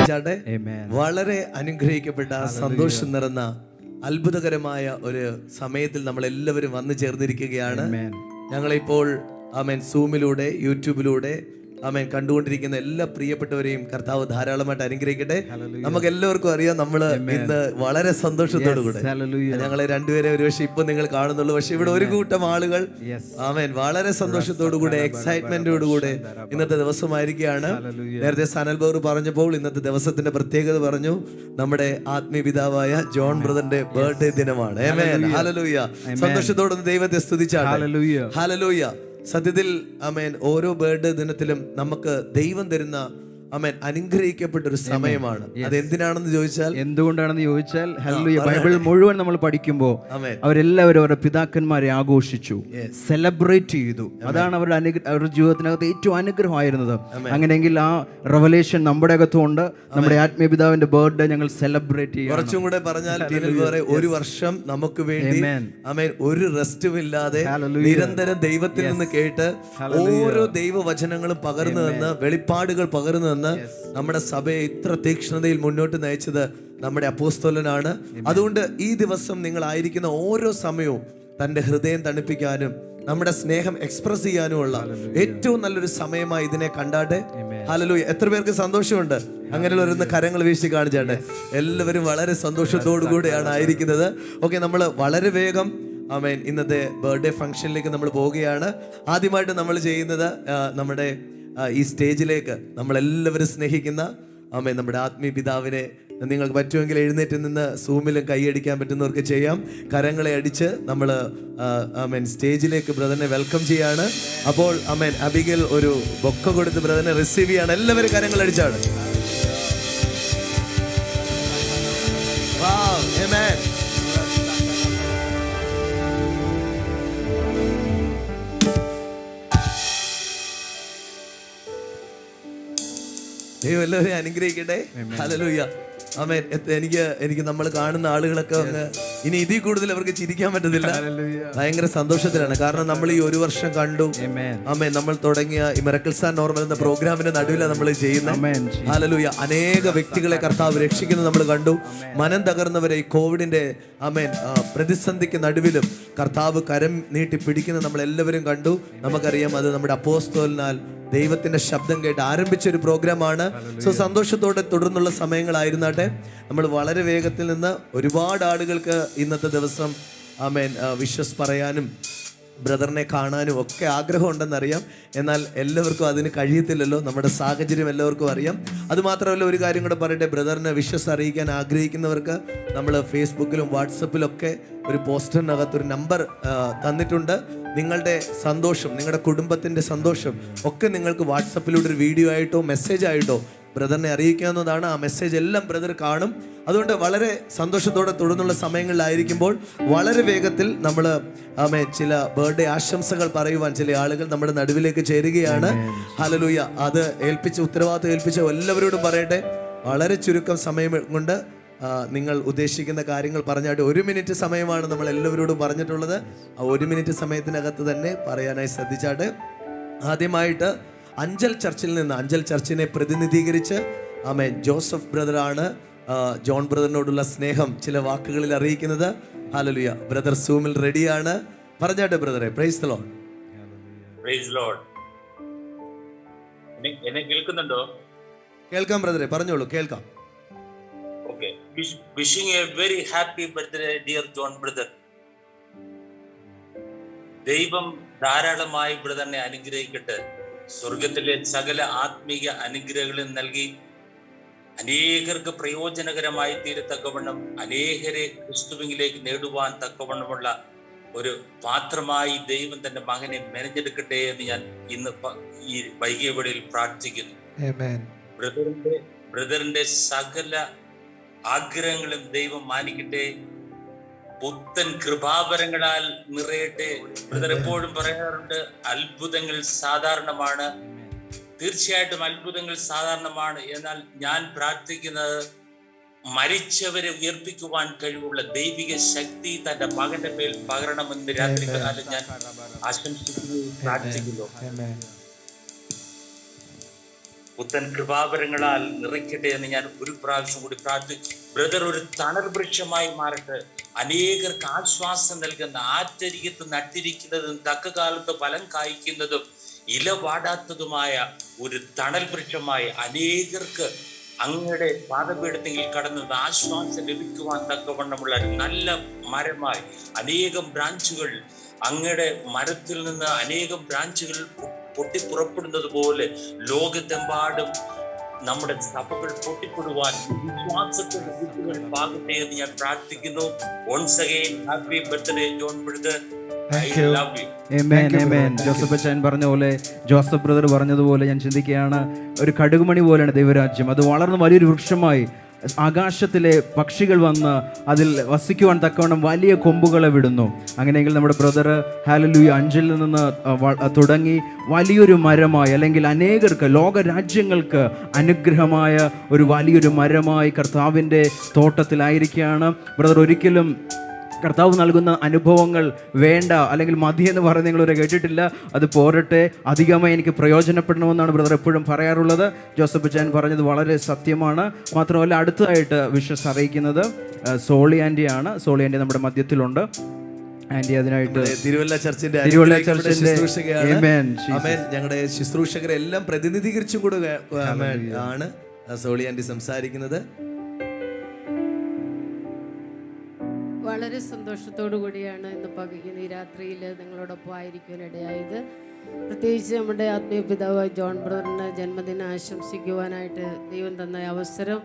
ശ്രദ്ധിച്ചാട്ടെ. വളരെ അനുഗ്രഹിക്കപ്പെട്ട സന്തോഷം നിറഞ്ഞ അത്ഭുതകരമായ ഒരു സമയത്തിൽ നമ്മൾ എല്ലാവരും വന്നു ചേർന്നിരിക്കുകയാണ്. ഞങ്ങളിപ്പോൾ ആമേൻ സൂമിലൂടെ യൂട്യൂബിലൂടെ ആമേൻ കണ്ടുകൊണ്ടിരിക്കുന്ന എല്ലാ പ്രിയപ്പെട്ടവരെയും കർത്താവ് ധാരാളമായിട്ട് അനുഗ്രഹിക്കട്ടെ. നമുക്ക് എല്ലാവർക്കും അറിയാം, നമ്മള് ഇന്ന് വളരെ സന്തോഷത്തോടു കൂടെ ഞങ്ങളെ രണ്ടുപേരെ ഒരുപക്ഷെ ഇപ്പൊ നിങ്ങൾ കാണുന്നുള്ളൂ, പക്ഷെ ഇവിടെ ഒരു കൂട്ടം ആളുകൾ ആമേൻ വളരെ സന്തോഷത്തോടു കൂടെ എക്സൈറ്റ്മെന്റോടു കൂടെ ഇന്നത്തെ ദിവസമായിരിക്കുകയാണ്. നേരത്തെ സനൽ ബൗർ പറഞ്ഞപ്പോൾ ഇന്നത്തെ ദിവസത്തിന്റെ പ്രത്യേകത പറഞ്ഞു. നമ്മുടെ ആത്മീയ പിതാവായ ജോൺ ബ്രദറിന്റെ ബർത്ത്ഡേ ദിനമാണ്. ആമേൻ, ഹല്ലേലൂയ. സന്തോഷത്തോടെ ദൈവത്തെ സ്തുതിച്ചാട്ടെ. ഹല്ലേലൂയ. സത്യത്തിൽ ആമേൻ ഓരോ ബർത്ത്ഡേ ദിനത്തിലും നമുക്ക് ദൈവം തരുന്ന ആമേൻ അനുഗ്രഹിക്കപ്പെട്ട ഒരു സമയമാണ്. അത് എന്തിനാണെന്ന് ചോദിച്ചാൽ, എന്തുകൊണ്ടാണെന്ന് ചോദിച്ചാൽ, ഹല്ലേലൂയ, ബൈബിൾ മുഴുവൻ നമ്മൾ പഠിക്കുമ്പോൾ അവരെല്ലാവരും അവരുടെ പിതാക്കന്മാരെ ആഘോഷിച്ചു, സെലിബ്രേറ്റ് ചെയ്തു. അതാണ് അവരുടെ ജീവിതത്തിനകത്ത് ഏറ്റവും അനുഗ്രഹമായിരുന്നത്. അങ്ങനെയെങ്കിൽ ആ റെവലേഷൻ നമ്മുടെ അകത്തുണ്ട്. നമ്മുടെ ആത്മീയ പിതാവിന്റെ ബർത്ത്ഡേ ഞങ്ങൾ സെലിബ്രേറ്റ് ചെയ്യും. കുറച്ചും കൂടെ പറഞ്ഞാൽ ഒരു വർഷം നമുക്ക് വേണ്ടി ആമേൻ ഒരു റെസ്റ്റും ഇല്ലാതെ നിരന്തരം ദൈവത്തിൽ നിന്ന് കേട്ട് ഓരോ ദൈവവചനങ്ങളും പകർന്നു തന്ന് വെളിപ്പാടുകൾ പകർന്നു തന്ന് നമ്മുടെ സഭയെ ഇത്ര തീക്ഷ്ണതയിൽ മുന്നോട്ട് നയിച്ചത് നമ്മുടെ അപ്പോസ്തലനാണ്. അതുകൊണ്ട് ഈ ദിവസം നിങ്ങൾ ആയിരിക്കുന്ന ഓരോ സമയവും തന്റെ ഹൃദയം തണുപ്പിക്കാനും നമ്മുടെ സ്നേഹം എക്സ്പ്രസ് ചെയ്യാനുമുള്ള ഏറ്റവും നല്ലൊരു സമയമായി ഇതിനെ കണ്ടാട്ടെ. ഹല്ലേലൂയ. എത്ര പേർക്ക് സന്തോഷമുണ്ട്? അങ്ങനെയുള്ള ഒരു കരങ്ങൾ വീശി കാണിച്ചാട്ടെ. എല്ലാവരും വളരെ സന്തോഷത്തോടു കൂടെയാണ് ആയിരിക്കുന്നത്. ഓക്കെ, നമ്മൾ വളരെ വേഗം ആമേൻ ഇന്നത്തെ ബർത്ത്ഡേ ഫംഗ്ഷനിലേക്ക് നമ്മൾ പോവുകയാണ്. ആദ്യമായിട്ട് നമ്മൾ ചെയ്യുന്നത് നമ്മുടെ ഈ സ്റ്റേജിലേക്ക് നമ്മളെല്ലാവരും സ്നേഹിക്കുന്ന ആമേൻ നമ്മുടെ ആത്മീയ പിതാവിനെ നിങ്ങൾക്ക് പറ്റുമെങ്കിൽ എഴുന്നേറ്റ് നിന്ന് സൂമിലും കൈയടിക്കാൻ പറ്റുന്നവർക്ക് ചെയ്യാം. കരങ്ങളെ അടിച്ച് നമ്മൾ ആമേൻ സ്റ്റേജിലേക്ക് ബ്രദറിനെ വെൽക്കം ചെയ്യാണ്. അപ്പോൾ ആമേൻ അബിഗൽ ഒരു ബൊക്ക കൊടുത്ത് ബ്രദറിനെ റിസീവ് ചെയ്യാണ്. എല്ലാവരും കരങ്ങൾ അടിച്ചാണ്. ആമേൻ. ദൈവം എല്ലാവരെയും അനുഗ്രഹിക്കട്ടെ. ഹല്ലേലൂയ. ആമേൻ. എനിക്ക് നമ്മൾ കാണുന്ന ആളുകളൊക്കെ ഇനി ഇതിൽ കൂടുതൽ അവർക്ക് ചിരിക്കാൻ പറ്റത്തില്ല. ഭയങ്കര സന്തോഷത്തിലാണ്. കാരണം നമ്മൾ ഈ ഒരു വർഷം കണ്ടു. ആമേൻ. നമ്മൾ തുടങ്ങിയ ഈ മിറക്കിൾസ് ആൻഡ് നോർമൽ എന്ന പ്രോഗ്രാമിന്റെ നടുവിലാണ് നമ്മൾ ചെയ്യുന്നത്. ഹല്ലേലൂയ. അനേക വ്യക്തികളെ കർത്താവ് രക്ഷിക്കുന്നത് നമ്മൾ കണ്ടു. മനം തകർന്നവരെ ഈ കോവിഡിന്റെ ആമേൻ പ്രതിസന്ധിക്ക് നടുവിലും കർത്താവ് കരം നീട്ടി പിടിക്കുന്നത് നമ്മൾ എല്ലാവരും കണ്ടു. നമുക്കറിയാം, അത് നമ്മുടെ അപ്പോസ്തലനാൽ ദൈവത്തിന്റെ ശബ്ദം കേട്ട് ആരംഭിച്ചൊരു പ്രോഗ്രാമാണ്. സോ സന്തോഷത്തോടെ തുടർന്നുള്ള സമയങ്ങളായിരുന്നാട്ടെ. നമ്മൾ വളരെ വേഗത്തിൽ നിന്ന് ഒരുപാട് ആളുകൾക്ക് ഇന്നത്തെ ദിവസം ആമേൻ വിശ്വസ് പറയാനും ബ്രദറിനെ കാണാനും ഒക്കെ ആഗ്രഹമുണ്ടെന്നറിയാം. എന്നാൽ എല്ലാവർക്കും അതിന് കഴിയത്തില്ലല്ലോ. നമ്മുടെ സാഹചര്യം എല്ലാവർക്കും അറിയാം. അതുമാത്രമല്ല, ഒരു കാര്യം കൂടെ പറയട്ടെ. ബ്രദറിനെ വിശ്വസ് അറിയിക്കാൻ ആഗ്രഹിക്കുന്നവർക്ക് നമ്മൾ ഫേസ്ബുക്കിലും വാട്സപ്പിലൊക്കെ ഒരു പോസ്റ്ററിനകത്തൊരു നമ്പർ തന്നിട്ടുണ്ട്. നിങ്ങളുടെ സന്തോഷം, നിങ്ങളുടെ കുടുംബത്തിൻ്റെ സന്തോഷം ഒക്കെ നിങ്ങൾക്ക് വാട്സപ്പിലൂടെ ഒരു വീഡിയോ ആയിട്ടോ മെസ്സേജ് ആയിട്ടോ ബ്രദറിനെ അറിയിക്കാവുന്നതാണ്. ആ മെസ്സേജ് എല്ലാം ബ്രദർ കാണും. അതുകൊണ്ട് വളരെ സന്തോഷത്തോടെ തുടർന്നുള്ള സമയങ്ങളിലായിരിക്കുമ്പോൾ വളരെ വേഗത്തിൽ നമ്മൾ ചില ബർത്ത്ഡേ ആശംസകൾ പറയുവാൻ ചില ആളുകൾ നമ്മുടെ നടുവിലേക്ക് ചേരുകയാണ്. ഹല്ലേലൂയ. അത് ഉത്തരവാദിത്വം ഏൽപ്പിച്ച എല്ലാവരോടും പറയട്ടെ, വളരെ ചുരുക്കം സമയം കൊണ്ട് നിങ്ങൾ ഉദ്ദേശിക്കുന്ന കാര്യങ്ങൾ പറഞ്ഞാട്ട് 1 മിനിറ്റ് സമയമാണ് നമ്മൾ എല്ലാവരോടും പറഞ്ഞിട്ടുള്ളത്. ആ 1 മിനിറ്റ് സമയത്തിനകത്ത് തന്നെ പറയാനായി ശ്രദ്ധിച്ചാട്ട്. ആദ്യമായിട്ട് അഞ്ചൽ ചർച്ചിനെ പ്രതിനിധീകരിച്ച് ആമേൻ ജോസഫ് ബ്രദറാണ് ജോൺ ബ്രദറിനോടുള്ള സ്നേഹം ചില വാക്കുകളിൽ അറിയിക്കുന്നത്. ഹല്ലേലൂയ. ബ്രദർ സൂമിൽ റെഡിയാണ്. പറഞ്ഞാട്ടെ ബ്രദറെ. Praise the lord. Praise lord. എന്നെ കേൾക്കുന്നുണ്ടോ? കേൾക്കാം ബ്രദറെ, പറഞ്ഞോളൂ. കേൾക്കാം. Okay. Wishing a very happy birthday, dear John brother. ദൈവം ധാരാളമായി ബ്രദറിനെ അനുഗ്രഹിക്കട്ടെ. സ്വർഗത്തിലെ സകല ആത്മീയ അനുഗ്രഹങ്ങളും നൽകി അനേകർക്ക് പ്രയോജനകരമായി തീരത്തക്കവണ്ണം അനേകരെ ക്രിസ്തുവിലേക്ക് നേടുവാൻ തക്കവണ്ണമുള്ള ഒരു പാത്രമായി ദൈവം തന്റെ മകനെ മെനഞ്ഞെടുക്കട്ടെ എന്ന് ഞാൻ ഇന്ന് ഈ വൈകിയ വേളയിൽ പ്രാർത്ഥിക്കുന്നു. ബ്രദറിന്റെ സകല ആഗ്രഹങ്ങളും ദൈവം മാനിക്കട്ടെ. പുത്തൻ കൃപാവരങ്ങളാൽ നിറയട്ടെ. ബ്രദർ എപ്പോഴും പറയാറുണ്ട്, അത്ഭുതങ്ങൾ സാധാരണമാണ്. തീർച്ചയായിട്ടും അത്ഭുതങ്ങൾ സാധാരണമാണ്. എന്നാൽ ഞാൻ പ്രാർത്ഥിക്കുന്നത് മരിച്ചവരെ ഉയർപ്പിക്കുവാൻ കഴിവുള്ള ദൈവിക ശക്തി തന്റെ മകന്റെ മേൽ പകരണമെന്ന് രാത്രി കാലം ഞാൻ ആശംസിക്കുന്നു, പ്രാർത്ഥിക്കുന്നു. പുത്തൻ കൃപാവരങ്ങളാൽ നിറയ്ക്കട്ടെ എന്ന് ഞാൻ ഒരു പ്രാവശ്യം കൂടി പ്രാർത്ഥിച്ചു. ബ്രദർ ഒരു തണൽ വൃക്ഷമായി മാറട്ടെ, അനേകർക്ക് ആശ്വാസം നൽകുന്ന, ആറ്റരികത്ത് നട്ടിരിക്കുന്നതും തക്ക കാലത്ത് ഫലം കായ്ക്കുന്നതും ഇല വാടാത്തതുമായ ഒരു തണൽ വൃക്ഷമായി അനേകർക്ക് അങ്ങയുടെ പാദപീഠത്തിൽ കടന്ന് ആശ്വാസം ലഭിക്കുവാൻ തക്കവണ്ണമുള്ള നല്ല മരമായി അനേകം ബ്രാഞ്ചുകൾ, അങ്ങയുടെ മരത്തിൽ നിന്ന് അനേകം ബ്രാഞ്ചുകൾ പൊട്ടിപ്പുറപ്പെടുന്നത് പോലെ ലോകത്തെമ്പാടും നമ്മുടെ സഭകൾ പൊട്ടിപ്പെടുവാൻ വിശ്വാസത്തിന്റെ ബുദ്ധികൾ പാകട്ടെ എന്ന് ഞാൻ പ്രാർത്ഥിക്കുന്നു. Once again happy birthday John brother. Joseph അച്ചായൻ പറഞ്ഞ പോലെ, ജോസഫ് ബ്രദർ പറഞ്ഞതുപോലെ ഞാൻ ചിന്തിക്കുകയാണ്, ഒരു കടുകുമണി പോലെയാണ് ദൈവരാജ്യം. അത് വളർന്ന് വലിയൊരു വൃക്ഷമായി ആകാശത്തിലെ പക്ഷികൾ വന്ന് അതിൽ വസിക്കുവാൻ തക്കവണ്ണം വലിയ കൊമ്പുകളെ വിടുന്നു. അങ്ങനെയെങ്കിൽ നമ്മുടെ ബ്രദർ ഹല്ലേലൂയ 5-ൽ നിന്ന് തുടങ്ങി വലിയൊരു മരമായി, അല്ലെങ്കിൽ അനേകർക്ക്, ലോകരാജ്യങ്ങൾക്ക് അനുഗ്രഹമായ ഒരു വലിയൊരു മരമായി കർത്താവിൻ്റെ തോട്ടത്തിലായിരിക്കുകയാണ് ബ്രദർ. ഒരിക്കലും കർത്താവ് നൽകുന്ന അനുഭവങ്ങൾ വേണ്ട, അല്ലെങ്കിൽ മതി എന്ന് പറഞ്ഞ് നിങ്ങളിവരെ കേട്ടിട്ടില്ല. അത് പോരട്ടെ, അധികമായി എനിക്ക് പ്രയോജനപ്പെടണമെന്നാണ് ബ്രദർ എപ്പോഴും പറയാറുള്ളത്. ജോസഫ് അച്ചായൻ പറഞ്ഞത് വളരെ സത്യമാണ്. മാത്രമല്ല, അടുത്തതായിട്ട് വിശ്വസ് അറിയിക്കുന്നത് സോളി ആൻറ്റിയാണ്. സോളി ആൻറ്റി നമ്മുടെ മധ്യത്തിലുണ്ട്. ആൻറ്റി അതിനായിട്ട് തിരുവല്ല ചർച്ചിന്റെ ഞങ്ങളുടെ ശുശ്രൂഷകരെ എല്ലാം പ്രതിനിധീകരിച്ചും കൂടെ ആണ് സോളി ആൻറ്റി സംസാരിക്കുന്നത്. വളരെ സന്തോഷത്തോടു കൂടിയാണ് ഇന്ന് പകരുന്ന ഈ രാത്രിയിൽ നിങ്ങളോടൊപ്പം ആയിരിക്കാനിടയായത്. പ്രത്യേകിച്ച് നമ്മുടെ ആത്മീയ പിതാവായ ജോൺ ബ്രദറിന് ജന്മദിനം ആശംസിക്കുവാനായിട്ട് ദൈവം തന്ന അവസരം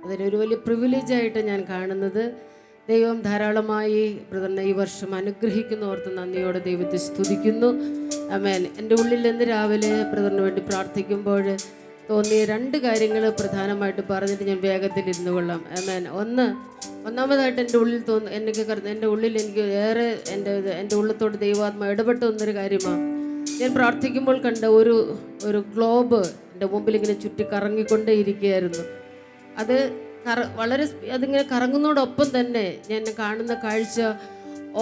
അതിനൊരു വലിയ പ്രിവിലേജായിട്ട് ഞാൻ കാണുന്നത്. ദൈവം ധാരാളമായി ബ്രദറിനെ ഈ വർഷം അനുഗ്രഹിക്കുന്നോർത്ത് നന്ദിയോടെ ദൈവത്തെ സ്തുതിക്കുന്നു. ആമേൻ. എൻ്റെ ഉള്ളിൽ ഇന്ന് രാവിലെ ബ്രദറിന് വേണ്ടി പ്രാർത്ഥിക്കുമ്പോൾ തോന്നിയ 2 കാര്യങ്ങൾ പ്രധാനമായിട്ട് പറഞ്ഞിട്ട് ഞാൻ വേഗത്തിൽ ഇരുന്നു കൊള്ളാം. ആമേൻ. ഒന്നാമതായിട്ട് എൻ്റെ ഉള്ളിൽ എൻ്റെ ഉള്ളിൽ എനിക്ക് ഏറെ എൻ്റെ ഉള്ളത്തോട് ദൈവാത്മ ഇടപെട്ട് വന്നൊരു കാര്യമാണ്. ഞാൻ പ്രാർത്ഥിക്കുമ്പോൾ കണ്ട ഒരു ഗ്ലോബ് എൻ്റെ മുമ്പിൽ ഇങ്ങനെ ചുറ്റി കറങ്ങിക്കൊണ്ടേ ഇരിക്കുകയായിരുന്നു. അത് അതിങ്ങനെ കറങ്ങുന്നതോടൊപ്പം തന്നെ ഞാൻ കാണുന്ന കാഴ്ച,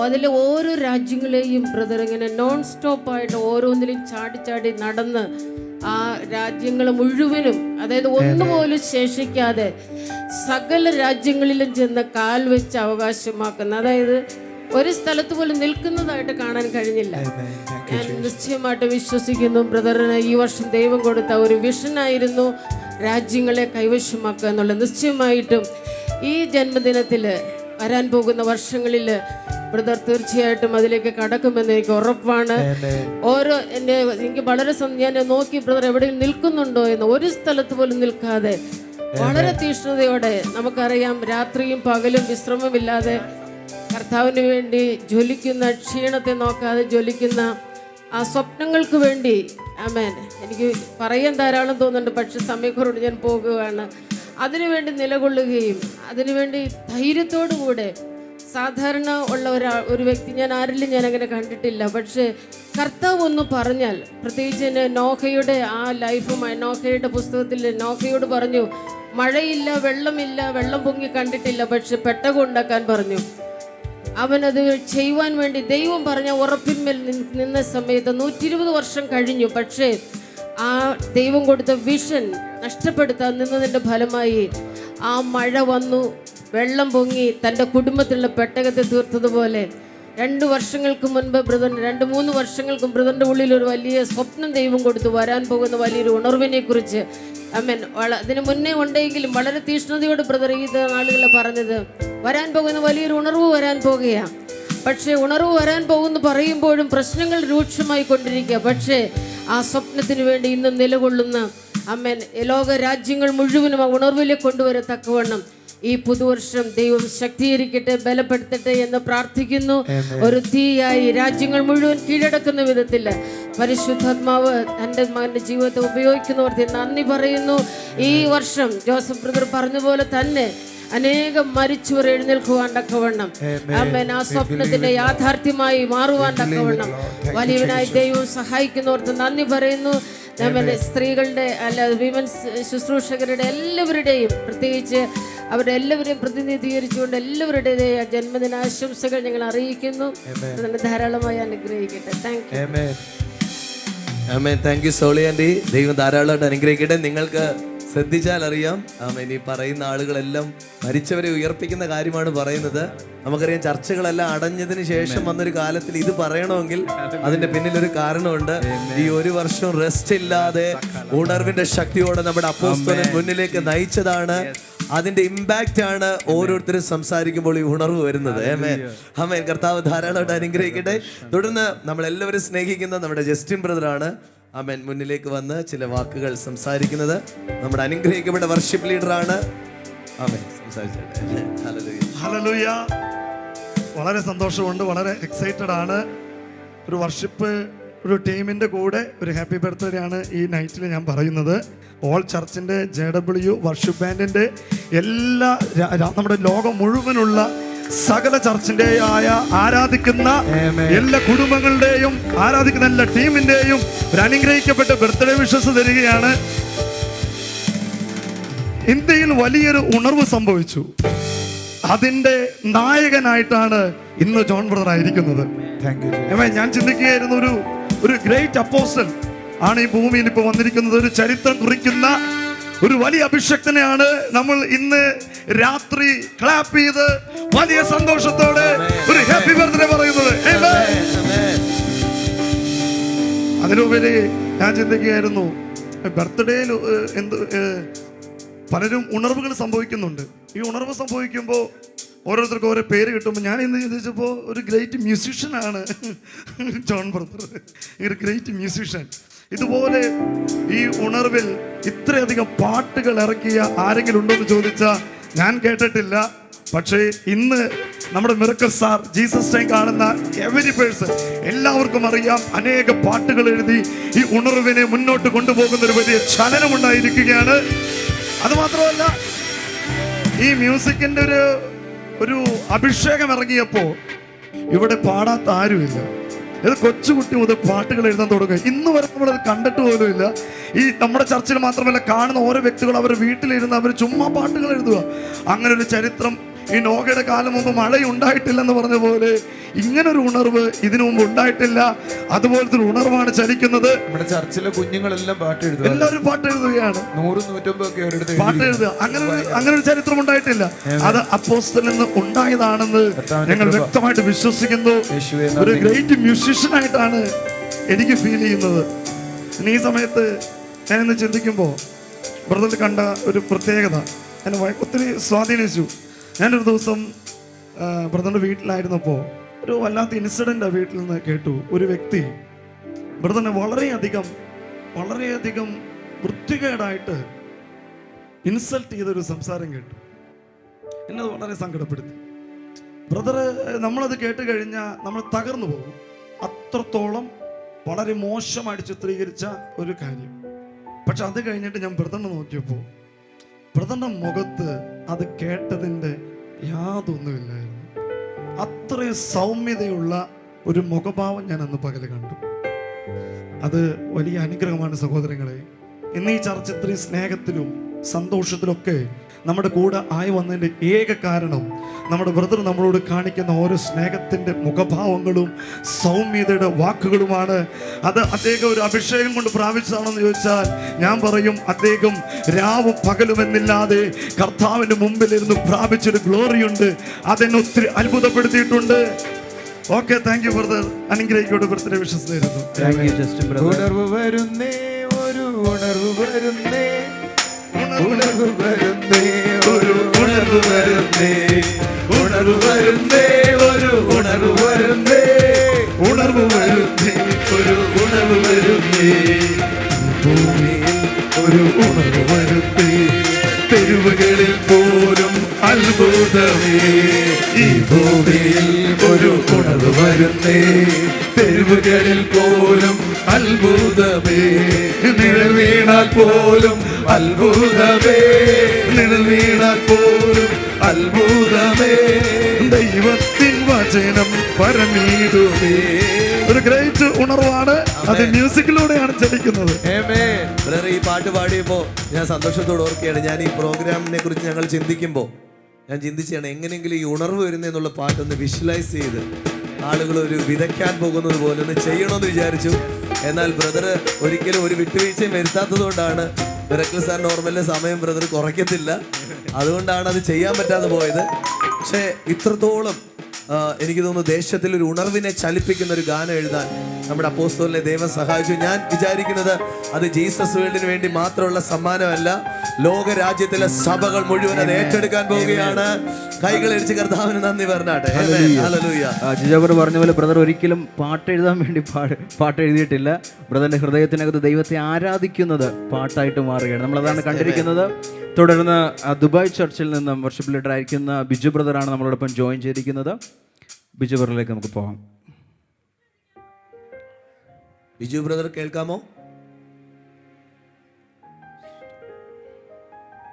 അതിലെ ഓരോ രാജ്യങ്ങളെയും ബ്രദർ ഇങ്ങനെ നോൺ സ്റ്റോപ്പായിട്ട് ഓരോന്നിലും ചാടി നടന്ന് ആ രാജ്യങ്ങൾ മുഴുവനും, അതായത് ഒന്നുപോലും ശേഷിക്കാതെ സകല രാജ്യങ്ങളിലും ചെന്ന് കാൽ വെച്ച് അവകാശമാക്കുന്ന, അതായത് ഒരു സ്ഥലത്ത് പോലും നിൽക്കുന്നതായിട്ട് കാണാൻ കഴിഞ്ഞില്ല. ഞാൻ നിശ്ചയമായിട്ട് വിശ്വസിക്കുന്നു ബ്രദറിന് ഈ വർഷം ദൈവം കൊടുത്ത ഒരു വിഷനായിരുന്നു രാജ്യങ്ങളെ കൈവശമാക്കുക എന്നുള്ളത്. നിശ്ചയമായിട്ടും ഈ ജന്മദിനത്തിൽ വരാൻ പോകുന്ന വർഷങ്ങളിൽ ബ്രദർ തീർച്ചയായിട്ടും അതിലേക്ക് കടക്കുമെന്ന് എനിക്ക് ഉറപ്പാണ്. എനിക്ക് വളരെ ഞാൻ നോക്കി ബ്രദർ എവിടെയും നിൽക്കുന്നുണ്ടോ എന്ന്, ഒരു സ്ഥലത്ത് പോലും നിൽക്കാതെ വളരെ തീഷ്ണതയോടെ, നമുക്കറിയാം രാത്രിയും പകലും വിശ്രമമില്ലാതെ കർത്താവിന് വേണ്ടി ജ്വലിക്കുന്ന, ക്ഷീണത്തെ നോക്കാതെ ജ്വലിക്കുന്ന ആ സ്വപ്നങ്ങൾക്ക് വേണ്ടി. ആമേൻ. എനിക്ക് പറയാൻ ധാരാളം തോന്നുന്നുണ്ട്, പക്ഷെ സമയക്കുറവ് ഞാൻ പോകുകയാണ്. അതിനുവേണ്ടി നിലകൊള്ളുകയും അതിനുവേണ്ടി ധൈര്യത്തോടുകൂടെ, സാധാരണ ഉള്ള ഒരു വ്യക്തി ഞാൻ അങ്ങനെ കണ്ടിട്ടില്ല. പക്ഷേ കർത്താവ് ഒന്ന് പറഞ്ഞാൽ, പ്രത്യേകിച്ച് നോഹയുടെ ആ ലൈഫുമായി, നോഹയുടെ പുസ്തകത്തിൽ നോഹയോട് പറഞ്ഞു, മഴയില്ല, വെള്ളമില്ല, വെള്ളം പൊങ്ങി കണ്ടിട്ടില്ല, പക്ഷെ പെട്ടകം ഉണ്ടാക്കാൻ പറഞ്ഞു. അവനത് ചെയ്യുവാൻ വേണ്ടി ദൈവം പറഞ്ഞ ഉറപ്പിന്മേൽ നിന്ന സമയത്ത് 120 വർഷം കഴിഞ്ഞു. പക്ഷേ ആ ദൈവം കൊടുത്ത വിഷൻ നഷ്ടപ്പെടുത്താൻ നിന്നതിൻ്റെ ഫലമായി ആ മഴ വന്നു, വെള്ളം പൊങ്ങി തൻ്റെ കുടുംബത്തിലുള്ള പെട്ടകത്തെ തീർത്തതുപോലെ 2 വർഷങ്ങൾക്ക് മുൻപ് ബ്രദറിന്, 2-3 വർഷങ്ങൾക്കും ബ്രദറിൻ്റെ ഉള്ളിൽ ഒരു വലിയ സ്വപ്നം ദൈവം കൊടുത്തു, വരാൻ പോകുന്ന വലിയൊരു ഉണർവിനെ കുറിച്ച്. ആമേൻ. അതിന് മുന്നേ ഉണ്ടെങ്കിലും വളരെ തീഷ്ണതയോട് ബ്രദർ ഈ നാളുകളിൽ പറഞ്ഞത്, വരാൻ പോകുന്ന വലിയൊരു ഉണർവ് വരാൻ പോകുകയാണ്. പക്ഷേ ഉണർവ് വരാൻ പോകുന്നു പറയുമ്പോഴും പ്രശ്നങ്ങൾ രൂക്ഷമായി കൊണ്ടിരിക്കുക. പക്ഷേ ആ സ്വപ്നത്തിന് വേണ്ടി ഇന്നും നിലകൊള്ളുന്ന ആമേൻ ലോക രാജ്യങ്ങൾ മുഴുവനും ആ ഉണർവിലേക്ക് കൊണ്ടുവരത്തക്കവണ്ണം ഈ പുതുവർഷം ദൈവം ശക്തീകരിക്കട്ടെ, ബലപ്പെടുത്തട്ടെ എന്ന് പ്രാർത്ഥിക്കുന്നു. ഒരു തീയായി രാജ്യങ്ങൾ മുഴുവൻ കീഴടക്കുന്ന വിധത്തിൽ പരിശുദ്ധാത്മാവ് തൻ്റെ മകൻ്റെ ജീവിതത്തെ ഉപയോഗിക്കുന്നവർക്ക് നന്ദി പറയുന്നു. ഈ വർഷം ജോസഫ് ബ്രദർ പറഞ്ഞതുപോലെ തന്നെ അനേകം മരിച്ചവർ എഴുന്നേൽക്കുവാൻ തക്കവണ്ണം, ആമേൻ, ആ സ്വപ്നത്തിന്റെ യാഥാർത്ഥ്യമായി മാറുവാൻ തക്കവണ്ണം വലിയവനായി ദൈവം സഹായിക്കുന്നവർക്ക് നന്ദി പറയുന്നു. നമ്മുടെ സ്ത്രീകളുടെ വിമൻസ് ശുശ്രൂഷകരുടെ എല്ലാവരുടെയും, പ്രത്യേകിച്ച് അവരുടെ എല്ലാവരെയും പ്രതിനിധീകരിച്ചുകൊണ്ട് എല്ലാവരുടേതായ ജന്മദിനാശംസകൾ ഞങ്ങൾ അറിയിക്കുന്നു. ധാരാളമായി അനുഗ്രഹിക്കട്ടെ. Thank you. ആമേൻ. Thank you Soly aunty. ദൈവം ധാരാളമായിട്ട് അനുഗ്രഹിക്കട്ടെ. നിങ്ങൾക്ക് ശ്രദ്ധിച്ചാൽ അറിയാം, ആമേൻ, ഈ പറയുന്ന ആളുകളെല്ലാം മരിച്ചവരെ ഉയർപ്പിക്കുന്ന കാര്യമാണ് പറയുന്നത്. നമുക്കറിയാം, ചർച്ചകളെല്ലാം അടഞ്ഞതിന് ശേഷം വന്നൊരു കാലത്തിൽ ഇത് പറയണമെങ്കിൽ അതിന്റെ പിന്നിൽ ഒരു കാരണമുണ്ട്. ഈ ഒരു വർഷം റെസ്റ്റ് ഇല്ലാതെ ഉണർവിന്റെ ശക്തിയോടെ നമ്മുടെ അപ്പോസ്തലൻ മുന്നിലേക്ക് നയിച്ചതാണ്. അതിന്റെ ഇമ്പാക്റ്റ് ആണ് ഓരോരുത്തരും സംസാരിക്കുമ്പോൾ ഈ ഉണർവ് വരുന്നത്. ആമേൻ. ആമേൻ. കർത്താവ് ധാരാളമായിട്ട് അനുഗ്രഹിക്കട്ടെ. തുടർന്ന് നമ്മളെല്ലാവരും സ്നേഹിക്കുന്ന നമ്മുടെ ജസ്റ്റിൻ ബ്രദറാണ്, ആമേൻ, മുന്നിലേക്ക് വന്ന് ചില വാക്കുകൾ സംസാരിക്കുന്നത്. നമ്മുടെ അനുഗ്രഹിക്കപ്പെട്ട വർഷിപ്പ് ലീഡറാണ്. ആമേൻ, സംസാരിച്ചോട്ടെ. ഹല്ലേലൂയ. ഹല്ലേലൂയ. വളരെ സന്തോഷമുണ്ട്, വളരെ എക്സൈറ്റഡ് ആണ്. ഒരു വർഷിപ്പ് ഒരു ടീമിൻ്റെ കൂടെ ഒരു ഹാപ്പി ബർത്ത്ഡേ ആണ് ഈ നൈറ്റിൽ ഞാൻ പറയുന്നത്. ഓൾ ചർച്ചിൻ്റെ JW വർഷിപ്പ് ബാൻഡിൻ്റെ എല്ലാ നമ്മുടെ ലോകം മുഴുവനുള്ള സകല ചർച്ചിന്റെ ആരാധിക്കുന്ന എല്ലാ കുടുംബങ്ങളുടെയും ആരാധിക്കുന്ന എല്ലാ ടീമിന്റെയും ഒരു അനുഗ്രഹിക്കപ്പെട്ട ബർത്ത്ഡേ വിഷസ് തരികയാണ്. ഇന്ത്യയിൽ വലിയൊരു ഉണർവ് സംഭവിച്ചു. അതിന്റെ നായകനായിട്ടാണ് ഇന്ന് ജോൺ ബ്രദർ ആയിരിക്കുന്നത്. ഞാൻ ചിന്തിക്കുകയായിരുന്നു, ഒരു ഗ്രേറ്റ് അപ്പോസ്റ്റൽ ആണ് ഈ ഭൂമിയിൽ ഇപ്പൊ വന്നിരിക്കുന്നത്. ഒരു ചരിത്രം കുറിക്കുന്ന ഒരു വലിയ അഭിഷക്തനെയാണ് നമ്മൾ ഇന്ന് രാത്രി ക്ലാപ്പ് ചെയ്ത് വലിയ സന്തോഷത്തോടെ ഒരു ഹാപ്പി ബർത്ത്ഡേ പറയുന്നത്. അതിലുപരി ഞാൻ ചിന്തിക്കുകയായിരുന്നു, ബർത്ത്ഡേയിൽ പലരും ഉണർവുകൾ സംഭവിക്കുന്നുണ്ട്. ഈ ഉണർവ് സംഭവിക്കുമ്പോൾ ഓരോരുത്തർക്കും ഓരോ പേര് കിട്ടുമ്പോൾ ഞാൻ ഇന്ന് ചിന്തിച്ചപ്പോൾ ഒരു ഗ്രേറ്റ് മ്യൂസിഷ്യനാണ് ജോൺ ബ്രദർ, ഒരു ഗ്രേറ്റ് മ്യൂസിഷ്യൻ. ഇതുപോലെ ഈ ഉണർവിൽ ഇത്രയധികം പാട്ടുകൾ ഇറക്കിയ ആരെങ്കിലും ഉണ്ടോ എന്ന് ചോദിച്ചാൽ ഞാൻ കേട്ടിട്ടില്ല. പക്ഷേ ഇന്ന് നമ്മുടെ മിറക്കിൾ സ്റ്റാർ ജീസസ് ടൈം കാണുന്ന എവരി പേഴ്സൺ എല്ലാവർക്കും അറിയാം, അനേക പാട്ടുകൾ എഴുതി ഈ ഉണർവിനെ മുന്നോട്ട് കൊണ്ടുപോകുന്ന ഒരു വലിയ ചലനമുണ്ടായിരിക്കുകയാണ്. അതുമാത്രമല്ല, ഈ മ്യൂസിക്കിന്റെ ഒരു അഭിഷേകം ഇറങ്ങിയപ്പോൾ ഇവിടെ പാടാത്ത ആരുമില്ല. ഇത് കൊച്ചുകുട്ടി മുതൽ പാട്ടുകൾ എഴുതാൻ തുടങ്ങുക. ഇന്ന് വരെ നമ്മളത് കണ്ടിട്ട് പോലും ഇല്ല. ഈ നമ്മുടെ ചർച്ചിൽ മാത്രമല്ല, കാണുന്ന ഓരോ വ്യക്തികളും അവരുടെ വീട്ടിലിരുന്ന് അവർ ചുമ്മാ പാട്ടുകൾ എഴുതുക. അങ്ങനെ ഒരു ചരിത്രം ഈ നോഗയുടെ കാലം മുമ്പ് മഴയുണ്ടായിട്ടില്ലെന്ന് പറഞ്ഞ പോലെ ഇങ്ങനൊരു ഉണർവ് ഇതിനു മുമ്പ് ഉണ്ടായിട്ടില്ല. അതുപോലത്തെ ഒരു ഉണർവാണ് ചലിക്കുന്നത്. നമ്മുടെ ചർച്ചിലെ കുഞ്ഞുങ്ങളെല്ലാം പാട്ട് എഴുതുക, എല്ലാവരും പാട്ട് എഴുതുകയാണ്, 100-150 പാട്ട് എഴുതുക. അങ്ങനെ ഒരു ചരിത്രം ഉണ്ടായിട്ടില്ല. അത് അപ്പോസ്തലനിൽ നിന്ന് ഉണ്ടായതാണെന്ന് ഞങ്ങൾ വ്യക്തമായിട്ട് വിശ്വസിക്കുന്നു. ഒരു ഗ്രേറ്റ് മ്യൂസിഷ്യൻ ആയിട്ടാണ് എനിക്ക് ഫീൽ ചെയ്യുന്നത്. ഈ സമയത്ത് ഞാനിന്ന് ചിന്തിക്കുമ്പോൾ ബ്രദറിൽ കണ്ട ഒരു പ്രത്യേകത എന്നെ ഒത്തിരി സ്വാധീനിച്ചു. ഞാനൊരു ദിവസം ബ്രദറിന്റെ വീട്ടിലായിരുന്നപ്പോൾ ഒരു വല്ലാത്ത ഇൻസിഡന്റ് ആ വീട്ടിൽ നിന്ന് കേട്ടു. ഒരു വ്യക്തി ബ്രദറിനെ വളരെയധികം വൃത്തികേടായിട്ട് ഇൻസൾട്ട് ചെയ്തൊരു സംസാരം കേട്ടു. എന്നെ അത് വളരെ സങ്കടപ്പെടുത്തി. ബ്രദർ, നമ്മളത് കേട്ട് കഴിഞ്ഞാൽ നമ്മൾ തകർന്നു പോകും. അത്രത്തോളം വളരെ മോശമായിട്ട് ചിത്രീകരിച്ച ഒരു കാര്യം. പക്ഷെ അത് കഴിഞ്ഞിട്ട് ഞാൻ ബ്രദറിനെ നോക്കിയപ്പോൾ ബ്രദറിന്റെ മുഖത്ത് അത് കേട്ടതിൻ്റെ യാതൊന്നുമില്ലായിരുന്നു. അത്രയും സൗമ്യതയുള്ള ഒരു മുഖഭാവം ഞാൻ അന്ന് പകല് കണ്ടു. അത് വലിയ അനുഗ്രഹമാണ് സഹോദരങ്ങളെ. ഇന്ന് ഈ ചർച്ച ഇത്രയും സ്നേഹത്തിലും സന്തോഷത്തിലൊക്കെ നമ്മുടെ കൂടെ ആയി വന്നതിൻ്റെ ഏക കാരണം നമ്മുടെ ബ്രദർ നമ്മളോട് കാണിക്കുന്ന ഓരോ സ്നേഹത്തിൻ്റെ മുഖഭാവങ്ങളും സൗമ്യതയുടെ വാക്കുകളുമാണ്. അത് അദ്ദേഹം ഒരു അഭിഷേകം കൊണ്ട് പ്രാപിച്ചതാണെന്ന് ചോദിച്ചാൽ ഞാൻ പറയും, അദ്ദേഹം രാവും പകലുമെന്നില്ലാതെ കർത്താവിൻ്റെ മുമ്പിലിരുന്ന് പ്രാപിച്ചൊരു ഗ്ലോറിയുണ്ട്. അതെന്നെ ഒത്തിരി അത്ഭുതപ്പെടുത്തിയിട്ടുണ്ട്. Okay, thank you brother. അനുഗ്രഹിക്കോട് ബർത്ത്ഡേ വിഷസ് നേരുന്നു. ഉണർവ് വരുന്നേ, ഒരു ഉണർവ് വരുന്നേ, ഉണർവ് വരുന്നേ, ഒരു ഉണർവ് വരുന്നേ, ഉണർവ് വരുന്നേ, ഒരു ഉണർവ് വരുന്നേ, ഉണർവ് വരുന്നേ, ഒരു ഉണർവ് വരുന്നേ, ഭൂമിയിൽ ഒരു ഉണർവ് വരുന്നേ, തെരുവുകളിൽ പോലും അത്ഭുതമേ, ഈ ഭൂമിയിൽ ഒരു ഉണർവ് വരുന്നേ, തെരുവുകളിൽ പോലും അത്ഭുതമേ, നിഴൽ വീണാൽ പോലും അത്ഭുതമേ, നിഴൽ വീണാൽ പോലും അത്ഭുതമേ, ദൈവത്തിൻ വചനം പരമീടുമേ. ഒരു ഗ്രേറ്റ് ഉണർവാണ്. അത് മ്യൂസിക്കിലൂടെയാണ് ചലിക്കുന്നത്. ഈ പാട്ട് പാടിയപ്പോൾ ഞാൻ സന്തോഷത്തോടെ ഓർക്കുകയാണ്. ഞാൻ ഈ പ്രോഗ്രാമിനെ കുറിച്ച് ഞങ്ങൾ ചിന്തിക്കുമ്പോൾ ഞാൻ ചിന്തിച്ചാണ് എങ്ങനെയെങ്കിലും ഈ ഉണർവ് വരുന്നതെന്നുള്ള പാട്ടൊന്ന് വിഷ്വലൈസ് ചെയ്ത് ആളുകൾ ഒരു വിതയ്ക്കാൻ പോകുന്നത് പോലെ ഒന്ന് ചെയ്യണമെന്ന് വിചാരിച്ചു. എന്നാൽ ബ്രദർ ഒരിക്കലും ഒരു വിട്ടുവീഴ്ചയും വരുത്താത്തത് കൊണ്ടാണ് മിറക്കിൾ സാർ നോർമലിലെ സമയം ബ്രദർ കുറയ്ക്കത്തില്ല. അതുകൊണ്ടാണ് അത് ചെയ്യാൻ പറ്റാതെ പോയത്. പക്ഷേ ഇത്രത്തോളം എനിക്ക് തോന്നുന്നു ദേശത്തിൽ ഒരു ഉണർവിനെ ചലിപ്പിക്കുന്ന ഒരു ഗാനം എഴുതാൻ നമ്മുടെ അപ്പോസ്തലനെ ദൈവം സഹായിച്ചു. ഞാൻ വിചാരിക്കുന്നത് അത് ജീസസ് വേൾഡിന് വേണ്ടി മാത്രമുള്ള സമ്മാനമല്ല, ലോകരാജ്യത്തിലെ സഭകൾ മുഴുവൻ അത് ഏറ്റെടുക്കാൻ പോവുകയാണ്. കൈകളടിച്ച് കർത്താവിന് നന്ദി പറഞ്ഞാട്ടെ. ഹല്ലേലൂയ. ജിജോബർ പറഞ്ഞ പോലെ ബ്രദർ ഒരിക്കലും പാട്ട് എഴുതാൻ വേണ്ടി പാട്ട് എഴുതിയിട്ടില്ല. ബ്രദറിന്റെ ഹൃദയത്തിനകത്ത് ദൈവത്തെ ആരാധിക്കുന്നത് പാട്ടായിട്ട് മാറുകയാണ്. നമ്മളതാണ് കണ്ടിരിക്കുന്നത്. തുടർന്ന് ദുബായ് ചർച്ചിൽ നിന്നും വർഷിപ്പ് ലീഡർ ആയിരിക്കുന്ന ബിജു ബ്രദറാണ് നമ്മളോടൊപ്പം ജോയിൻ ചെയ്തിരിക്കുന്നത്. ബിജു ബ്രദറിലേക്ക് നമുക്ക് പോകാം. ബിജു ബ്രദർ കേൾക്കാമോ?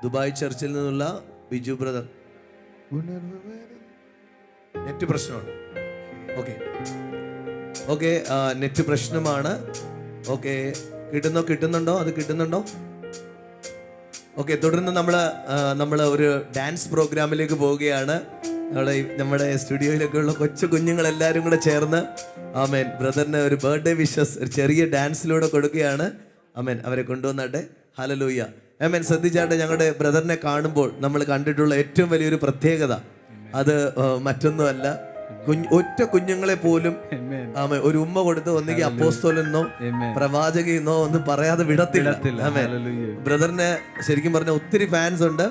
ദുബായ് ചർച്ചിൽ നിന്നുള്ള ബിജു ബ്രദർ. നെറ്റ് പ്രശ്നമാണ്. ഓക്കെ നെറ്റ് പ്രശ്നമാണ്. ഓക്കെ, കിട്ടുന്നുണ്ടോ? അത് കിട്ടുന്നുണ്ടോ? ഓക്കെ, തുടർന്ന് നമ്മൾ ഒരു ഡാൻസ് പ്രോഗ്രാമിലേക്ക് പോവുകയാണ്. നമ്മുടെ സ്റ്റുഡിയോയിലൊക്കെ ഉള്ള കൊച്ചു കുഞ്ഞുങ്ങളെല്ലാവരും കൂടെ ചേർന്ന് ആമേൻ ബ്രദറിന് ഒരു ബർത്ത്ഡേ വിഷസ് ഒരു ചെറിയ ഡാൻസിലൂടെ കൊടുക്കുകയാണ്. ആമേൻ, അവരെ കൊണ്ടുവന്നാട്ടെ. ഹല്ലേലൂയ. ആമേൻ. ശ്രദ്ധിച്ചാട്ടെ, ഞങ്ങളുടെ ബ്രദറിനെ കാണുമ്പോൾ നമ്മൾ കണ്ടിട്ടുള്ള ഏറ്റവും വലിയൊരു പ്രത്യേകത അത് മറ്റൊന്നുമല്ല, ഒറ്റ കുഞ്ഞുങ്ങളെ പോലും ആമേൻ ഒരു ഉമ്മ കൊടുത്ത് ഒന്നുകിൽ അപ്പോസ്തലനെന്നോ പ്രവാചകനെന്നോ ഒന്നും പറയാതെ വിടത്തില്ല. ആമേൻ. ബ്രദറിന് ശരിക്കും പറഞ്ഞ ഒത്തിരി ഫാൻസ് ഉണ്ട്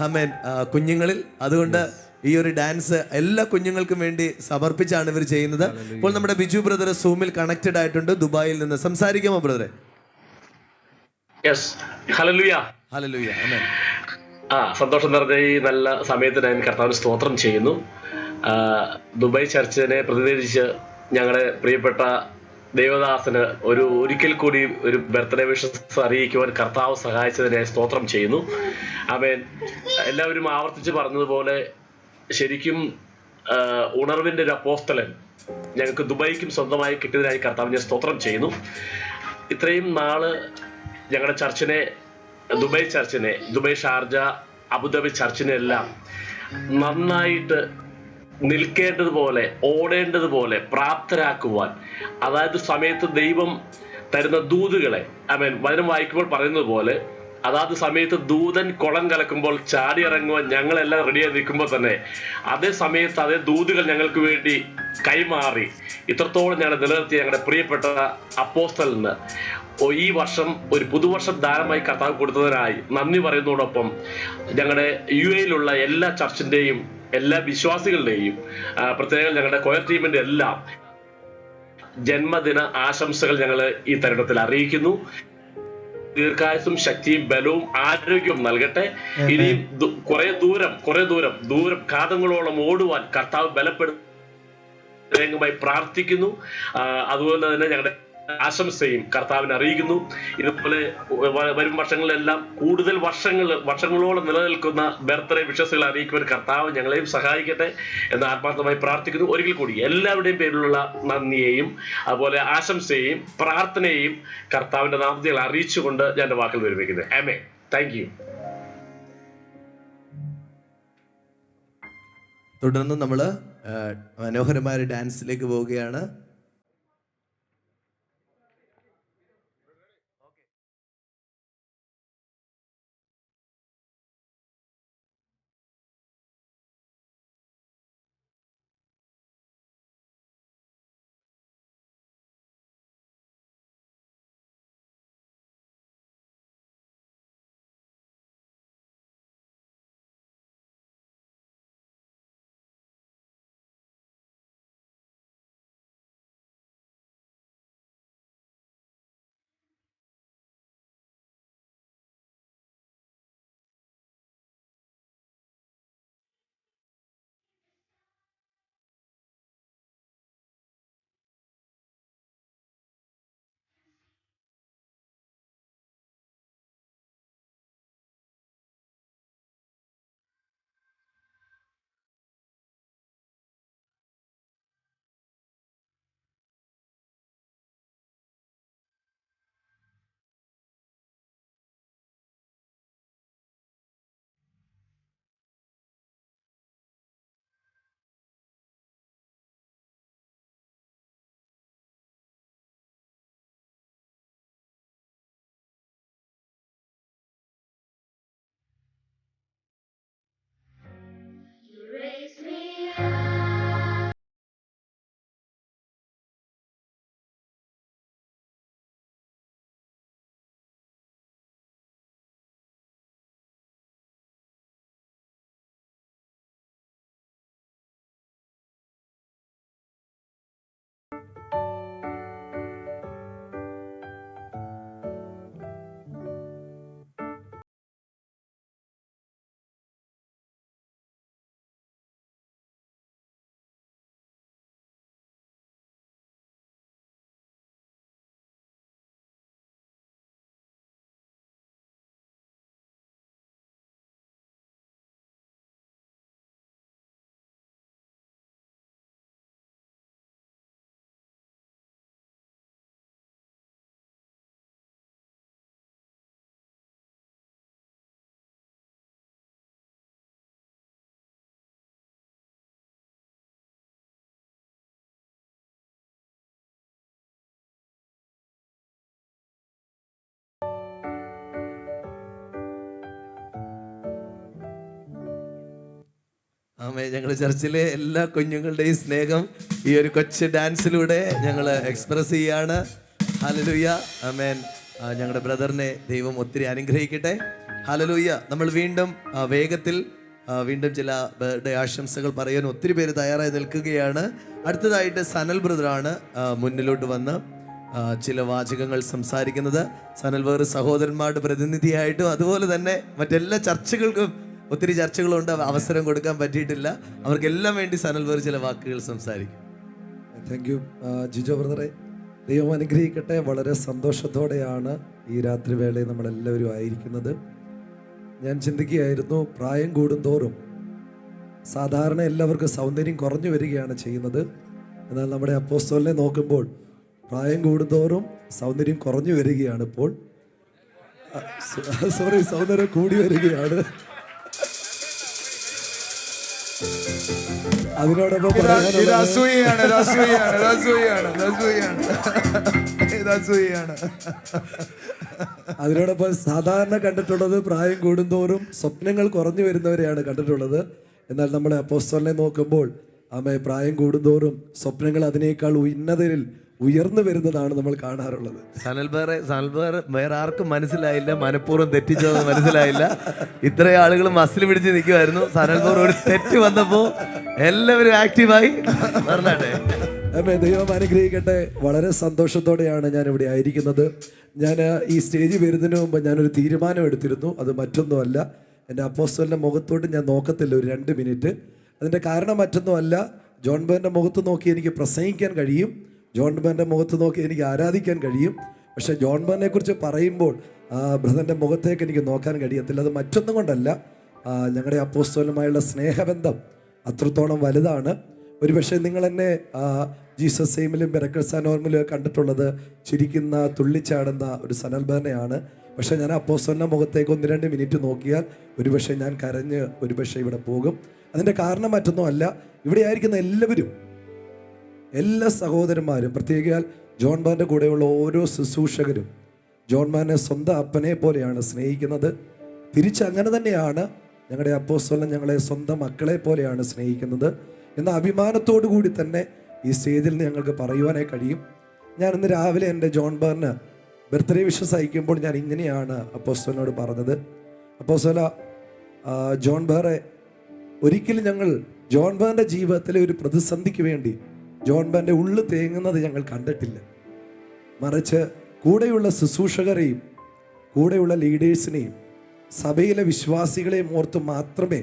ആമേൻ കുഞ്ഞുങ്ങളിൽ. അതുകൊണ്ട് ഈ ഒരു ഡാൻസ് എല്ലാ കുഞ്ഞുങ്ങൾക്കും വേണ്ടി സമർപ്പിച്ചാണ് ഇവർ ചെയ്യുന്നത്. ഇപ്പോൾ നമ്മുടെ ബിജു ബ്രദർ സൂമിൽ കണക്റ്റഡ് ആയിട്ടുണ്ട് ദുബായിൽ നിന്ന്. സംസാരിക്കാമോ ബ്രദറെ? ഹല്ലേലൂയ. ഹല്ലേലൂയ. ആമേൻ. സന്തോഷം നിറഞ്ഞ ഈ നല്ല സമയത്ത് ഞാൻ കർത്താവിന് സ്തോത്രം ചെയ്യുന്നു. ദുബായ് ചർച്ചിനെ പ്രതിനിധീകരിച്ച് ഞങ്ങളുടെ പ്രിയപ്പെട്ട ദേവദാസന് ഒരിക്കൽ കൂടി ഒരു ബർത്ത്ഡേ വിഷസ് അറിയിക്കുവാൻ കർത്താവ് സഹായിച്ചതിനെ സ്തോത്രം ചെയ്യുന്നു. ആമേൻ. എല്ലാവരും ആവർത്തിച്ച് പറഞ്ഞതുപോലെ ശരിക്കും ഉണർവിന്റെ ഒരു അപ്പോസ്തലൻ ഞങ്ങൾക്ക് ദുബായിക്കും സ്വന്തമായി കിട്ടിയതിനായി കർത്താവിനെ സ്തോത്രം ചെയ്യുന്നു. ഇത്രയും നാള് ഞങ്ങളുടെ ചർച്ചിനെ, ദുബായ് ഷാർജ അബുദാബി ചർച്ചിനെ എല്ലാം നന്നായിട്ട് നിൽക്കേണ്ടതുപോലെ ഓടേണ്ടതുപോലെ പ്രാപ്തരാക്കുവാൻ, അതായത് സമയത്ത് ദൈവം തരുന്ന ദൂതുകളെ വചനം വായിക്കുമ്പോൾ പറയുന്നത് പോലെ അതാത് സമയത്ത് ദൂതൻ കുളം കലക്കുമ്പോൾ ചാടി ഇറങ്ങുവാൻ ഞങ്ങളെല്ലാം റെഡിയായി നിൽക്കുമ്പോൾ തന്നെ അതേ സമയത്ത് അതേ ദൂതുകൾ ഞങ്ങൾക്ക് വേണ്ടി കൈമാറി ഇത്രത്തോളം ഞങ്ങളെ നിലനിർത്തിയ ഞങ്ങളുടെ പ്രിയപ്പെട്ട അപ്പോസ്തലന് ഈ വർഷം ഒരു പുതുവർഷം ദാനമായി കർത്താവ് കൊടുത്തതിനായി നന്ദി പറയുന്നതോടൊപ്പം ഞങ്ങളുടെ UAE എല്ലാ ചർച്ചിന്റെയും എല്ലാ വിശ്വാസികളുടെയും പ്രത്യേകം ഞങ്ങളുടെ കൊയർ ടീമിന്റെ എല്ലാം ജന്മദിന ആശംസകൾ ഞങ്ങൾ ഈ തരുണത്തിൽ അറിയിക്കുന്നു. ദീർഘായുസും ശക്തിയും ബലവും ആരോഗ്യവും നൽകട്ടെ. ഇനിയും കുറെ ദൂരം കാതങ്ങളോളം ഓടുവാൻ കർത്താവ് ബലപ്പെടുത്തുമായി പ്രാർത്ഥിക്കുന്നു. അതുപോലെ തന്നെ ഞങ്ങളുടെ ആശംസയും കർത്താവിനെ അറിയിക്കുന്നു. ഇതുപോലെ വരും വർഷങ്ങളിലെല്ലാം കൂടുതൽ വർഷങ്ങളോളം നിലനിൽക്കുന്ന ബർത്ത്ഡേ വിഷസുകൾ അറിയിക്കുവാൻ കർത്താവ് ഞങ്ങളെയും സഹായിക്കട്ടെ എന്ന് ആത്മാർത്ഥമായി പ്രാർത്ഥിക്കുന്നു. ഒരിക്കൽ കൂടി എല്ലാവരുടെയും പേരിലുള്ള നന്ദിയെയും അതുപോലെ ആശംസയെയും പ്രാർത്ഥനയെയും കർത്താവിന്റെ നാമത്തിൽ അറിയിച്ചുകൊണ്ട് ഞാൻ എന്റെ വാക്കുകൾ വിരമിക്കുന്നത്. ആമേൻ. Thank U. തുടർന്ന് നമ്മൾ മനോഹരമായ ഡാൻസിലേക്ക് പോവുകയാണ്. ആമേ. ഞങ്ങൾ ചർച്ചിലെ എല്ലാ കുഞ്ഞുങ്ങളുടെയും സ്നേഹം ഈ ഒരു കൊച്ചു ഡാൻസിലൂടെ ഞങ്ങൾ എക്സ്പ്രസ് ചെയ്യാണ്. ഹല്ലേലൂയ, ആമേൻ. ഞങ്ങളുടെ ബ്രദറിനെ ദൈവം ഒത്തിരി അനുഗ്രഹിക്കട്ടെ. ഹല്ലേലൂയ. നമ്മൾ വീണ്ടും വേഗത്തിൽ വീണ്ടും ചില ബർത്ത്ഡേ ആശംസകൾ പറയാൻ ഒത്തിരി പേര് തയ്യാറായി നിൽക്കുകയാണ്. അടുത്തതായിട്ട് സനൽ ബ്രദറാണ് മുന്നിലോട്ട് വന്ന് ചില വാചകങ്ങൾ സംസാരിക്കുന്നത്. സനൽ വേറെ സഹോദരന്മാരുടെ പ്രതിനിധിയായിട്ടും അതുപോലെ തന്നെ മറ്റെല്ലാ ചർച്ചകൾക്കും ഒത്തിരി ചർച്ചകളുണ്ട്, അവസരം കൊടുക്കാൻ പറ്റിയിട്ടില്ല. അവർക്കെല്ലാം വേണ്ടി സനൽ വേറെ ചില വാക്കുകൾ സംസാരിക്കും. താങ്ക് യു ജിജോ ബ്രദറെ. ദൈവം അനുഗ്രഹിക്കട്ടെ. വളരെ സന്തോഷത്തോടെയാണ് ഈ രാത്രി വേളയിൽ നമ്മളെല്ലാവരും ആയിരിക്കുന്നത്. ഞാൻ ചിന്തിക്കുകയായിരുന്നു, പ്രായം കൂടുന്തോറും സാധാരണ എല്ലാവർക്കും സൗന്ദര്യം കുറഞ്ഞു വരികയാണ് ചെയ്യുന്നത്. എന്നാൽ നമ്മുടെ അപ്പോസ്തലനെ നോക്കുമ്പോൾ പ്രായം കൂടുന്തോറും സൗന്ദര്യം കുറഞ്ഞു വരികയാണ്. ഇപ്പോൾ സൗന്ദര്യം കൂടി വരികയാണ്. അതിനോടൊപ്പം അതിനോടൊപ്പം സാധാരണ കണ്ടിട്ടുള്ളത് പ്രായം കൂടുന്തോറും സ്വപ്നങ്ങൾ കുറഞ്ഞു വരുന്നവരെയാണ് കണ്ടിട്ടുള്ളത്. എന്നാൽ നമ്മുടെ അപ്പോസ്തലനെ നോക്കുമ്പോൾ പ്രായം കൂടുന്തോറും സ്വപ്നങ്ങൾ അതിനേക്കാൾ ഉന്നതരിൽ ഉയർന്നു വരുന്നതാണ് നമ്മൾ കാണാറുള്ളത്. സനൽ വേറെ ആർക്കും മനസ്സിലായില്ല, മനഃപൂർവ്വം തെറ്റിച്ചത് മനസ്സിലായില്ല. ഇത്രയും ആളുകൾ മസിൽ പിടിച്ച് നിൽക്കുമായിരുന്നു. സനൽ വേറെ ഒരു തെറ്റ് വന്നപ്പോ എല്ലാവരും ആക്റ്റീവായി. ദൈവം അനുഗ്രഹിക്കട്ടെ. വളരെ സന്തോഷത്തോടെയാണ് ഞാൻ ഇവിടെ ആയിരിക്കുന്നത്. ഞാൻ ഈ സ്റ്റേജിൽ വരുന്നതിന് മുമ്പ് ഞാനൊരു തീരുമാനം എടുത്തിരുന്നു. അത് മറ്റൊന്നുമല്ല, എൻ്റെ അപ്പോസ്തലൻ്റെ മുഖത്തോട്ട് ഞാൻ നോക്കത്തില്ല ഒരു 2 മിനിറ്റ്. അതിൻ്റെ കാരണം മറ്റൊന്നുമല്ല, ജോൺ ബേറിൻ്റെ മുഖത്ത് നോക്കി എനിക്ക് പ്രസംഗിക്കാൻ കഴിയും, ജോൺ ബേറിൻ്റെ മുഖത്ത് നോക്കി എനിക്ക് ആരാധിക്കാൻ കഴിയും. പക്ഷേ ജോൺ ബേറിനെ കുറിച്ച് പറയുമ്പോൾ ബ്രദറിൻ്റെ മുഖത്തേക്ക് എനിക്ക് നോക്കാൻ കഴിയത്തില്ല. അത് മറ്റൊന്നും കൊണ്ടല്ല, ഞങ്ങളുടെ അപ്പോസ്തലനുമായുള്ള സ്നേഹബന്ധം അത്രത്തോളം വലുതാണ്. ഒരുപക്ഷെ നിങ്ങൾ എന്നെ ജീസസ് സെയിമിലും ബെറക്കൽസ് നോർമലും കണ്ടിട്ടുള്ളത് ചിരിക്കുന്ന തുള്ളിച്ചാടുന്ന ഒരു സനൽ ബേറിനെയാണ്. പക്ഷേ ഞാൻ അപ്പോസ്തലൻ്റെ മുഖത്തേക്ക് 1-2 മിനിറ്റ് നോക്കിയാൽ ഒരുപക്ഷെ ഞാൻ കരഞ്ഞ് ഒരുപക്ഷെ ഇവിടെ പോകും. അതിൻ്റെ കാരണം മറ്റൊന്നുമല്ല, ഇവിടെ ആയിരിക്കുന്ന എല്ലാവരും, എല്ലാ സഹോദരന്മാരും, പ്രത്യേകിച്ച് ജോൺ ബേറിൻ്റെ കൂടെയുള്ള ഓരോ ശുശ്രൂഷകരും ജോൺ ബേറിനെ സ്വന്തം അപ്പനെ പോലെയാണ് സ്നേഹിക്കുന്നത്. തിരിച്ചങ്ങനെ തന്നെയാണ് ഞങ്ങളുടെ അപ്പോസ്തലൻ ഞങ്ങളെ സ്വന്തം മക്കളെ പോലെയാണ് സ്നേഹിക്കുന്നത് എന്ന അഭിമാനത്തോടു കൂടി തന്നെ ഈ സ്റ്റേജിൽ നിന്ന് ഞങ്ങൾക്ക് പറയുവാനായി കഴിയും. ഞാൻ ഇന്ന് രാവിലെ എൻ്റെ ജോൺ ബേറിന് ബർത്ത്ഡേ വിഷസ് അയക്കുമ്പോൾ ഞാൻ ഇങ്ങനെയാണ് അപ്പോസ്തലനോട് പറഞ്ഞത്. അപ്പോസ്തല, ജോൺ ബേറെ ഒരിക്കലും ഞങ്ങൾ ജോൺ ബേറിൻ്റെ ജീവിതത്തിലെ ഒരു പ്രതിസന്ധിക്ക് വേണ്ടി ജോൺ ബേറിൻ്റെ ഉള്ളു തേങ്ങുന്നത് ഞങ്ങൾ കണ്ടിട്ടില്ല. മറിച്ച് കൂടെയുള്ള ശുശ്രൂഷകരെയും കൂടെയുള്ള ലീഡേഴ്സിനെയും സഭയിലെ വിശ്വാസികളെയും ഓർത്ത് മാത്രമേ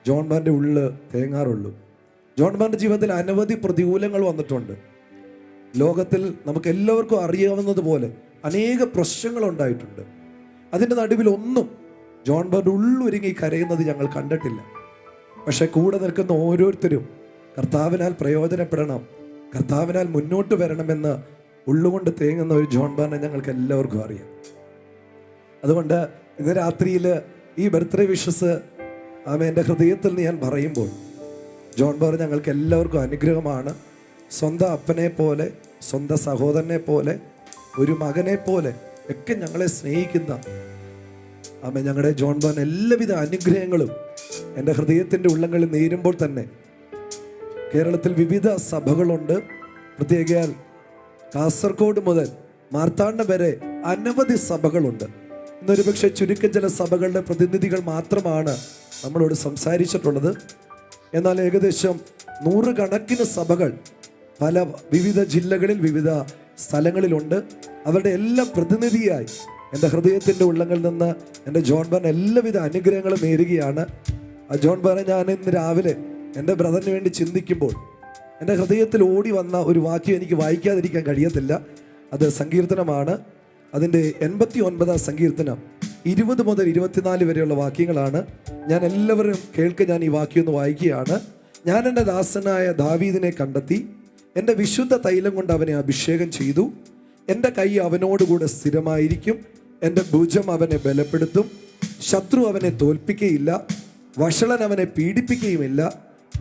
ജോൺ ബേറിൻ്റെ ഉള്ളു തേങ്ങാറുള്ളൂ. ജോൺ ബേറിൻ്റെ ജീവിതത്തിൽ അനവധി പ്രതികൂലങ്ങൾ വന്നിട്ടുണ്ട്. ലോകത്തിൽ നമുക്ക് എല്ലാവർക്കും അറിയാവുന്നതുപോലെ അനേക പ്രശ്നങ്ങൾ ഉണ്ടായിട്ടുണ്ട്. അതിൻ്റെ നടുവിൽ ഒന്നും ജോൺ ബേറിൻ്റെ ഉള്ളൊരുങ്ങി കരയുന്നത് ഞങ്ങൾ കണ്ടിട്ടില്ല. പക്ഷെ കൂടെ നിൽക്കുന്ന ഓരോരുത്തരും കർത്താവിനാൽ പ്രയോജനപ്പെടണം, കർത്താവിനാൽ മുന്നോട്ട് വരണമെന്ന് ഉള്ളുകൊണ്ട് തേങ്ങുന്ന ഒരു ജോൺ ബേറിനെ ഞങ്ങൾക്ക് എല്ലാവർക്കും അറിയാം. അതുകൊണ്ട് ഇന്ന് രാത്രിയിൽ ഈ ബർത്ത്ഡേ വിഷസ് എൻ്റെ ഹൃദയത്തിൽ നിന്ന് ഞാൻ പറയുമ്പോൾ, ജോൺ ബേർ ഞങ്ങൾക്ക് എല്ലാവർക്കും അനുഗ്രഹമാണ്. സ്വന്തം അപ്പനെ പോലെ, സ്വന്തം സഹോദരനെ പോലെ, ഒരു മകനെ പോലെ ഒക്കെ ഞങ്ങളെ സ്നേഹിക്കുന്ന ഞങ്ങളുടെ ജോൺ ബേറിന് എല്ലാവിധ അനുഗ്രഹങ്ങളും എൻ്റെ ഹൃദയത്തിൻ്റെ ഉള്ളങ്ങളിൽ നേരുമ്പോൾ തന്നെ കേരളത്തിൽ വിവിധ സഭകളുണ്ട്. പ്രത്യേകിച്ച് കാസർഗോഡ് മുതൽ മാർത്താണ്ഡം വരെ അനവധി സഭകളുണ്ട്. ഇന്നൊരു പക്ഷേ ചുരുക്കം ചില സഭകളുടെ പ്രതിനിധികൾ മാത്രമാണ് നമ്മളോട് സംസാരിച്ചിട്ടുള്ളത്. എന്നാൽ ഏകദേശം 100 കണക്കിന് സഭകൾ പല വിവിധ ജില്ലകളിൽ വിവിധ സ്ഥലങ്ങളിലുണ്ട്. അവരുടെ എല്ലാം പ്രതിനിധിയായി എൻ്റെ ഹൃദയത്തിൻ്റെ ഉള്ളങ്ങളിൽ നിന്ന് എൻ്റെ ജോൺ ബേറിന് എല്ലാവിധ അനുഗ്രഹങ്ങളും നേരുകയാണ്. ആ ജോൺ ബേറിനെ ഞാൻ ഇന്ന് രാവിലെ എൻ്റെ ബ്രദറിന് വേണ്ടി ചിന്തിക്കുമ്പോൾ എൻ്റെ ഹൃദയത്തിൽ ഓടി വന്ന ഒരു വാക്യം എനിക്ക് വായിക്കാതിരിക്കാൻ കഴിയത്തില്ല. അത് സങ്കീർത്തനമാണ്. അതിൻ്റെ 89-ാം സങ്കീർത്തനം 20 മുതൽ 24 വരെയുള്ള വാക്യങ്ങളാണ്. ഞാൻ എല്ലാവരും ഞാൻ ഈ വാക്യം ഒന്ന് വായിക്കുകയാണ്. ഞാൻ എൻ്റെ ദാസനായ ദാവീദിനെ കണ്ടെത്തി, എൻ്റെ വിശുദ്ധ തൈലം കൊണ്ട് അവനെ അഭിഷേകം ചെയ്തു. എൻ്റെ കൈ അവനോടുകൂടെ സ്ഥിരമായിരിക്കും, എൻ്റെ ഭുജം അവനെ ബലപ്പെടുത്തും. ശത്രു അവനെ തോൽപ്പിക്കുകയില്ല, വഷളൻ അവനെ പീഡിപ്പിക്കുകയുമില്ല.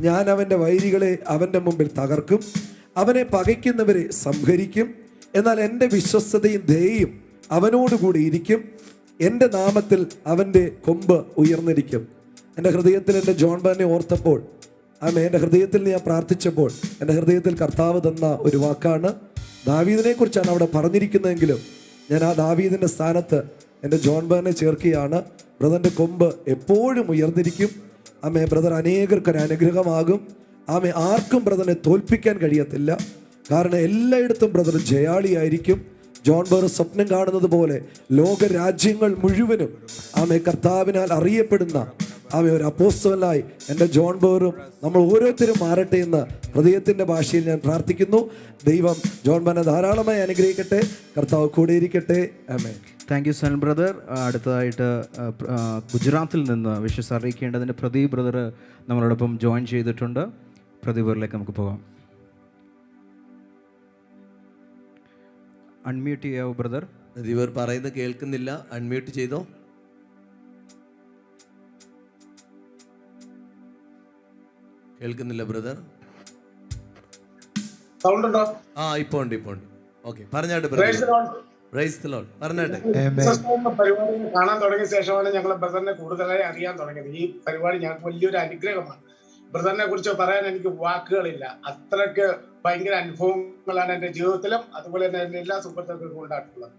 ഞാൻ അവൻ്റെ വൈരികളെ അവൻ്റെ മുമ്പിൽ തകർക്കും, അവനെ പകയ്ക്കുന്നവരെ സംഹരിക്കും. എന്നാൽ എൻ്റെ വിശ്വസ്തതയും ദയയും അവനോടുകൂടി ഇരിക്കും, എൻ്റെ നാമത്തിൽ അവൻ്റെ കൊമ്പ് ഉയർന്നിരിക്കും. എൻ്റെ ഹൃദയത്തിൽ എൻ്റെ ജോൺ ബ്രദറിനെ ഓർത്തപ്പോൾ, എൻ്റെ ഹൃദയത്തിൽ ഞാൻ പ്രാർത്ഥിച്ചപ്പോൾ എൻ്റെ ഹൃദയത്തിൽ കർത്താവ് തന്ന ഒരു വാക്കാണ്. ദാവീദിനെ കുറിച്ചാണ് അവിടെ പറഞ്ഞിരിക്കുന്നതെങ്കിലും ഞാൻ ആ ദാവീദിൻ്റെ സ്ഥാനത്ത് എൻ്റെ ജോൺ ബ്രദറിനെ ചേർക്കുകയാണ്. ബ്രദറിൻ്റെ കൊമ്പ് എപ്പോഴും ഉയർന്നിരിക്കും. ബ്രദർ അനേകർക്കൊരു അനുഗ്രഹമാകും. ആർക്കും ബ്രദറിനെ തോൽപ്പിക്കാൻ കഴിയത്തില്ല. കാരണം എല്ലായിടത്തും ബ്രദർ ജയാളിയായിരിക്കും. ജോൺ ബ്രദർ സ്വപ്നം കാണുന്നത് പോലെ ലോകരാജ്യങ്ങൾ മുഴുവനും കർത്താവിനാൽ അറിയപ്പെടുന്ന ഒരു അപ്പോസ്തലനായി എൻ്റെ ജോൺ ബ്രദറും നമ്മൾ ഓരോരുത്തരും മാറട്ടെ എന്ന് ഹൃദയത്തിൻ്റെ ഭാഷയിൽ ഞാൻ പ്രാർത്ഥിക്കുന്നു. ദൈവം ജോൺ ബ്രദറിനെ ധാരാളമായി അനുഗ്രഹിക്കട്ടെ. കർത്താവ് കൂടെ ഇരിക്കട്ടെ. Amen. Thank you son brother. അടുത്തതായിട്ട് ഗുജറാത്തിൽ നിന്ന് വിശ്വസ് അറിയിക്കേണ്ടതിൻ്റെ പ്രദീപ് ബ്രദർ നമ്മളോടൊപ്പം ജോയിൻ ചെയ്തിട്ടുണ്ട്. പ്രദീപ് ബ്രദറിലേക്ക് നമുക്ക് പോകാം. അൺമ്യൂട്ട് ചെയ്യാവോ ബ്രദർ? ഇവർ പറയുന്നത് കേൾക്കുന്നില്ല. അൺമ്യൂട്ട് ചെയ്തോ. കേൾക്കുന്നില്ല ബ്രദർ. സൗണ്ട് ഉണ്ടോ? ഇപ്പൊ ഉണ്ട്. ഓക്കെ, പറഞ്ഞാട്ടെ പറഞ്ഞാട്ടെ. പരിപാടി കാണാൻ തുടങ്ങിയ ശേഷമാണ് ഞങ്ങൾ ബ്രദറിനെ കൂടുതലായി അറിയാൻ തുടങ്ങിയത്. ഈ പരിപാടി ഞങ്ങൾക്ക് വലിയൊരു അനുഗ്രഹമാണ്. ബ്രദറിനെ കുറിച്ച് പറയാൻ എനിക്ക് വാക്കുകളില്ല. അത്രയ്ക്ക് ഭയങ്കര അനുഭവങ്ങളാണ് എൻ്റെ ജീവിതത്തിലും അതുപോലെ തന്നെ എൻ്റെ എല്ലാ സുഹൃത്തുക്കൾക്കും ഉണ്ടായിട്ടുള്ളത്.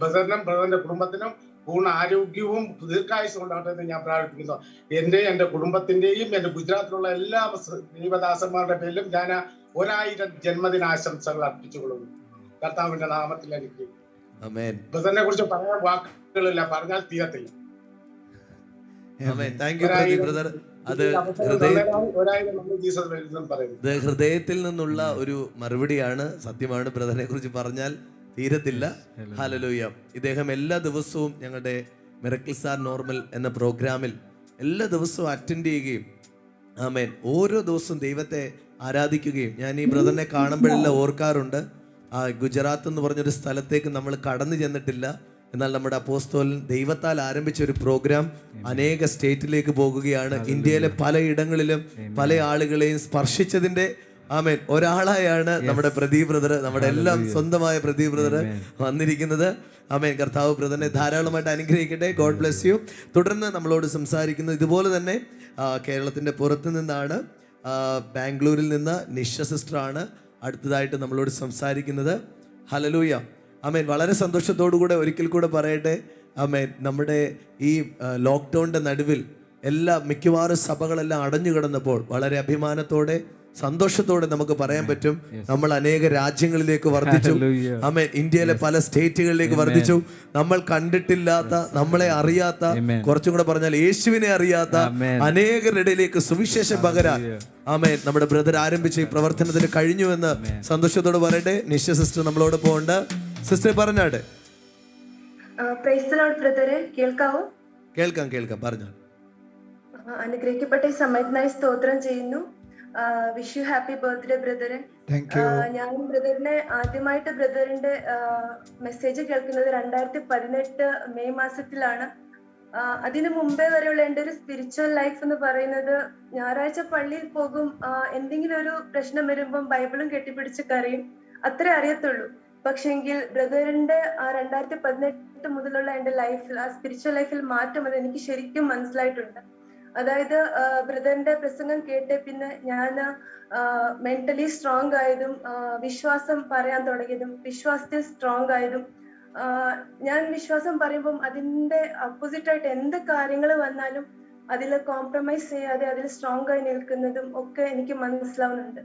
ബ്രദറിനും ബ്രദറിന്റെ കുടുംബത്തിനും പൂർണ്ണ ആരോഗ്യവും ദീർഘായുസ്സും ഉണ്ടാകട്ടെ എന്ന് ഞാൻ പ്രാർത്ഥിക്കുന്നു. എൻ്റെ കുടുംബത്തിന്റെയും എൻ്റെ ഗുജറാത്തിലുള്ള എല്ലാ ദൈവദാസന്മാരുടെ പേരിലും ഞാൻ 1000 ജന്മദിനാശംസകൾ അർപ്പിച്ചുകൊള്ളുന്നു കർത്താവിന്റെ നാമത്തിൽ. എനിക്ക് ബ്രദറിനെ കുറിച്ച് പറയാൻ വാക്കുകളില്ല, പറഞ്ഞാൽ തീരത്തില്ല. ഹൃദയത്തിൽ നിന്നുള്ള ഒരു മറുപടിയാണ്. സത്യമാണ്, ബ്രദറിനെ കുറിച്ച് പറഞ്ഞാൽ തീരത്തില്ല. ഹല്ലേലൂയ. ഇദ്ദേഹം എല്ലാ ദിവസവും ഞങ്ങളുടെ മിറക്കിൾസ് ആർ നോർമൽ എന്ന പ്രോഗ്രാമിൽ എല്ലാ ദിവസവും അറ്റൻഡ് ചെയ്യുകയും ഓരോ ദിവസവും ദൈവത്തെ ആരാധിക്കുകയും ഞാൻ ഈ ബ്രദറിനെ കാണുമ്പോഴെല്ലാം ഓർക്കാറുണ്ട്. ഗുജറാത്ത് എന്ന് പറഞ്ഞൊരു സ്ഥലത്തേക്ക് നമ്മൾ കടന്നു ചെന്നിട്ടില്ല. എന്നാൽ നമ്മുടെ അപ്പോസ്തലൻ ദൈവത്താൽ ആരംഭിച്ച ഒരു പ്രോഗ്രാം അനേക സ്റ്റേറ്റിലേക്ക് പോകുകയാണ്. ഇന്ത്യയിലെ പലയിടങ്ങളിലും പല ആളുകളെയും സ്പർശിച്ചതിന്റെ ഒരാളായാണ് നമ്മുടെ പ്രദീപ് ബ്രദർ, നമ്മുടെ എല്ലാം സ്വന്തമായ പ്രദീപ് ബ്രദർ വന്നിരിക്കുന്നത്. കർത്താവ് ബ്രദറിനെ ധാരാളമായിട്ട് അനുഗ്രഹിക്കട്ടെ. God bless U. തുടർന്ന് നമ്മളോട് സംസാരിക്കുന്നത് ഇതുപോലെ തന്നെ കേരളത്തിന്റെ പുറത്തു നിന്നാണ്, ബാംഗ്ലൂരിൽ നിന്ന് നിഷ സിസ്റ്റർ ആണ് അടുത്തതായിട്ട് നമ്മളോട് സംസാരിക്കുന്നത്. ഹല്ലേലൂയ. വളരെ സന്തോഷത്തോടു കൂടെ ഒരിക്കൽ കൂടെ പറയട്ടെ. നമ്മുടെ ഈ ലോക്ക്ഡൗണിന്റെ നടുവിൽ മിക്കവാറും സഭകളെല്ലാം അടഞ്ഞു കിടന്നപ്പോൾ വളരെ അഭിമാനത്തോടെ സന്തോഷത്തോടെ നമുക്ക് പറയാൻ പറ്റും, നമ്മൾ അനേക രാജ്യങ്ങളിലേക്ക് വർദ്ധിച്ചു. ഇന്ത്യയിലെ പല സ്റ്റേറ്റുകളിലേക്ക് വർദ്ധിച്ചു. നമ്മൾ കണ്ടിട്ടില്ലാത്ത, നമ്മളെ അറിയാത്ത, കുറച്ചും കൂടെ പറഞ്ഞാൽ യേശുവിനെ അറിയാത്ത അനേകരുടെ ഇടയിലേക്ക് സുവിശേഷം പകരാൻ നമ്മുടെ ബ്രദർ ആരംഭിച്ച ഈ പ്രവർത്തനത്തിന് കഴിഞ്ഞുവെന്ന് സന്തോഷത്തോടെ പറയട്ടെ. നിഷ സിസ്റ്റർ നമ്മളോടൊപ്പം ഉണ്ട്. സിസ്റ്റർ പറഞ്ഞാട്ടെ. കേൾക്കാം പറഞ്ഞോ. അനുഗ്രഹിക്കപ്പെട്ട ഈ സമയത്തിനായി സ്തോത്രം ചെയ്യുന്നു. വിഷ് യു ഹാപ്പി ബർത്ത്ഡേ ബ്രദറെ. ഞാൻ ബ്രദറിനെ ആദ്യമായിട്ട് ബ്രദറിന്റെ മെസ്സേജ് കേൾക്കുന്നത് 2018 മെയ് മാസത്തിലാണ്. അതിനു മുമ്പേ വരെയുള്ള എൻ്റെ ഒരു സ്പിരിച്വൽ ലൈഫ് എന്ന് പറയുന്നത്, ഞായറാഴ്ച പള്ളിയിൽ പോകും, എന്തെങ്കിലും ഒരു പ്രശ്നം വരുമ്പം ബൈബിളും കെട്ടിപ്പിടിച്ച് കരയും, അത്രേ അറിയത്തുള്ളൂ. പക്ഷെങ്കിൽ ബ്രദറിന്റെ 2018 മുതലുള്ള എൻ്റെ ലൈഫിൽ, ആ സ്പിരിച്വൽ ലൈഫിൽ മാറ്റം അത് എനിക്ക് ശരിക്കും മനസ്സിലായിട്ടുണ്ട്. അതായത് ബ്രദറിന്റെ പ്രസംഗം കേട്ട് പിന്നെ ഞാൻ മെന്റലി സ്ട്രോങ് ആയതും വിശ്വാസം പറയാൻ തുടങ്ങിയതും വിശ്വാസത്തിൽ സ്ട്രോങ് ആയതും, ഞാൻ വിശ്വാസം പറയുമ്പം അതിന്റെ ഓപ്പോസിറ്റ് ആയിട്ട് എന്ത് കാര്യങ്ങൾ വന്നാലും അതിൽ കോംപ്രമൈസ് ചെയ്യാതെ അതിൽ സ്ട്രോങ് ആയി നിൽക്കുന്നതും ഒക്കെ എനിക്ക് മനസ്സിലാവുന്നുണ്ട്.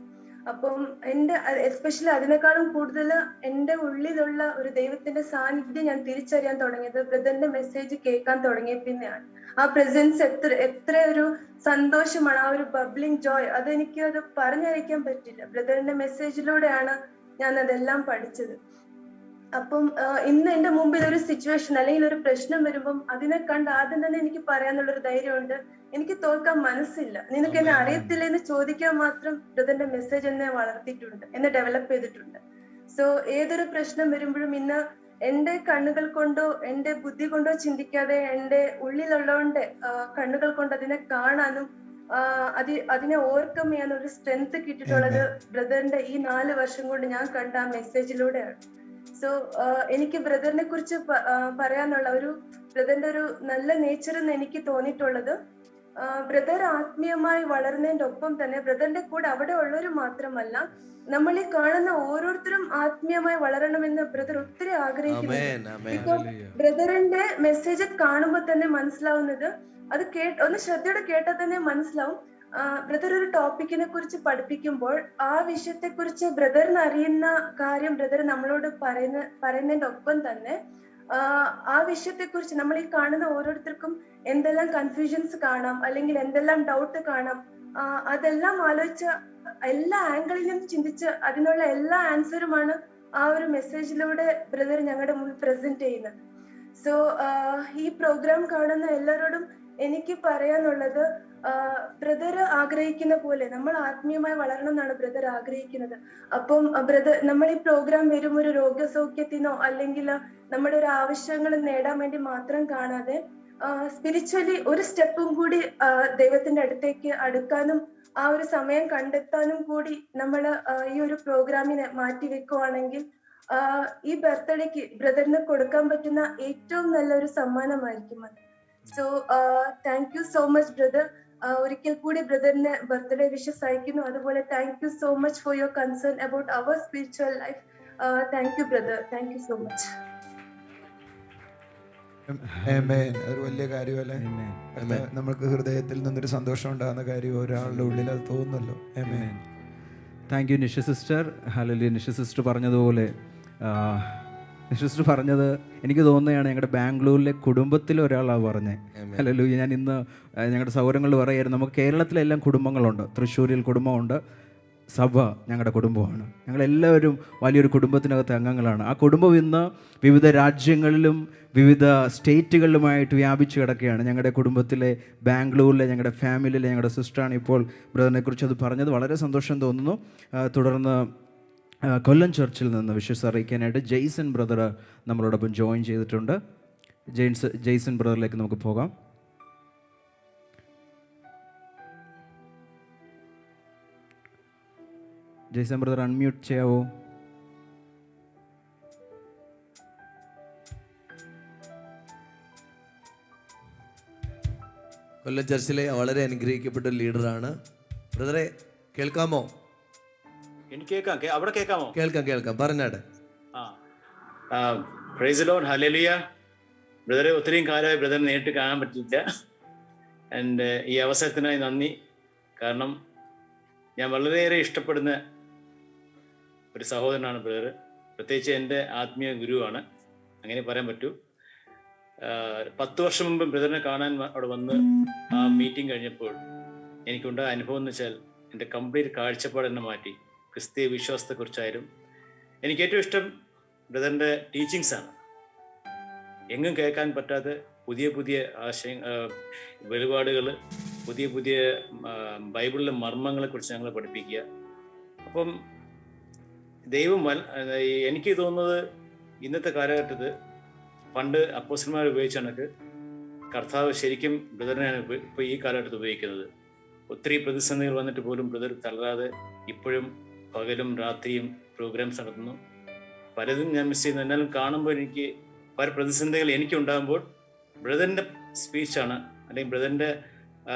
അപ്പം എൻ്റെ എസ്പെഷ്യലി അതിനേക്കാളും കൂടുതൽ എൻ്റെ ഉള്ളിലുള്ള ഒരു ദൈവത്തിന്റെ സാന്നിധ്യം ഞാൻ തിരിച്ചറിയാൻ തുടങ്ങിയത് ബ്രദറിന്റെ മെസ്സേജ് കേൾക്കാൻ തുടങ്ങിയ പിന്നെയാണ്. ആ പ്രസൻസ് എത്ര ഒരു സന്തോഷമാണ്, ആ ഒരു ബബ്ലിംഗ് ജോയ്, അതെനിക്ക് അത് പറഞ്ഞറിയിക്കാൻ പറ്റില്ല. ബ്രദറിന്റെ മെസ്സേജിലൂടെയാണ് ഞാൻ അതെല്ലാം പഠിച്ചത്. അപ്പം ഇന്ന് എന്റെ മുമ്പിൽ ഒരു സിറ്റുവേഷൻ അല്ലെങ്കിൽ ഒരു പ്രശ്നം വരുമ്പം അതിനെ കണ്ട് ആദ്യം തന്നെ എനിക്ക് പറയാനുള്ളൊരു ധൈര്യമുണ്ട്. എനിക്ക് തോൽക്കാൻ മനസ്സില്ല. നിനക്ക് എന്നെ അറിയത്തില്ല എന്ന് ചോദിക്കാൻ മാത്രം ബ്രദറിന്റെ മെസ്സേജ് എന്നെ വളർത്തിയിട്ടുണ്ട്, എന്നെ ഡെവലപ്പ് ചെയ്തിട്ടുണ്ട്. സോ ഏതൊരു പ്രശ്നം വരുമ്പോഴും ഇന്ന് എന്റെ കണ്ണുകൾ കൊണ്ടോ എന്റെ ബുദ്ധി കൊണ്ടോ ചിന്തിക്കാതെ എൻ്റെ ഉള്ളിലുള്ളവന്റെ കണ്ണുകൾ കൊണ്ട് അതിനെ കാണാനും അതിനെ ഓവർകം ചെയ്യാൻ ഒരു സ്ട്രെങ്ത് കിട്ടിയിട്ടുള്ളത് ബ്രദറിന്റെ ഈ 4 വർഷം കൊണ്ട് ഞാൻ കണ്ട ആ മെസ്സേജിലൂടെയാണ്. സോ എനിക്ക് ബ്രദറിനെ കുറിച്ച് പറയാനുള്ള ബ്രദറിന്റെ ഒരു നല്ല നേച്ചർ എന്ന് എനിക്ക് തോന്നിയിട്ടുള്ളത്, ബ്രദർ ആത്മീയമായി വളർന്നതിന്റെ ഒപ്പം തന്നെ ബ്രദറിന്റെ കൂടെ അവിടെ ഉള്ളവർ മാത്രമല്ല, നമ്മൾ ഈ കാണുന്ന ഓരോരുത്തരും ആത്മീയമായി വളരണമെന്ന് ബ്രദർ ഒത്തിരി ആഗ്രഹിക്കുന്നു. ഇപ്പൊ ബ്രദറിന്റെ മെസ്സേജ് കാണുമ്പോൾ തന്നെ മനസ്സിലാവുന്നത്, അത് ഒന്ന് ശ്രദ്ധയോടെ കേട്ടാൽ തന്നെ മനസ്സിലാവും. ബ്രദർ ഒരു ടോപ്പിക്കിനെ കുറിച്ച് പഠിപ്പിക്കുമ്പോൾ ആ വിഷയത്തെ കുറിച്ച് ബ്രദറിന് അറിയുന്ന കാര്യം ബ്രദർ നമ്മളോട് പറയുന്നതിന്റെ ഒപ്പം തന്നെ ആ വിഷയത്തെ കുറിച്ച് നമ്മൾ ഈ കാണുന്ന ഓരോരുത്തർക്കും എന്തെല്ലാം കൺഫ്യൂഷൻസ് കാണാം, അല്ലെങ്കിൽ എന്തെല്ലാം ഡൗട്ട് കാണാം, അതെല്ലാം ആലോചിച്ച് എല്ലാ ആംഗിളിൽ നിന്നും ചിന്തിച്ച് അതിനുള്ള എല്ലാ ആൻസറുമാണ് ആ ഒരു മെസ്സേജിലൂടെ ബ്രദർ ഞങ്ങളുടെ മുന്നിൽ പ്രസന്റ് ചെയ്യുന്നത്. സോ ഈ പ്രോഗ്രാം കാണുന്ന എല്ലാവരോടും എനിക്ക് പറയാനുള്ളത്, ബ്രദർ ആഗ്രഹിക്കുന്ന പോലെ നമ്മൾ ആത്മീയമായി വളരണം എന്നാണ് ബ്രദർ ആഗ്രഹിക്കുന്നത്. അപ്പം ബ്രദർ, നമ്മൾ ഈ പ്രോഗ്രാം വരും ഒരു രോഗസൗഖ്യത്തിനോ അല്ലെങ്കിൽ നമ്മുടെ ഒരു ആവശ്യങ്ങൾ നേടാൻ വേണ്ടി മാത്രം കാണാതെ സ്പിരിച്വലി ഒരു സ്റ്റെപ്പും കൂടി ദൈവത്തിന്റെ അടുത്തേക്ക് അടുക്കാനും ആ ഒരു സമയം കണ്ടെത്താനും കൂടി നമ്മൾ ഈ ഒരു പ്രോഗ്രാമിനെ മാറ്റി വെക്കുവാണെങ്കിൽ ഈ ബർത്ത്ഡേക്ക് ബ്രദറിന് കൊടുക്കാൻ പറ്റുന്ന ഏറ്റവും നല്ലൊരു സമ്മാനമായിരിക്കും അത്. So thank you so much brother. ഒരിക്കൽ കൂടി ബ്രദറിന് ബർത്ത്ഡേ വിഷസ് അയക്കുന്നു. അതുപോലെ thank you so much for your concern about our spiritual life. Thank you brother, thank you so much. ഒരു വലിയ കാര്യമല്ലേ, നമുക്ക് ഹൃദയത്തിൽ നിന്നൊരു സന്തോഷം ഉണ്ടാകുന്ന കാര്യം ഒരാളുടെ ഉള്ളിൽ അത് തോന്നുന്നല്ലോ. Thank you Nisha sister. Hallelujah. Nisha sister പറഞ്ഞതുപോലെ, നിഷ സിസ്റ്റർ പറഞ്ഞത് എനിക്ക് തോന്നുകയാണ് ഞങ്ങളുടെ ബാംഗ്ലൂരിലെ കുടുംബത്തിലെ ഒരാളാണ് പറഞ്ഞത്. ഹല്ലേലൂയ. ഞാൻ ഇന്ന് ഞങ്ങളുടെ സൗകര്യങ്ങളിൽ പറയായിരുന്നു, നമുക്ക് കേരളത്തിലെല്ലാം കുടുംബങ്ങളുണ്ട്. തൃശ്ശൂരിൽ കുടുംബമുണ്ട്, സഭ ഞങ്ങളുടെ കുടുംബമാണ്. ഞങ്ങളെല്ലാവരും വലിയൊരു കുടുംബത്തിനകത്ത് അംഗങ്ങളാണ്. ആ കുടുംബം ഇന്ന് വിവിധ രാജ്യങ്ങളിലും വിവിധ സ്റ്റേറ്റുകളിലുമായിട്ട് വ്യാപിച്ചു കിടക്കുകയാണ്. ഞങ്ങളുടെ കുടുംബത്തിലെ ബാംഗ്ലൂരിലെ ഞങ്ങളുടെ ഫാമിലിയിലെ ഞങ്ങളുടെ സിസ്റ്ററാണ് ഇപ്പോൾ ബ്രദറിനെ കുറിച്ച് അത് പറഞ്ഞത്. വളരെ സന്തോഷം തോന്നുന്നു. തുടർന്ന് കൊല്ലം ചർച്ചിൽ നിന്ന് വിശ്വസ് അറിയിക്കാനായിട്ട് ജെയ്സൺ ബ്രദർ നമ്മളോടൊപ്പം ജോയിൻ ചെയ്തിട്ടുണ്ട്. ജെയ്സൺ ബ്രദറിലേക്ക് നമുക്ക് പോകാം. ജെയ്സൺ ബ്രദർ അൺമ്യൂട്ട് ചെയ്യാവോ? കൊല്ലം ചർച്ചിലെ വളരെ അനുഗ്രഹിക്കപ്പെട്ട ലീഡറാണ്. ബ്രദറെ കേൾക്കാമോ? എനിക്ക് കേൾക്കാം. അവിടെ കേൾക്കാമോ? കേൾക്കാം. പറഞ്ഞാട്ടെ. Price the Lord. ഹല്ലേലൂയ. ബ്രദറെ, ഒത്തിരിയും കാലമായി ബ്രദറിനെ നേരിട്ട് കാണാൻ പറ്റില്ല. ആൻഡ് ഈ അവസരത്തിനായി നന്ദി. കാരണം ഞാൻ വളരെയേറെ ഇഷ്ടപ്പെടുന്ന ഒരു സഹോദരനാണ് ബ്രദർ. പ്രത്യേകിച്ച് എൻ്റെ ആത്മീയ ഗുരുവാണ്, അങ്ങനെ പറയാൻ പറ്റൂ. 10 വർഷം മുമ്പ് ബ്രദറിനെ കാണാൻ അവിടെ വന്ന് ആ മീറ്റിംഗ് കഴിഞ്ഞപ്പോൾ എനിക്കുണ്ടായ അനുഭവം എന്ന് വെച്ചാൽ എൻ്റെ കംപ്ലീറ്റ് കാഴ്ചപ്പാട് തന്നെ മാറ്റി. ക്രിസ്തീയ വിശ്വാസത്തെക്കുറിച്ചായാലും എനിക്ക് ഏറ്റവും ഇഷ്ടം ബ്രദറിൻ്റെ ടീച്ചിങ്സാണ്. എങ്ങും കേൾക്കാൻ പറ്റാത്ത പുതിയ പുതിയ വെളിപാടുകൾ, പുതിയ ബൈബിളിലെ മർമ്മങ്ങളെക്കുറിച്ച് ഞങ്ങളെ പഠിപ്പിക്കുക. അപ്പം ദൈവം എനിക്ക് തോന്നുന്നത് ഇന്നത്തെ കാലഘട്ടത്തിൽ പണ്ട് അപ്പോസ്തലന്മാർ ഉപയോഗിച്ച കണക്ക് കർത്താവ് ശരിക്കും ബ്രദറിനെയാണ് ഇപ്പോൾ ഈ കാലഘട്ടത്തിൽ ഉപയോഗിക്കുന്നത്. ഒത്തിരി പ്രതിസന്ധികൾ വന്നിട്ട് പോലും ബ്രദർ തളരാതെ ഇപ്പോഴും പകലും രാത്രിയും പ്രോഗ്രാംസ് നടത്തുന്നു. പലതും ഞാൻ മിസ് ചെയ്യുന്നു. എന്നാലും കാണുമ്പോൾ എനിക്ക് പല പ്രതിസന്ധികൾ എനിക്കുണ്ടാകുമ്പോൾ ബ്രദറിൻ്റെ സ്പീച്ചാണ്, അല്ലെങ്കിൽ ബ്രദറിൻ്റെ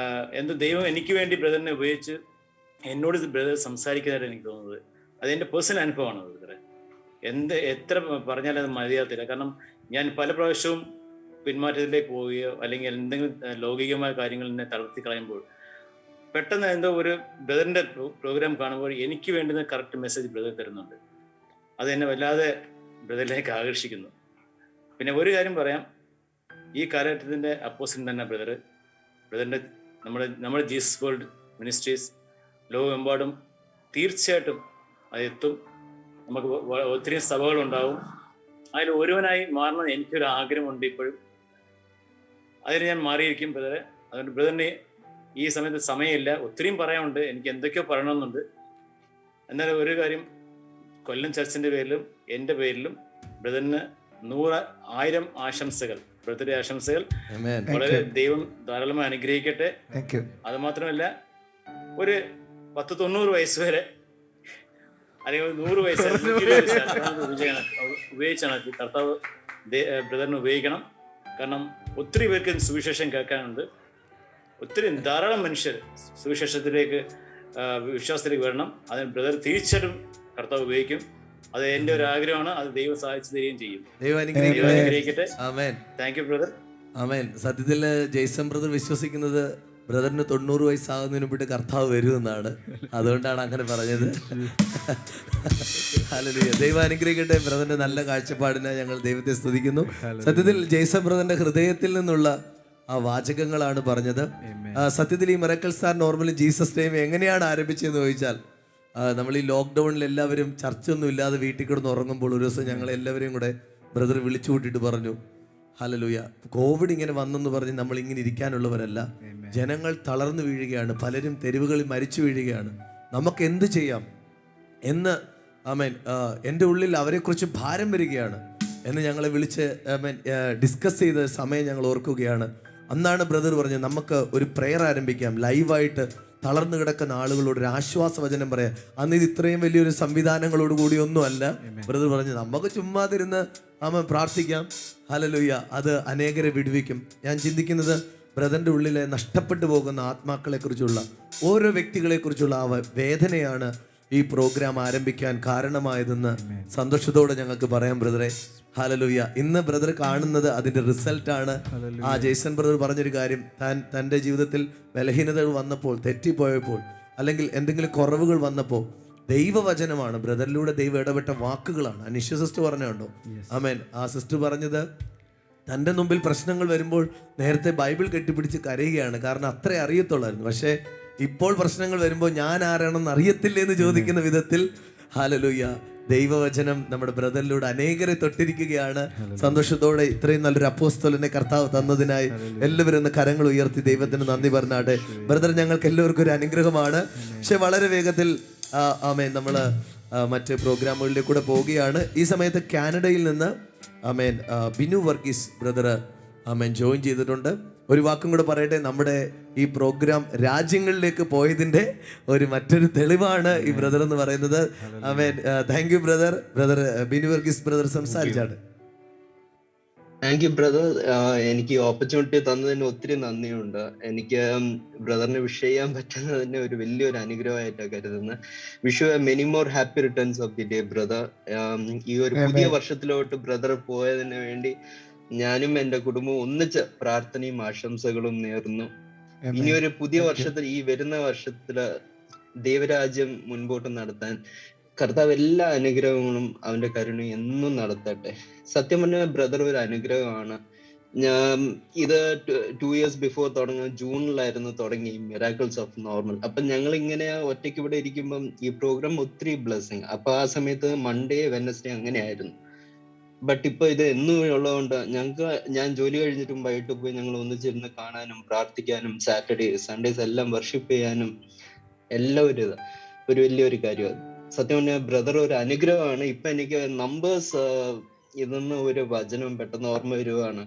ദൈവം എനിക്ക് വേണ്ടി ബ്രദറിനെ ഉപയോഗിച്ച് എന്നോട് ബ്രദർ സംസാരിക്കുന്നതായിട്ട് എനിക്ക് തോന്നുന്നത്. അതെൻ്റെ പേഴ്സണൽ അനുഭവമാണ് ബ്രദറെ. എത്ര പറഞ്ഞാലും അത് മതിയാകത്തില്ല. കാരണം ഞാൻ പല പ്രാവശ്യവും പിന്മാറ്റത്തിലേക്ക് പോവുകയോ അല്ലെങ്കിൽ എന്തെങ്കിലും ലൗകികമായ കാര്യങ്ങൾ എന്നെ തളർത്തി കളയുമ്പോൾ പെട്ടെന്ന് എന്തോ ഒരു ബ്രദറിൻ്റെ പ്രോഗ്രാം കാണുമ്പോൾ എനിക്ക് വേണ്ടുന്ന കറക്റ്റ് മെസ്സേജ് ബ്രദർ തരുന്നുണ്ട്. അതെന്നെ വല്ലാതെ ബ്രദറിലേക്ക് ആകർഷിക്കുന്നു. പിന്നെ ഒരു കാര്യം പറയാം, ഈ കാലഘട്ടത്തിൻ്റെ അപ്പോസിറ്റ് തന്നെ ബ്രദറിൻ്റെ നമ്മുടെ ജീസസ് വേൾഡ് മിനിസ്ട്രീസ് ലോകമെമ്പാടും തീർച്ചയായിട്ടും അതെത്തും. നമുക്ക് ഒത്തിരി സഭകളുണ്ടാവും. അതിൽ ഒരുവനായി മാറണം എനിക്കൊരു ആഗ്രഹമുണ്ട് ഇപ്പോഴും. അതിന് ഞാൻ മാറിയിരിക്കും ബ്രദറെ. അതുകൊണ്ട് ബ്രദറിന് ഈ സമയത്ത് സമയമില്ല, ഒത്തിരിയും പറയാനുണ്ട്, എനിക്ക് എന്തൊക്കെയോ പറയണമെന്നുണ്ട്. എന്നാൽ ഒരു കാര്യം, കൊല്ലം ചർച്ചിൻ്റെ പേരിലും എൻ്റെ പേരിലും ബ്രദറിന് 100,000 ആശംസകൾ, ബർത്ത്ഡേ ആശംസകൾ. വളരെ ദൈവം ധാരാളമായി അനുഗ്രഹിക്കട്ടെ. അത് മാത്രമല്ല, ഒരു 10-90 വയസ്സ് വരെ അല്ലെങ്കിൽ 100 വയസ്സ് ഉപയോഗിച്ചാണ് കർത്താവ് ബ്രദറിനെ ഉപയോഗിക്കണം. കാരണം ഒത്തിരി പേർക്ക് സുവിശേഷം കേൾക്കാനുണ്ട്. ഒത്തിരി ധാരാളം മനുഷ്യർ സുവിശേഷത്തിലേക്ക് വിശ്വാസത്തിലേക്ക് വരണം. അതിന് ബ്രദർ തീർച്ചയായിട്ടും കർത്താവ് ഉപയോഗിക്കും. അത് എൻ്റെ ഒരു ആഗ്രഹമാണ്. അത് ദൈവം സഹായിച്ചു തരികയും ചെയ്യും. ദൈവം അനുഗ്രഹിക്കട്ടെ. Amen. Thank you brother. Amen. സത്യത്തിൽ ജെയ്സൺ ബ്രദർ വിശ്വസിക്കുന്നത് ബ്രദറിന് 90 വയസ്സാകുന്നതിന് മുമ്പിട്ട് കർത്താവ് വരുമെന്നാണ്. അതുകൊണ്ടാണ് അങ്ങനെ പറഞ്ഞത്. ഹല്ലേലൂയ. ദൈവം അനുഗ്രഹിക്കട്ടെ. ബ്രദറിന്റെ നല്ല കാഴ്ചപ്പാടിനെ ഞങ്ങൾ ദൈവത്തെ സ്തുതിക്കുന്നു. സത്യത്തിൽ ജെയ്സൺ ബ്രദറിന്റെ ഹൃദയത്തിൽ നിന്നുള്ള ആ വാചകങ്ങളാണ് പറഞ്ഞത്. സത്യത്തിൽ ഈ miracle star normally Jesus time എങ്ങനെയാണ് ആരംഭിച്ചതെന്ന് ചോദിച്ചാൽ, നമ്മൾ ഈ ലോക്ക്ഡൗണിൽ എല്ലാവരും ചർച്ചയൊന്നും ഇല്ലാതെ വീട്ടിൽ കിടന്ന് ഉറങ്ങുമ്പോൾ ഒരു ദിവസം ഞങ്ങൾ എല്ലാവരെയും കൂടെ ബ്രദർ വിളിച്ചു കൂട്ടിയിട്ട് പറഞ്ഞു, ഹല്ലേലൂയ, കോവിഡ് ഇങ്ങനെ വന്നെന്ന് പറഞ്ഞ് നമ്മൾ ഇങ്ങനെ ഇരിക്കാനുള്ളവരല്ല. ജനങ്ങൾ തളർന്നു വീഴുകയാണ്, പലരും തെരുവുകളിൽ മരിച്ചു വീഴുകയാണ്. നമുക്ക് എന്ത് ചെയ്യാം എന്ന് ആമേൻ എൻ്റെ ഉള്ളിൽ അവരെക്കുറിച്ച് ഭാരം വരികയാണ് എന്ന് ഞങ്ങളെ വിളിച്ച് ആമേൻ ഡിസ്കസ് ചെയ്ത സമയം ഞങ്ങൾ ഓർക്കുകയാണ്. അന്നാണ് ബ്രദർ പറഞ്ഞത്, നമുക്ക് ഒരു പ്രെയർ ആരംഭിക്കാം, ലൈവായിട്ട് തളർന്നു കിടക്കുന്ന ആളുകളോട് ഒരു ആശ്വാസ വചനം പറയാം. അന്ന് ഇത് ഇത്രയും വലിയൊരു സംവിധാനങ്ങളോട് കൂടിയൊന്നും അല്ല. ബ്രദർ പറഞ്ഞു, നമുക്ക് ചുമ്മാതിരുന്ന് പ്രാർത്ഥിക്കാം. ഹല്ലേലൂയ, അത് അനേകരെ വിടുവിക്കും. ഞാൻ ചിന്തിക്കുന്നത് ബ്രദറിൻ്റെ ഉള്ളിലെ നഷ്ടപ്പെട്ടു പോകുന്ന ആത്മാക്കളെ കുറിച്ചുള്ള, ഓരോ വ്യക്തികളെ കുറിച്ചുള്ള ആ വേദനയാണ് ഈ പ്രോഗ്രാം ആരംഭിക്കാൻ കാരണമായതെന്ന് സന്തോഷത്തോടെ ഞങ്ങൾക്ക് പറയാം ബ്രദറെ. ഹല്ലേലൂയ. ഇന്ന് ബ്രദർ കാണുന്നത് അതിൻ്റെ റിസൾട്ടാണ്. ആ ജെയ്സൺ ബ്രദർ പറഞ്ഞൊരു കാര്യം, തൻ്റെ ജീവിതത്തിൽ ബലഹീനതകൾ വന്നപ്പോൾ, തെറ്റിപ്പോയപ്പോൾ, അല്ലെങ്കിൽ എന്തെങ്കിലും കുറവുകൾ വന്നപ്പോൾ ദൈവവചനമാണ്, ബ്രദറിലൂടെ ദൈവം ഇടപെട്ട വാക്കുകളാണ്. അനിഷ്യ സിസ്റ്റർ പറഞ്ഞുണ്ടോ? ആമേൻ. ആ സിസ്റ്റർ പറഞ്ഞത്, തൻ്റെ മുമ്പിൽ പ്രശ്നങ്ങൾ വരുമ്പോൾ നേരത്തെ ബൈബിൾ കെട്ടിപ്പിടിച്ച് കരയുകയാണ്, കാരണം അത്രേ അറിയത്തുള്ളായിരുന്നു. പക്ഷേ ഇപ്പോൾ പ്രശ്നങ്ങൾ വരുമ്പോൾ ഞാൻ ആരാണെന്ന് അറിയത്തില്ല എന്ന് ചോദിക്കുന്ന വിധത്തിൽ ഹല്ലേലൂയ ദൈവവചനം നമ്മുടെ ബ്രദറിലൂടെ അനേകരെ തൊട്ടിരിക്കുകയാണ്. സന്തോഷത്തോടെ ഇത്രയും നല്ലൊരു അപ്പോസ്തലനെ കർത്താവ് തന്നതിനായി എല്ലാവരും ഒന്ന് കരങ്ങൾ ഉയർത്തി ദൈവത്തിന് നന്ദി പറഞ്ഞാട്ടെ. ബ്രദർ ഞങ്ങൾക്ക് എല്ലാവർക്കും ഒരു അനുഗ്രഹമാണ്. പക്ഷെ വളരെ വേഗത്തിൽ ആമേൻ നമ്മൾ മറ്റ് പ്രോഗ്രാമുകളിലേക്ക് കൂടെ പോവുകയാണ്. ഈ സമയത്ത് കാനഡയിൽ നിന്ന് ആമേൻ ബിനു വർഗീസ് ബ്രദർ ആമേൻ ജോയിൻ ചെയ്തിട്ടുണ്ട്. ഒരു വാക്കും കൂടെ പറയട്ടെ, നമ്മുടെ ഈ പ്രോഗ്രാം രാജ്യങ്ങളിലേക്ക് പോയതിൻ്റെ മറ്റൊരു തെളിവാണ് ഈ ബ്രദർ എന്ന് പറയുന്നത്. Amen. Thank you brother. Brother Binu Varghese brother സംസാരിച്ചാണ്. Thank you brother. എനിക്ക് ഓപ്പർച്യൂണിറ്റി തന്നതിന് ഒത്തിരി നന്ദിയുണ്ട്. എനിക്ക് ബ്രദറിനെ വിഷ് ചെയ്യാൻ പറ്റുന്നതിന് ഒരു വലിയൊരു അനുഗ്രഹമായിട്ടാണ് കരുതുന്നത്. Wish you many more happy returns of the day brother. ഈ ഒരു പുതിയ വർഷത്തിലോട്ട് ബ്രദർ പോയതിന് വേണ്ടി ഞാനും എൻ്റെ കുടുംബവും ഒന്നിച്ച് പ്രാർത്ഥനയും ആശംസകളും നേർന്നു. ഇനിയൊരു പുതിയ വർഷത്തിൽ, ഈ വരുന്ന വർഷത്തില് ദൈവരാജ്യം മുൻപോട്ട് നടത്താൻ കർത്താവ് എല്ലാ അനുഗ്രഹങ്ങളും അവന്റെ കരുണയും എന്നും നടത്തട്ടെ. സത്യം പറഞ്ഞ ബ്രദർ ഒരു അനുഗ്രഹമാണ്. ഞാൻ ഇത് 2 years ബിഫോർ തുടങ്ങുക, ജൂണിലായിരുന്നു തുടങ്ങി മിറാക്കിൾസ് ഓഫ് നോർമൽ. അപ്പൊ ഞങ്ങൾ ഇങ്ങനെ ഒറ്റയ്ക്ക് ഇവിടെ ഇരിക്കുമ്പം ഈ പ്രോഗ്രാം ഒത്തിരി ബ്ലെസ്സിങ്. അപ്പൊ ആ സമയത്ത് മൺഡേ വെനസ്ഡേ അങ്ങനെയായിരുന്നു. ബട്ട് ഇപ്പൊ ഇത് എന്നും ഉള്ളതുകൊണ്ട് ഞാൻ ജോലി കഴിഞ്ഞിട്ടും വൈകിട്ട് പോയി ഞങ്ങൾ ഒന്നിച്ചിരുന്ന് കാണാനും പ്രാർത്ഥിക്കാനും സാറ്റർഡേ സൺഡേസ് എല്ലാം വർഷിപ്പ് ചെയ്യാനും എല്ലാം ഒരു വലിയൊരു കാര്യമാണ്. സത്യം പറഞ്ഞാൽ ബ്രദർ ഒരു അനുഗ്രഹമാണ്. ഇപ്പൊ എനിക്ക് നമ്പേഴ്സ് ഇതൊന്നും ഒരു വചനം പെട്ടെന്ന് ഓർമ്മ വരുവാണ്.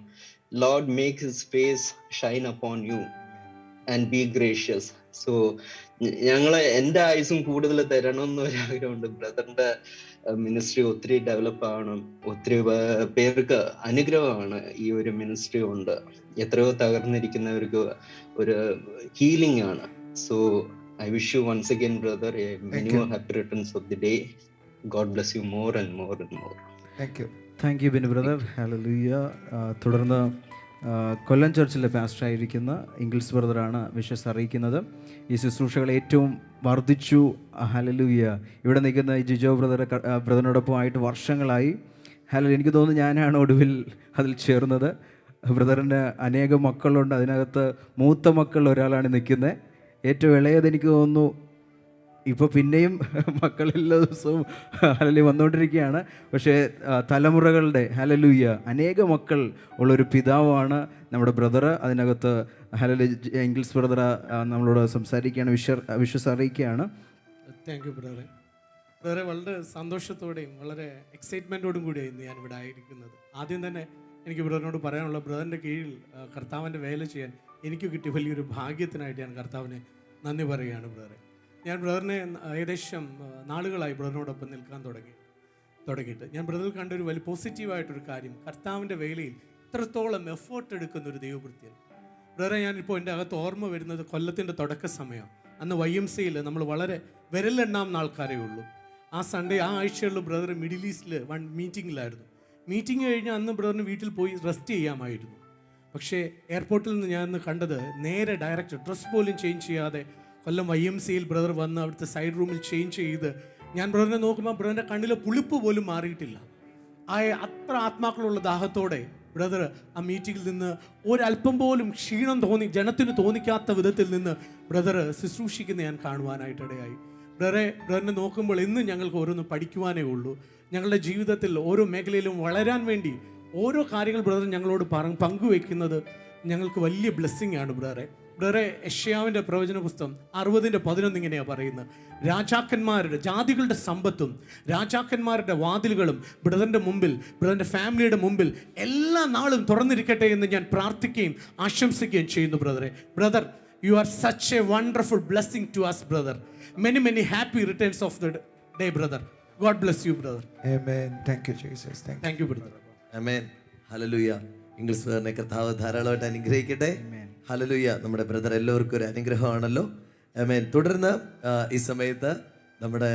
Lord make his face shine upon you and be gracious. So എൻ്റെ ആയുസും കൂടുതൽ തരണം എന്നൊരാഗ്രഹമുണ്ട്. ബ്രദറിന്റെ മിനിസ്ട്രി ഒത്തിരി ഡെവലപ്പ് ആവണം. ഒത്തിരി പേർക്ക് അനുഗ്രഹമാണ് ഈ ഒരു മിനിസ്ട്രി കൊണ്ട്. എത്രയോ തകർന്നിരിക്കുന്നവർക്ക് ഒരു ഹീലിംഗ് ആണ്. So I wish you once again, brother, many more happy returns of the day. God bless you more and more and more. Thank you, Binu brother. Hallelujah. തുടർന്ന് കൊല്ലം ചർച്ചിലെ പാസ്റ്റർ ആയിരിക്കുന്ന ഇംഗ്ലീഷ് ബ്രദറാണ് വിശ്വസ് അറിയിക്കുന്നത്. ഈ ശുശ്രൂഷകൾ ഏറ്റവും വർദ്ധിച്ചു. ഹല്ലേലൂയ. ഇവിടെ നിൽക്കുന്ന ഈ ജിജോ ബ്രദറിനോടൊപ്പം ആയിട്ട് വർഷങ്ങളായി. ഹല്ലേലൂയ. എനിക്ക് തോന്നുന്നു ഞാനാണ് ഒടുവിൽ അതിൽ ചേർന്നത്. ബ്രദറിന് അനേകം മക്കളുണ്ട്. അതിനകത്ത് മൂത്ത മക്കളിൽ ഒരാളാണ് നിൽക്കുന്നത്. ഏറ്റവും ഇളയത് എനിക്ക് തോന്നുന്നു ഇപ്പോൾ പിന്നെയും മക്കളെല്ലാ ദിവസവും ഹല്ലേലൂയ വന്നുകൊണ്ടിരിക്കുകയാണ്. പക്ഷേ തലമുറകളുടെ ഹല്ലേലൂയ അനേക മക്കൾ ഉള്ളൊരു പിതാവാണ് നമ്മുടെ ബ്രദർ. അതിനകത്ത് ഹല്ലേലൂയ ഇംഗ്ലീഷ് ബ്രദർ നമ്മളോട് സംസാരിക്കുകയാണ്, വിശ്വസ് അറിയിക്കുകയാണ്. താങ്ക് യു ബ്രദറെ. ബ്രദറെ, വളരെ സന്തോഷത്തോടെയും വളരെ എക്സൈറ്റ്മെൻറ്റോടും കൂടിയാണ് ഞാനിവിടെ ആയിരിക്കുന്നത്. ആദ്യം തന്നെ എനിക്ക് ബ്രദറിനോട് പറയാനുള്ള, ബ്രദറിൻ്റെ കീഴിൽ കർത്താവിൻ്റെ വേല ചെയ്യാൻ എനിക്ക് കിട്ടിയ വലിയൊരു ഭാഗ്യത്തിനായിട്ട് ഞാൻ കർത്താവിനെ നന്ദി പറയുകയാണ് ബ്രദറെ. ഞാൻ ബ്രദറിനെ ഏകദേശം നാളുകളായി ബ്രദറിനോടൊപ്പം നിൽക്കാൻ തുടങ്ങിയിട്ട് ഞാൻ ബ്രദറിൽ കണ്ടൊരു വലിയ പോസിറ്റീവായിട്ടൊരു കാര്യം, കർത്താവിൻ്റെ വേലയിൽ ഇത്രത്തോളം എഫേർട്ട് എടുക്കുന്ന ഒരു ദൈവവൃത്തിയാണ്. ബ്രദറെ ഞാനിപ്പോൾ എൻ്റെ അകത്ത് ഓർമ്മ വരുന്നത് കൊല്ലത്തിൻ്റെ തുടക്ക സമയം. അന്ന് YMCAയിൽ നമ്മൾ വളരെ വിരലെണ്ണാവുന്ന ആൾക്കാരേ ഉള്ളൂ. ആ സൺഡേ ആ ആഴ്ചയുള്ള ബ്രദർ മിഡിൽ ഈസ്റ്റിൽ മീറ്റിങ്ങിലായിരുന്നു. മീറ്റിംഗ് കഴിഞ്ഞ് അന്ന് ബ്രദറിന് വീട്ടിൽ പോയി റെസ്റ്റ് ചെയ്യാമായിരുന്നു. പക്ഷേ എയർപോർട്ടിൽ നിന്ന് ഞാൻ അന്ന് കണ്ടത് നേരെ ഡയറക്റ്റ് ഡ്രസ് പോലും ചേഞ്ച് ചെയ്യാതെ കൊല്ലം YMCAയിൽ ബ്രദർ വന്ന് അവിടുത്തെ സൈഡ് റൂമിൽ ചേഞ്ച് ചെയ്ത് ഞാൻ ബ്രദറിനെ നോക്കുമ്പോൾ ബ്രദറിൻ്റെ കണ്ണിലെ പുളിപ്പ് പോലും മാറിയിട്ടില്ല. അത്ര ആത്മാക്കളുള്ള ദാഹത്തോടെ ബ്രദർ ആ മീറ്റിങ്ങിൽ നിന്ന് ഒരല്പം പോലും ക്ഷീണം ജനത്തിന് തോന്നിക്കാത്ത വിധത്തിൽ നിന്ന് ബ്രദർ ശുശ്രൂഷിക്കുന്ന ഞാൻ കാണുവാനായിട്ടിടയായി. ബ്രദറിനെ നോക്കുമ്പോൾ ഇന്ന് ഞങ്ങൾക്ക് ഓരോന്ന് പഠിക്കുവാനേ ഉള്ളൂ. ഞങ്ങളുടെ ജീവിതത്തിൽ ഓരോ മേഖലയിലും വളരാൻ വേണ്ടി ഓരോ കാര്യങ്ങൾ ബ്രദർ ഞങ്ങളോട് പങ്കുവെക്കുന്നത് ഞങ്ങൾക്ക് വലിയ ബ്ലെസ്സിങ് ആണ് ബ്രദറെ. യെശയ്യാവിൻ്റെ പ്രവചന പുസ്തകം 60:11 ഇങ്ങനെയാണ് പറയുന്നത്, രാജാക്കന്മാരുടെ ജാതികളുടെ സമ്പത്തും രാജാക്കന്മാരുടെ വാതിലുകളും ബ്രദറിൻ്റെ മുമ്പിൽ, ബ്രദറിൻ്റെ ഫാമിലിയുടെ മുമ്പിൽ എല്ലാ നാളും തുറന്നിരിക്കട്ടെ എന്ന് ഞാൻ പ്രാർത്ഥിക്കുകയും ആശംസിക്കുകയും ചെയ്യുന്നു brother. You are such a wonderful blessing to us, brother. Many happy returns of the day, brother. God bless you, brother. Amen. Thank you, Jesus. Thank you, brother. Amen. Hallelujah. English ബ്രദറിനെ കർത്താവ് ധാരാളമായിട്ട് അനുഗ്രഹിക്കട്ടെ. Hallelujah. നമ്മുടെ brother എല്ലാവർക്കും ഒരു അനുഗ്രഹമാണല്ലോ. ആമേൻ. തുടർന്ന് ഈ സമയത്ത് നമ്മുടെ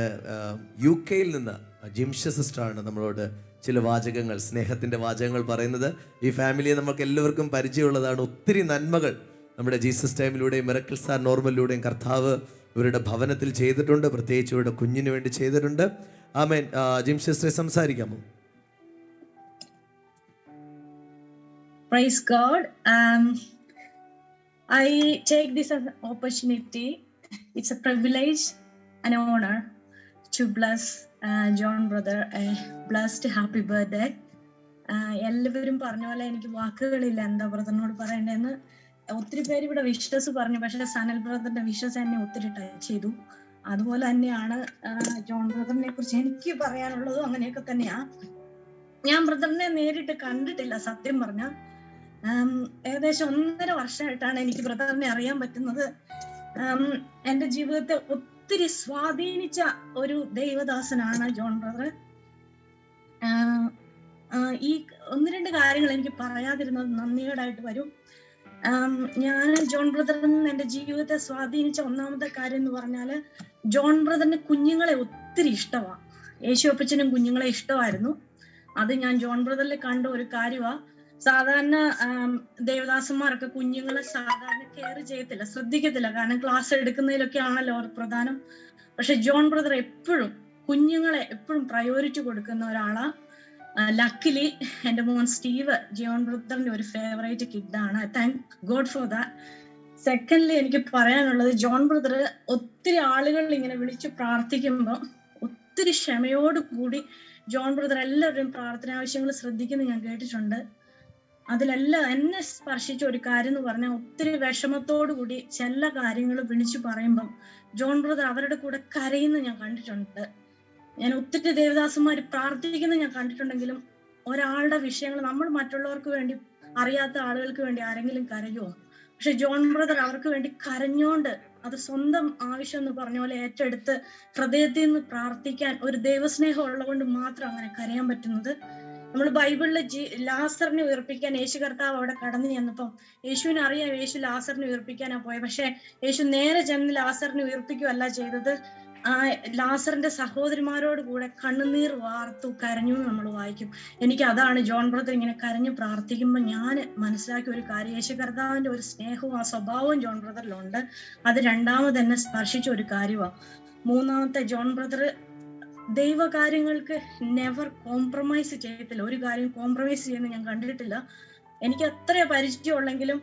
UK നിന്ന് ജിംഷ സിസ്റ്ററാണ് നമ്മളോട് ചില വാചകങ്ങൾ, സ്നേഹത്തിൻ്റെ വാചകങ്ങൾ പറയുന്നത്. ഈ ഫാമിലിയെ നമുക്ക് എല്ലാവർക്കും പരിചയമുള്ളതാണ്. ഒത്തിരി നന്മകൾ നമ്മുടെ ജീസസ് ടൈമിലൂടെയും മിറക്കിൾസ് ആർ നോർമലിലൂടെയും കർത്താവ് ഇവരുടെ ഭവനത്തിൽ ചെയ്തിട്ടുണ്ട്. പ്രത്യേകിച്ച് ഇവരുടെ കുഞ്ഞിന് വേണ്ടി ചെയ്തിട്ടുണ്ട്. ആമേൻ. ജിംഷ സിസ്റ്ററെ സംസാരിക്കാമോ? Praise God. I take this as an opportunity. It's a privilege and honor to bless John brother. Blessed happy birthday. എല്ലാവരും പറഞ്ഞ പോലെ എനിക്ക് വാക്കുകളില്ല എന്താ ബ്രദറിനോട് പറയണ്ടെന്ന്. ഒത്തിരി പേര് ഇവിടെ വിശ്വസ് പറഞ്ഞു, പക്ഷെ സനൽ ബ്രദറിന്റെ വിശ്വസ് എന്നെ ഒത്തിരി ടച്ച് ചെയ്തു. അതുപോലെ തന്നെയാണ് ജോൺ ബ്രദറിനെ കുറിച്ച് എനിക്ക് പറയാനുള്ളതും അങ്ങനെയൊക്കെ തന്നെയാ. ഞാൻ ബ്രദറിനെ നേരിട്ട് കണ്ടിട്ടില്ല സത്യം പറഞ്ഞ. ഏകദേശം 1.5 വർഷമായിട്ടാണ് എനിക്ക് ബ്രദറിനെ അറിയാൻ പറ്റുന്നത്. എൻ്റെ ജീവിതത്തെ ഒത്തിരി സ്വാധീനിച്ച ഒരു ദൈവദാസനാണ് ജോൺ ബ്രദർ. ഈ 1-2 കാര്യങ്ങൾ എനിക്ക് പറയാതിരുന്നത് നന്ദികേടായിട്ട് വരും. ഞാൻ ജോൺ ബ്രദറിൽ നിന്ന് എൻ്റെ ജീവിതത്തെ സ്വാധീനിച്ച ഒന്നാമത്തെ കാര്യം എന്ന് പറഞ്ഞാല്, ജോൺ ബ്രദറിന് കുഞ്ഞുങ്ങളെ ഒത്തിരി ഇഷ്ടമാണ്. യേശു അപ്പച്ചനും കുഞ്ഞുങ്ങളെ ഇഷ്ടമായിരുന്നു. അത് ഞാൻ ജോൺ ബ്രദറിൽ കണ്ട ഒരു കാര്യമാണ്. സാധാരണ ദേവദാസന്മാരൊക്കെ കുഞ്ഞുങ്ങളെ സാധാരണ കെയർ ചെയ്യത്തില്ല, ശ്രദ്ധിക്കത്തില്ല. കാരണം ക്ലാസ് എടുക്കുന്നതിലൊക്കെ ആണല്ലോ അവർ പ്രധാനം. പക്ഷെ ജോൺ ബ്രദർ എപ്പോഴും കുഞ്ഞുങ്ങളെ എപ്പോഴും പ്രയോറിറ്റി കൊടുക്കുന്ന ഒരാളാ. ലക്കിലി എൻ്റെ മോൻ സ്റ്റീവ് ജോൺ ബ്രദറിന്റെ ഒരു ഫേവറേറ്റ് കിഡാണ്. Thank God for that. Secondly എനിക്ക് പറയാനുള്ളത്, ജോൺ ബ്രദർ ഒത്തിരി ആളുകൾ ഇങ്ങനെ വിളിച്ച് പ്രാർത്ഥിക്കുമ്പോൾ ഒത്തിരി ക്ഷമയോട് കൂടി ജോൺ ബ്രദർ എല്ലാവരുടെയും പ്രാർത്ഥന ആവശ്യങ്ങൾ ശ്രദ്ധിക്കുന്നത് ഞാൻ കേട്ടിട്ടുണ്ട്. അതിലെല്ലാം എന്നെ സ്പർശിച്ച ഒരു കാര്യം എന്ന് പറഞ്ഞാൽ, ഒത്തിരി വിഷമത്തോടു കൂടി ചില കാര്യങ്ങൾ വിളിച്ചു പറയുമ്പം ജോൺ ബ്രദർ അവരുടെ കൂടെ കരയുന്ന ഞാൻ കണ്ടിട്ടുണ്ട്. ഞാൻ ഒത്തിരി ദേവദാസന്മാർ പ്രാർത്ഥിക്കുന്നത് ഞാൻ കണ്ടിട്ടുണ്ടെങ്കിലും ഒരാളുടെ വിഷയങ്ങൾ നമ്മൾ മറ്റുള്ളവർക്ക് വേണ്ടി, അറിയാത്ത ആളുകൾക്ക് വേണ്ടി ആരെങ്കിലും കരയുമോ? പക്ഷെ ജോൺ ബ്രദർ അവർക്ക് വേണ്ടി കരഞ്ഞോണ്ട് അത് സ്വന്തം ആവശ്യം എന്ന് പറഞ്ഞ പോലെ ഏറ്റെടുത്ത് ഹൃദയത്തിൽ നിന്ന് പ്രാർത്ഥിക്കാൻ ഒരു ദൈവസ്നേഹം ഉള്ളതുകൊണ്ട് മാത്രം അങ്ങനെ കരയാൻ പറ്റുന്നത്. നമ്മൾ ബൈബിളില് ലാസറിനെ ഉയർപ്പിക്കാൻ യേശു കർത്താവ് അവിടെ കടന്നു ചെന്നപ്പം യേശുവിനെ അറിയാം യേശു ലാസറിനെ ഉയർപ്പിക്കാനാ പോയത്. പക്ഷെ യേശു നേരെ ചെന്ന് ലാസറിനെ ഉയർപ്പിക്കുകയല്ല ചെയ്തത്. ലാസറിന്റെ സഹോദരിമാരോട് കൂടെ കണ്ണുനീർ വാർത്തു കരഞ്ഞു എന്ന് നമ്മൾ വായിക്കും. എനിക്ക് അതാണ് ജോൺ ബ്രദർ ഇങ്ങനെ കരഞ്ഞു പ്രാർത്ഥിക്കുമ്പോൾ ഞാൻ മനസ്സിലാക്കിയ ഒരു കാര്യം, യേശു കർത്താവിന്റെ ഒരു സ്നേഹവും ആ സ്വഭാവവും ജോൺ ബ്രദറിലുണ്ട്. അത് രണ്ടാമത് എന്നെ സ്പർശിച്ച ഒരു കാര്യമാണ്. മൂന്നാമത്തെ, ജോൺ ബ്രദർ ദൈവകാര്യങ്ങൾക്ക് നെവർ കോംപ്രമൈസ് ചെയ്യത്തില്ല. ഒരു കാര്യം കോംപ്രമൈസ് ചെയ്യുന്ന ഞാൻ കണ്ടിട്ടില്ല. എനിക്ക് അത്ര പരിചയമുള്ളെങ്കിലും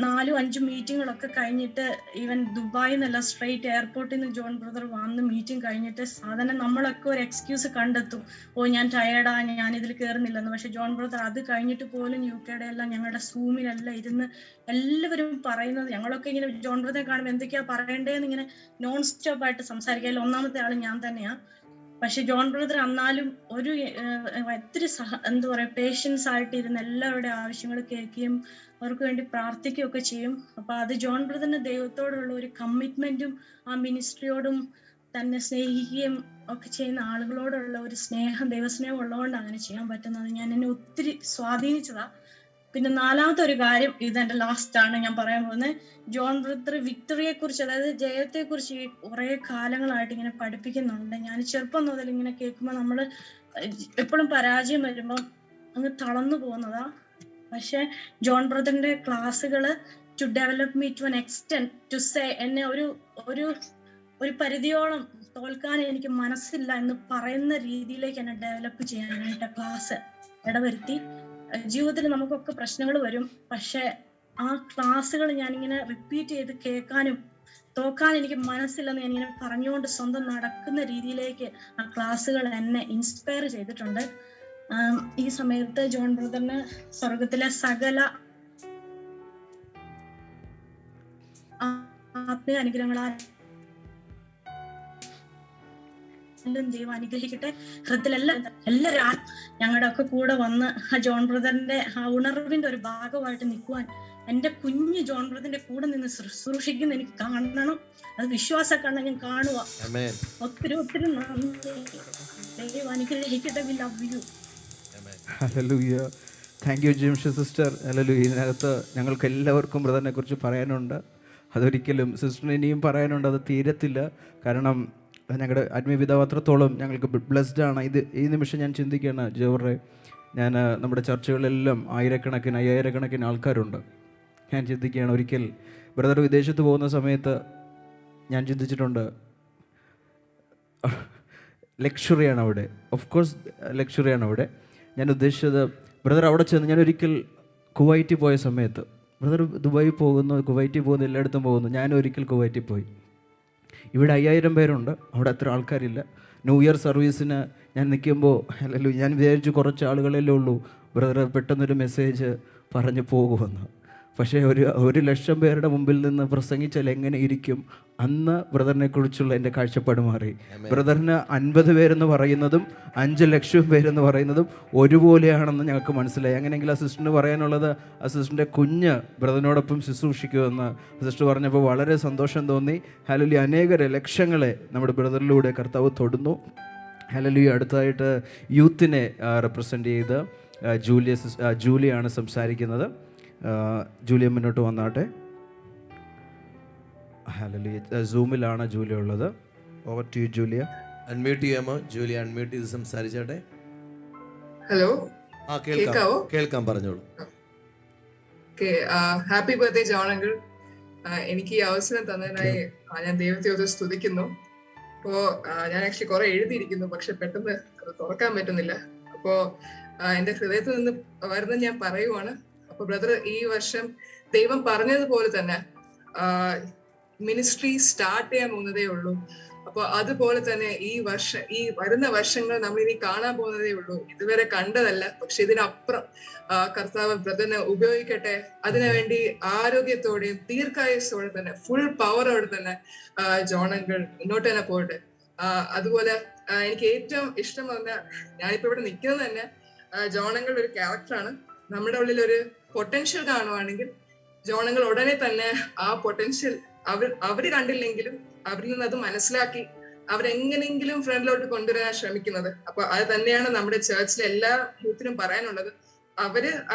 4-5 മീറ്റിങ്ങുകളൊക്കെ കഴിഞ്ഞിട്ട്, ഈവൻ ദുബായിൽ നിന്നല്ല സ്ട്രെയിറ്റ് എയർപോർട്ടിൽ നിന്ന് ജോൺ ബ്രദർ വന്ന് മീറ്റിംഗ് കഴിഞ്ഞിട്ട് സാധാരണ നമ്മളൊക്കെ ഒരു എക്സ്ക്യൂസ് കണ്ടെത്തും, ഓ ഞാൻ ടയേർഡാ, ഞാൻ ഇതിൽ കയറുന്നില്ലെന്ന്. പക്ഷെ ജോൺ ബ്രദർ അത് കഴിഞ്ഞിട്ട് പോലും UK എല്ലാം ഞങ്ങളുടെ സൂമിലെല്ലാം ഇരുന്ന് എല്ലാവരും പറയുന്നത്, ഞങ്ങളൊക്കെ ഇങ്ങനെ ജോൺ ബ്രദറെ കാണുമ്പോൾ എന്തൊക്കെയാ പറയേണ്ടതെന്ന് ഇങ്ങനെ നോൺ സ്റ്റോപ്പ് ആയിട്ട് സംസാരിക്കുക. അതിൽ ഒന്നാമത്തെ ആള് ഞാൻ തന്നെയാ. പക്ഷെ ജോൺ ബ്രദർ എന്നാലും ഒരു ഒത്തിരി എന്താ പറയാ പേഷ്യൻസ് ആയിട്ട് ഇരുന്ന് എല്ലാവരുടെ ആവശ്യങ്ങൾ കേൾക്കുകയും അവർക്ക് വേണ്ടി പ്രാർത്ഥിക്കുകയും ഒക്കെ ചെയ്യും. അപ്പൊ അത് ജോൺ ബ്രദറിന് ദൈവത്തോടുള്ള ഒരു കമ്മിറ്റ്മെന്റും ആ മിനിസ്ട്രിയോടും തന്നെ സ്നേഹിക്കുകയും ഒക്കെ ചെയ്യുന്ന ആളുകളോടുള്ള ഒരു സ്നേഹം, ദൈവസ്നേഹം ഉള്ളതുകൊണ്ട് അങ്ങനെ ചെയ്യാൻ പറ്റുന്നത്. എന്നെ ഒത്തിരി സ്വാധീനിച്ചതാ. പിന്നെ നാലാമത്തെ ഒരു കാര്യം, ഇതെന്റെ ലാസ്റ്റ് ആണ് ഞാൻ പറയാൻ പോകുന്നത്. ജോൺ ബ്രദർ വിക്ടറിയെ കുറിച്ച്, അതായത് ജയത്തെ കുറിച്ച് ഈ കുറെ കാലങ്ങളായിട്ട് ഇങ്ങനെ പഠിപ്പിക്കുന്നുണ്ട്. ഞാൻ ചെറുപ്പം മുതൽ ഇങ്ങനെ കേൾക്കുമ്പോൾ നമ്മള് എപ്പോഴും പരാജയം വരുമ്പോൾ അങ്ങ് തളർന്നു പോകുന്നതാ. പക്ഷെ ജോൺ ബ്രദറിന്റെ ക്ലാസ്സുകള് to develop me to an extent to say, എന്നെ ഒരു പരിധിയോളം തോൽക്കാൻ എനിക്ക് മനസ്സില്ല എന്ന് പറയുന്ന രീതിയിലേക്ക് എന്നെ ഡെവലപ്പ് ചെയ്യാനായിട്ട് ക്ലാസ് ഇടവരുത്തി. ജീവിതത്തിൽ നമുക്കൊക്കെ പ്രശ്നങ്ങൾ വരും, പക്ഷെ ആ ക്ലാസ്സുകൾ ഞാനിങ്ങനെ റിപ്പീറ്റ് ചെയ്ത് കേൾക്കാനും തോക്കാൻ എനിക്ക് മനസ്സില്ലെന്ന് ഞാനിങ്ങനെ പറഞ്ഞുകൊണ്ട് സ്വന്തം നടക്കുന്ന രീതിയിലേക്ക് ആ ക്ലാസ്സുകൾ എന്നെ ഇൻസ്പയർ ചെയ്തിട്ടുണ്ട്. ഈ സമയത്ത് ജോൺ ബ്രദറിന് സ്വർഗത്തിലെ സകല ആത്മീയ അനുഗ്രഹങ്ങളാൽ ദൈവം അനുഗ്രഹിക്കട്ടെ. ഹൃദയത്തിലെല്ലാം എല്ലാവരും ഞങ്ങളുടെ ഒക്കെ കൂടെ വന്ന് ആ ജോൺ ബ്രദറിന്റെ ആ ഉണർവിന്റെ ഒരു ഭാഗമായിട്ട് നിൽക്കുവാൻ, എന്റെ കുഞ്ഞ് ജോൺ ബ്രദറിന്റെ കൂടെ നിന്ന് ശുശ്രൂഷിക്കുന്ന എനിക്ക് കാണണം. അത് വിശ്വാസക്കാണ് ഞാൻ കാണുക. ഒത്തിരി ഒത്തിരി നന്ദി. ദൈവം അനുഗ്രഹിക്കട്ടെ. We love you. Hallelujah. Thank you Jimsha sister. Hallelujah. ഇതിനകത്ത് ഞങ്ങൾക്ക് എല്ലാവർക്കും ബ്രദറിനെ കുറിച്ച് പറയാനുണ്ട്. അതൊരിക്കലും സിസ്റ്ററിന് ഇനിയും പറയാനുണ്ട്, അത് തീരത്തില്ല. കാരണം ഞങ്ങളുടെ ആത്മീയ പിതാവ് അത്രത്തോളം ഞങ്ങൾക്ക് ബ്ലെസ്ഡ് ആണ്. ഈ നിമിഷം ഞാൻ ചിന്തിക്കുകയാണ് ജോറെ, ഞാൻ നമ്മുടെ ചർച്ചകളിലെല്ലാം അയ്യായിരക്കണക്കിന് ആൾക്കാരുണ്ട്. ഞാൻ ചിന്തിക്കുകയാണ്, ഒരിക്കൽ ബ്രദർ വിദേശത്ത് പോകുന്ന സമയത്ത് ഞാൻ ചിന്തിച്ചിട്ടുണ്ട്, ലക്ഷറിയാണ് അവിടെ. ഓഫ് കോഴ്സ് ലക്ഷറിയാണ് അവിടെ. ഞാൻ ഉദ്ദേശിച്ചത്, ബ്രദർ അവിടെ ചെന്ന്, ഞാൻ ഒരിക്കൽ കുവൈറ്റിൽ പോയ സമയത്ത്, ബ്രദർ ദുബായി പോകുന്നു, കുവൈറ്റിൽ പോകുന്നു, എല്ലായിടത്തും പോകുന്നു. ഞാൻ ഒരിക്കൽ കുവൈറ്റിൽ പോയി. ഇവിടെ 5000 പേരുണ്ട്, അവിടെ അത്ര ആൾക്കാരില്ല. ന്യൂ ഇയർ സർവീസിന് ഞാൻ നിൽക്കുമ്പോൾ ഞാൻ വിചാരിച്ചു കുറച്ച് ആളുകളല്ലേ ഉള്ളൂ, ബ്രദർ പെട്ടെന്നൊരു മെസ്സേജ് പറഞ്ഞ് പോകുമെന്ന്. പക്ഷേ 1,00,000 പേരുടെ മുമ്പിൽ നിന്ന് പ്രസംഗിച്ചാൽ എങ്ങനെ ഇരിക്കും? അന്ന് ബ്രദറിനെ കുറിച്ചുള്ള എൻ്റെ കാഴ്ചപ്പാട് മാറി. ബ്രദറിന് 50 പേരെന്ന് പറയുന്നതും 5 ലക്ഷം പേരെന്ന് പറയുന്നതും ഒരുപോലെയാണെന്ന് ഞങ്ങൾക്ക് മനസ്സിലായി. അങ്ങനെയെങ്കിൽ ആ സിസ്റ്ററിന് പറയാനുള്ളത്, ആ സിസ്റ്ററിൻ്റെ കുഞ്ഞ് ബ്രദറിനോടൊപ്പം ശുശ്രൂഷിക്കുമെന്ന് സിസ്റ്റർ പറഞ്ഞപ്പോൾ വളരെ സന്തോഷം തോന്നി. ഹല്ലേലൂയ. അനേക ലക്ഷങ്ങളെ നമ്മുടെ ബ്രദറിലൂടെ കർത്താവ് തൊടുന്നു. ഹല്ലേലൂയ. അടുത്തതായിട്ട് യൂത്തിനെ റെപ്രസെൻ്റ് ചെയ്ത് ജൂലിയാണ് സംസാരിക്കുന്നത്. ജൂലിയ മുന്നോട്ട് വന്നാട്ടെ. ഹല്ലേലൂയ. സൂമിലാണ് ജൂലിയ ഉള്ളത്. Over to you Julia. Unmute ചെയ്യാമോ ജൂലിയ? അൺമ്യൂട്ട് ചെയ്ത് സംസാരിച്ചാട്ടെ. ഹലോ, കേൾക്കാം, പറഞ്ഞോളൂ. Happy birthday John uncle. എനിക്ക് ഈ അവസരം തന്നതിനായി ഞാൻ ദൈവത്തെ സ്തുതിക്കുന്നു. അപ്പോ ഞാൻ ആക്ച്വലി കുറെ എഴുതിയിരിക്കുന്നു, പക്ഷെ പെട്ടെന്ന് തുറക്കാൻ പറ്റുന്നില്ല. അപ്പോ എന്റെ ഹൃദയത്തിൽ നിന്ന് വരുന്നത് ഞാൻ പറയുവാണ്. അപ്പൊ ബ്രദർ, ഈ വർഷം ദൈവം പറഞ്ഞതുപോലെ തന്നെ മിനിസ്ട്രി സ്റ്റാർട്ട് ചെയ്യാൻ പോകുന്നതേ ഉള്ളൂ. അപ്പൊ അതുപോലെ തന്നെ ഈ വരുന്ന വർഷങ്ങൾ നമ്മൾ ഇനി കാണാൻ പോകുന്നതേ ഉള്ളൂ. ഇതുവരെ കണ്ടതല്ല, പക്ഷെ ഇതിനപ്പുറം കർത്താവ് ബ്രദറിനെ ഉപയോഗിക്കട്ടെ. അതിനുവേണ്ടി ആരോഗ്യത്തോടെയും ദീർഘായുസ്സോടെ തന്നെ ഫുൾ പവറോടെ തന്നെ ജോൺ അങ്കിൾ മുന്നോട്ട് തന്നെ പോകട്ടെ. അതുപോലെ എനിക്ക് ഏറ്റവും ഇഷ്ടം പറഞ്ഞ, ഞാനിപ്പോ ഇവിടെ നിൽക്കുന്നത് തന്നെ ജോൺ അങ്കിൾ ഒരു ക്യാരക്ടറാണ്. നമ്മുടെ ഉള്ളിൽ ഒരു പൊട്ടൻഷ്യൽ കാണുവാണെങ്കിൽ ജോൺ അങ്കിൾ ഉടനെ തന്നെ ആ പൊട്ടൻഷ്യൽ അവര് കണ്ടില്ലെങ്കിലും അവരിൽ നിന്ന് അത് മനസ്സിലാക്കി അവരെങ്ങനെങ്കിലും ഫ്രണ്ടിലോട്ട് കൊണ്ടുവരാൻ ശ്രമിക്കുന്നത്. അപ്പൊ അത് തന്നെയാണ് നമ്മുടെ ചർച്ചിലെ എല്ലാ യൂത്തിനും പറയാനുള്ളത്.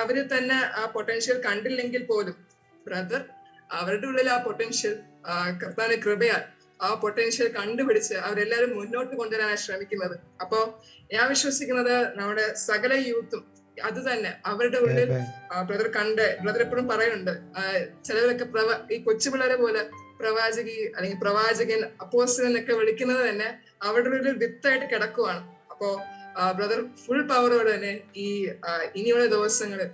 അവര് തന്നെ ആ പൊട്ടൻഷ്യൽ കണ്ടില്ലെങ്കിൽ പോലും ബ്രദർ അവരുടെ ഉള്ളിൽ ആ പൊട്ടൻഷ്യൽ കർത്താവിന്റെ കൃപയാൽ ആ പൊട്ടൻഷ്യൽ കണ്ടുപിടിച്ച് അവരെല്ലാവരും മുന്നോട്ട് കൊണ്ടുവരാനാണ് ശ്രമിക്കുന്നത്. അപ്പോ ഞാൻ വിശ്വസിക്കുന്നത് നമ്മുടെ സകല യൂത്തും അത് തന്നെ അവരുടെ ഉള്ളിൽ ബ്രദർ എപ്പോഴും പറയുന്നുണ്ട്, ചിലവരൊക്കെ ഈ കൊച്ചു പിള്ളേരെ പോലെ പ്രവാചകി അല്ലെങ്കിൽ പ്രവാചകൻ അപ്പോസ്തലൻ എന്നൊക്കെ വിളിക്കുന്നത് തന്നെ അവരുടെ ഉള്ളിൽ വിത്തായിട്ട് കിടക്കുവാണ്. അപ്പോ ബ്രദർ ഫുൾ പവറോടെ തന്നെ ഈ ഇനിയുള്ള ദിവസങ്ങളിൽ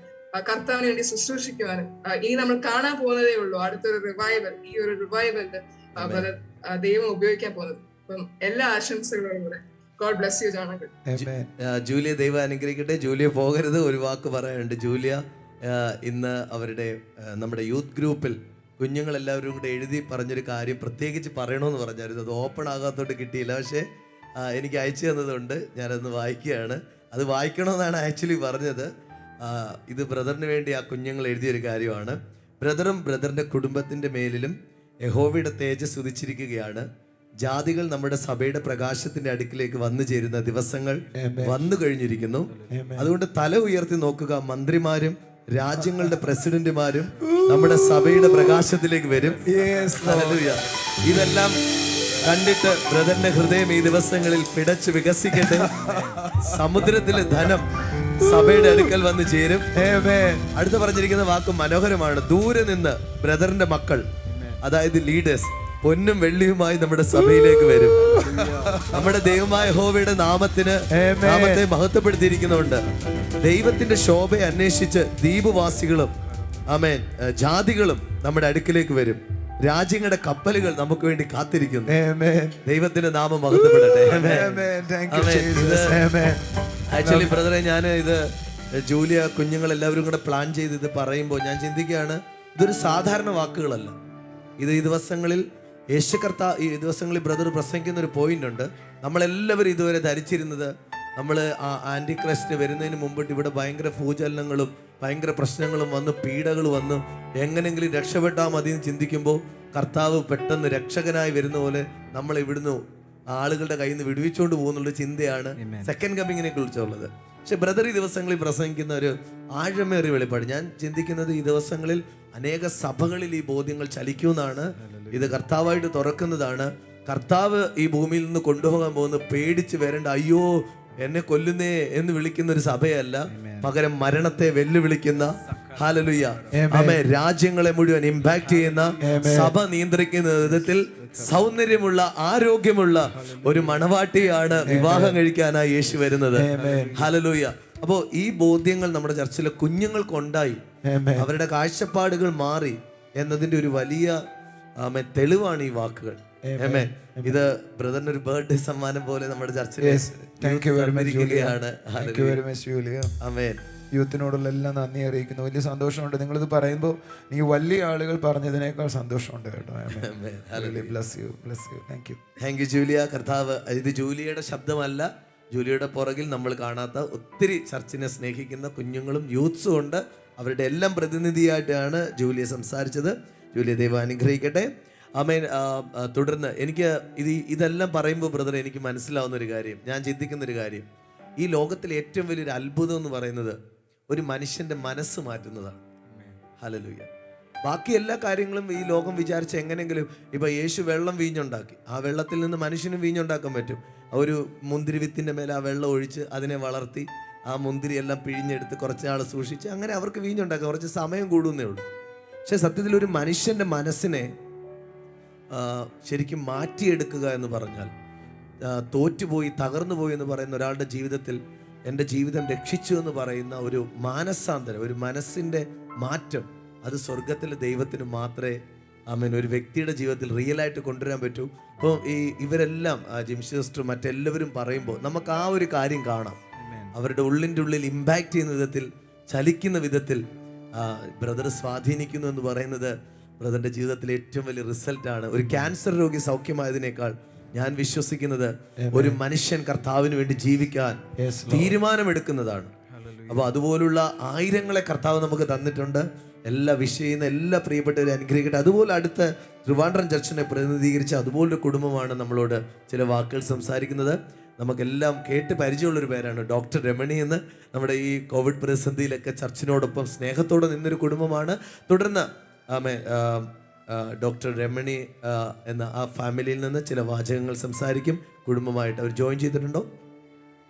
കർത്താവിന് വേണ്ടി ശുശ്രൂഷിക്കുവാനും ഇനി നമ്മൾ കാണാൻ പോകുന്നതേ ഉള്ളൂ അടുത്തൊരു റിവൈവൽ. ഈ ഒരു റിവൈവലിന് ബ്രദർ ദൈവം ഉപയോഗിക്കാൻ പോകുന്നത്. അപ്പം എല്ലാ ആശംസകളോടും കൂടെ God bless you, John uncle. Julia ദൈവം അനുഗ്രഹിക്കട്ടെ. ജൂലിയ പോകരുത്, ഒരു വാക്ക് പറയാനുണ്ട്. ജൂലിയ ഇന്ന് അവരുടെ നമ്മുടെ യൂത്ത് ഗ്രൂപ്പിൽ കുഞ്ഞുങ്ങളെല്ലാവരും കൂടെ എഴുതി പറഞ്ഞൊരു കാര്യം പ്രത്യേകിച്ച് പറയണമെന്ന് പറഞ്ഞായിരുന്നു. അത് ഓപ്പൺ ആകാത്തോട്ട് കിട്ടിയില്ല, പക്ഷേ എനിക്ക് അയച്ചു തന്നതുകൊണ്ട് ഞാനതൊന്ന് വായിക്കുകയാണ്. അത് വായിക്കണമെന്നാണ് ആക്ച്വലി പറഞ്ഞത്. ഇത് ബ്രദറിന് വേണ്ടി ആ കുഞ്ഞുങ്ങൾ എഴുതിയൊരു കാര്യമാണ്. ബ്രദറും ബ്രദറിൻ്റെ കുടുംബത്തിൻ്റെ മേലിലും യഹോവയുടെ തേജസ് ഉദിച്ചിരിക്കുകയാണ്. ജാതികൾ നമ്മുടെ സഭയുടെ പ്രകാശത്തിന്റെ അടുക്കിലേക്ക് വന്നു ചേരുന്ന ദിവസങ്ങൾ വന്നു കഴിഞ്ഞിരിക്കുന്നു. അതുകൊണ്ട് തല ഉയർത്തി നോക്കുക, മന്ത്രിമാരും രാജ്യങ്ങളുടെ പ്രസിഡന്റുമാരും നമ്മുടെ സഭയുടെ പ്രകാശത്തിലേക്ക് വരും. ഹല്ലേലൂയ. ഇതെല്ലാം കണ്ടിട്ട് ബ്രദറിന്റെ ഹൃദയം ഈ ദിവസങ്ങളിൽ പിടച്ച് വികസിക്കട്ടെ. സമുദ്രത്തിലെ ധനം സഭയുടെ അടുക്കൽ വന്ന് ചേരും. അടുത്ത് പറഞ്ഞിരിക്കുന്ന വാക്ക് മനോഹരമാണ്. ദൂരെ നിന്ന് ബ്രദറിന്റെ മക്കൾ, അതായത് ലീഡേഴ്സ്, പൊന്നും വെള്ളിയുമായി നമ്മുടെ സഭയിലേക്ക് വരും. നമ്മുടെ ദൈവമായ യഹോവയുടെ നാമത്തെ മഹത്വപ്പെടുത്തിയിരിക്കുന്നുണ്ട്. ദൈവത്തിന്റെ ശോഭയെ അന്വേഷിച്ച് ദ്വീപുവാസികളും ആമേൻ ജാതികളും നമ്മുടെ അടുക്കിലേക്ക് വരും. രാജ്യങ്ങളുടെ കപ്പലുകൾ നമുക്ക് വേണ്ടി കാത്തിരിക്കുന്നു. ദൈവത്തിന്റെ നാമം മഹത്വപ്പെടട്ടെ. ആക്ച്വലി ബ്രദറെ, ഞാൻ ഇത് ജൂലിയ കുഞ്ഞുങ്ങൾ എല്ലാവരും കൂടെ പ്ലാൻ ചെയ്ത് ഇത് പറയുമ്പോൾ ഞാൻ ചിന്തിക്കുകയാണ്, ഇതൊരു സാധാരണ വാക്കുകളല്ല. ഇത് ഈ ദിവസങ്ങളിൽ ഈ ദിവസങ്ങളിൽ ബ്രദർ പ്രസംഗിക്കുന്ന ഒരു പോയിന്റ് ഉണ്ട്. നമ്മളെല്ലാവരും ഇതുവരെ ധരിച്ചിരുന്നത് നമ്മൾ ആന്റി ക്രൈസ്റ്റ് വരുന്നതിന് മുമ്പിട്ട് ഇവിടെ ഭയങ്കര ഭൂചലനങ്ങളും ഭയങ്കര പ്രശ്നങ്ങളും വന്ന് പീഡകൾ വന്ന് എങ്ങനെങ്കിലും രക്ഷപ്പെട്ടാൽ മതി എന്ന് ചിന്തിക്കുമ്പോൾ കർത്താവ് പെട്ടെന്ന് രക്ഷകനായി വരുന്ന പോലെ നമ്മൾ ഇവിടുന്ന് ആളുകളുടെ കയ്യിൽ നിന്ന് വിടുവിച്ചുകൊണ്ട് പോകുന്നുള്ള ചിന്തയാണ് സെക്കൻഡ് കമ്മിങ്ങിനെ കുറിച്ചുള്ളത്. പക്ഷെ ബ്രദർ ഈ ദിവസങ്ങളിൽ പ്രസംഗിക്കുന്ന ഒരു ആഴമേറിയ വെളിപ്പാട്. ഞാൻ ചിന്തിക്കുന്നത് ഈ ദിവസങ്ങളിൽ അനേക സഭകളിൽ ഈ ബോധ്യങ്ങൾ ചലിക്കുമെന്നാണ്. ഇത് കർത്താവായിട്ട് തുറക്കുന്നതാണ്. കർത്താവ് ഈ ഭൂമിയിൽ നിന്ന് കൊണ്ടുപോകാൻ പോകുന്നത് പേടിച്ച് വരേണ്ട, അയ്യോ എന്നെ കൊല്ലുന്നേ എന്ന് വിളിക്കുന്ന ഒരു സഭയല്ല, പകരം മരണത്തെ വെല്ലുവിളിക്കുന്ന, ഹല്ലേലൂയ, ആമേൻ, രാജ്യങ്ങളെ മുഴുവൻ ഇമ്പാക്ട് ചെയ്യുന്ന, സഭ നിയന്ത്രിക്കുന്ന വിധത്തിൽ സൗന്ദര്യമുള്ള ആരോഗ്യമുള്ള ഒരു മണവാട്ടിയാണ് വിവാഹം കഴിക്കാനായി യേശു വരുന്നത്. ഹല്ലേലൂയ. അപ്പോ ഈ ബോധ്യങ്ങൾ നമ്മുടെ ചർച്ചിലെ കുഞ്ഞുങ്ങൾക്കുണ്ടായി, അവരുടെ കാഴ്ചപ്പാടുകൾ മാറി എന്നതിന്റെ ഒരു വലിയ തെളിവാണ് ഈ വാക്കുകൾ. ഇത് ബ്രദറിന് ഒരു ബർത്ത്ഡേ സമ്മാനം പോലെ നമ്മുടെ ചർച്ചിൽ യൂത്തിനോടുള്ള എല്ലാം നന്ദി അറിയിക്കുന്നു. വലിയ സന്തോഷമുണ്ട്. നിങ്ങളിത് പറയുമ്പോൾ എനിക്ക് വലിയ ആളുകൾ പറഞ്ഞതിനേക്കാൾ സന്തോഷമുണ്ട് കേട്ടോ. Thank you Julia. കർത്താവ്, ഇത് ജൂലിയയുടെ ശബ്ദമല്ല, ജൂലിയയുടെ പുറകിൽ നമ്മൾ കാണാത്ത ഒത്തിരി ചർച്ചിനെ സ്നേഹിക്കുന്ന കുഞ്ഞുങ്ങളും യൂത്ത്സും ഉണ്ട്. അവരുടെ എല്ലാം പ്രതിനിധിയായിട്ടാണ് ജൂലിയ സംസാരിച്ചത്. ജൂലിയ ദൈവം അനുഗ്രഹിക്കട്ടെ. ആമേൻ. തുടർന്ന് എനിക്ക് ഇതെല്ലാം പറയുമ്പോൾ ബ്രദർ എനിക്ക് മനസ്സിലാവുന്ന ഒരു കാര്യം, ഞാൻ ചിന്തിക്കുന്നൊരു കാര്യം, ഈ ലോകത്തിലെ ഏറ്റവും വലിയൊരു അത്ഭുതം എന്ന് പറയുന്നത് ഒരു മനുഷ്യന്റെ മനസ്സ് മാറ്റുന്നതാണ്. ഹല്ലേലൂയ. ബാക്കി എല്ലാ കാര്യങ്ങളും ഈ ലോകം വിചാരിച്ച എങ്ങനെയെങ്കിലും, ഇപ്പൊ യേശു വെള്ളം വീഞ്ഞുണ്ടാക്കി, ആ വെള്ളത്തിൽ നിന്ന് മനുഷ്യനും വീഞ്ഞുണ്ടാക്കാൻ പറ്റും. ഒരു മുന്തിരി വിത്തിന്റെ മേലെ ആ വെള്ളം ഒഴിച്ച് അതിനെ വളർത്തി ആ മുന്തിരി എല്ലാം പിഴിഞ്ഞെടുത്ത് കുറച്ച് നാൾ സൂക്ഷിച്ച് അങ്ങനെ അവർക്ക് വീഞ്ഞുണ്ടാക്കാം. കുറച്ച് സമയം കൂടുന്നേ ഉള്ളൂ. പക്ഷെ സത്യത്തിൽ ഒരു മനുഷ്യന്റെ മനസ്സിനെ ശരിക്കും മാറ്റിയെടുക്കുക എന്ന് പറഞ്ഞാൽ, തോറ്റുപോയി തകർന്നു പോയി എന്ന് പറയുന്ന ഒരാളുടെ ജീവിതത്തിൽ എൻ്റെ ജീവിതം രക്ഷിച്ചു എന്ന് പറയുന്ന ഒരു മാനസാന്തരം, ഒരു മനസ്സിൻ്റെ മാറ്റം, അത് സ്വർഗത്തിലെ ദൈവത്തിന് മാത്രമേ ആമേൻ ഒരു വ്യക്തിയുടെ ജീവിതത്തിൽ റിയലായിട്ട് കൊണ്ടുവരാൻ പറ്റൂ. അപ്പോൾ ഇവരെല്ലാം ജിംഷി സിസ്റ്റർ മറ്റെല്ലാവരും പറയുമ്പോൾ നമുക്ക് ആ ഒരു കാര്യം കാണാം. അവരുടെ ഉള്ളിൻ്റെ ഉള്ളിൽ ഇമ്പാക്റ്റ് ചെയ്യുന്ന വിധത്തിൽ, ചലിക്കുന്ന വിധത്തിൽ ബ്രദർ സ്വാധീനിക്കുന്നു എന്ന് പറയുന്നത് ബ്രദറിന്റെ ജീവിതത്തിലെ ഏറ്റവും വലിയ റിസൾട്ടാണ്. ഒരു ക്യാൻസർ രോഗി സൗഖ്യമായതിനേക്കാൾ ഞാൻ വിശ്വസിക്കുന്നത് ഒരു മനുഷ്യൻ കർത്താവിന് വേണ്ടി ജീവിക്കാൻ തീരുമാനമെടുക്കുന്നതാണ്. അപ്പോൾ അതുപോലുള്ള ആയിരങ്ങളെ കർത്താവ് നമുക്ക് തന്നിട്ടുണ്ട്. എല്ലാ വിഷയം എല്ലാ പ്രിയപ്പെട്ടവരെ അനുഗ്രഹിക്കട്ടെ. അതുപോലെ അടുത്ത ട്രിവാൻഡ്രം ചർച്ചിനെ പ്രതിനിധീകരിച്ച അതുപോലൊരു കുടുംബമാണ് നമ്മളോട് ചില വാക്കുകൾ സംസാരിക്കുന്നത്. നമുക്കെല്ലാം കേട്ട് പരിചയമുള്ളൊരു പേരാണ് ഡോക്ടർ രമണി എന്ന്. നമ്മുടെ ഈ കോവിഡ് പ്രതിസന്ധിയിലൊക്കെ ചർച്ചിനോടൊപ്പം സ്നേഹത്തോടെ നിന്നൊരു കുടുംബമാണ്. തുടർന്ന് ഡോക്ടർ രമണി എന്ന ആ ഫാമിലിയിൽ നിന്ന് ചില വാചകങ്ങൾ സംസാരിക്കും. കുടുംബമായിട്ട് അവർ ജോയിൻ ചെയ്തിട്ടുണ്ടോ?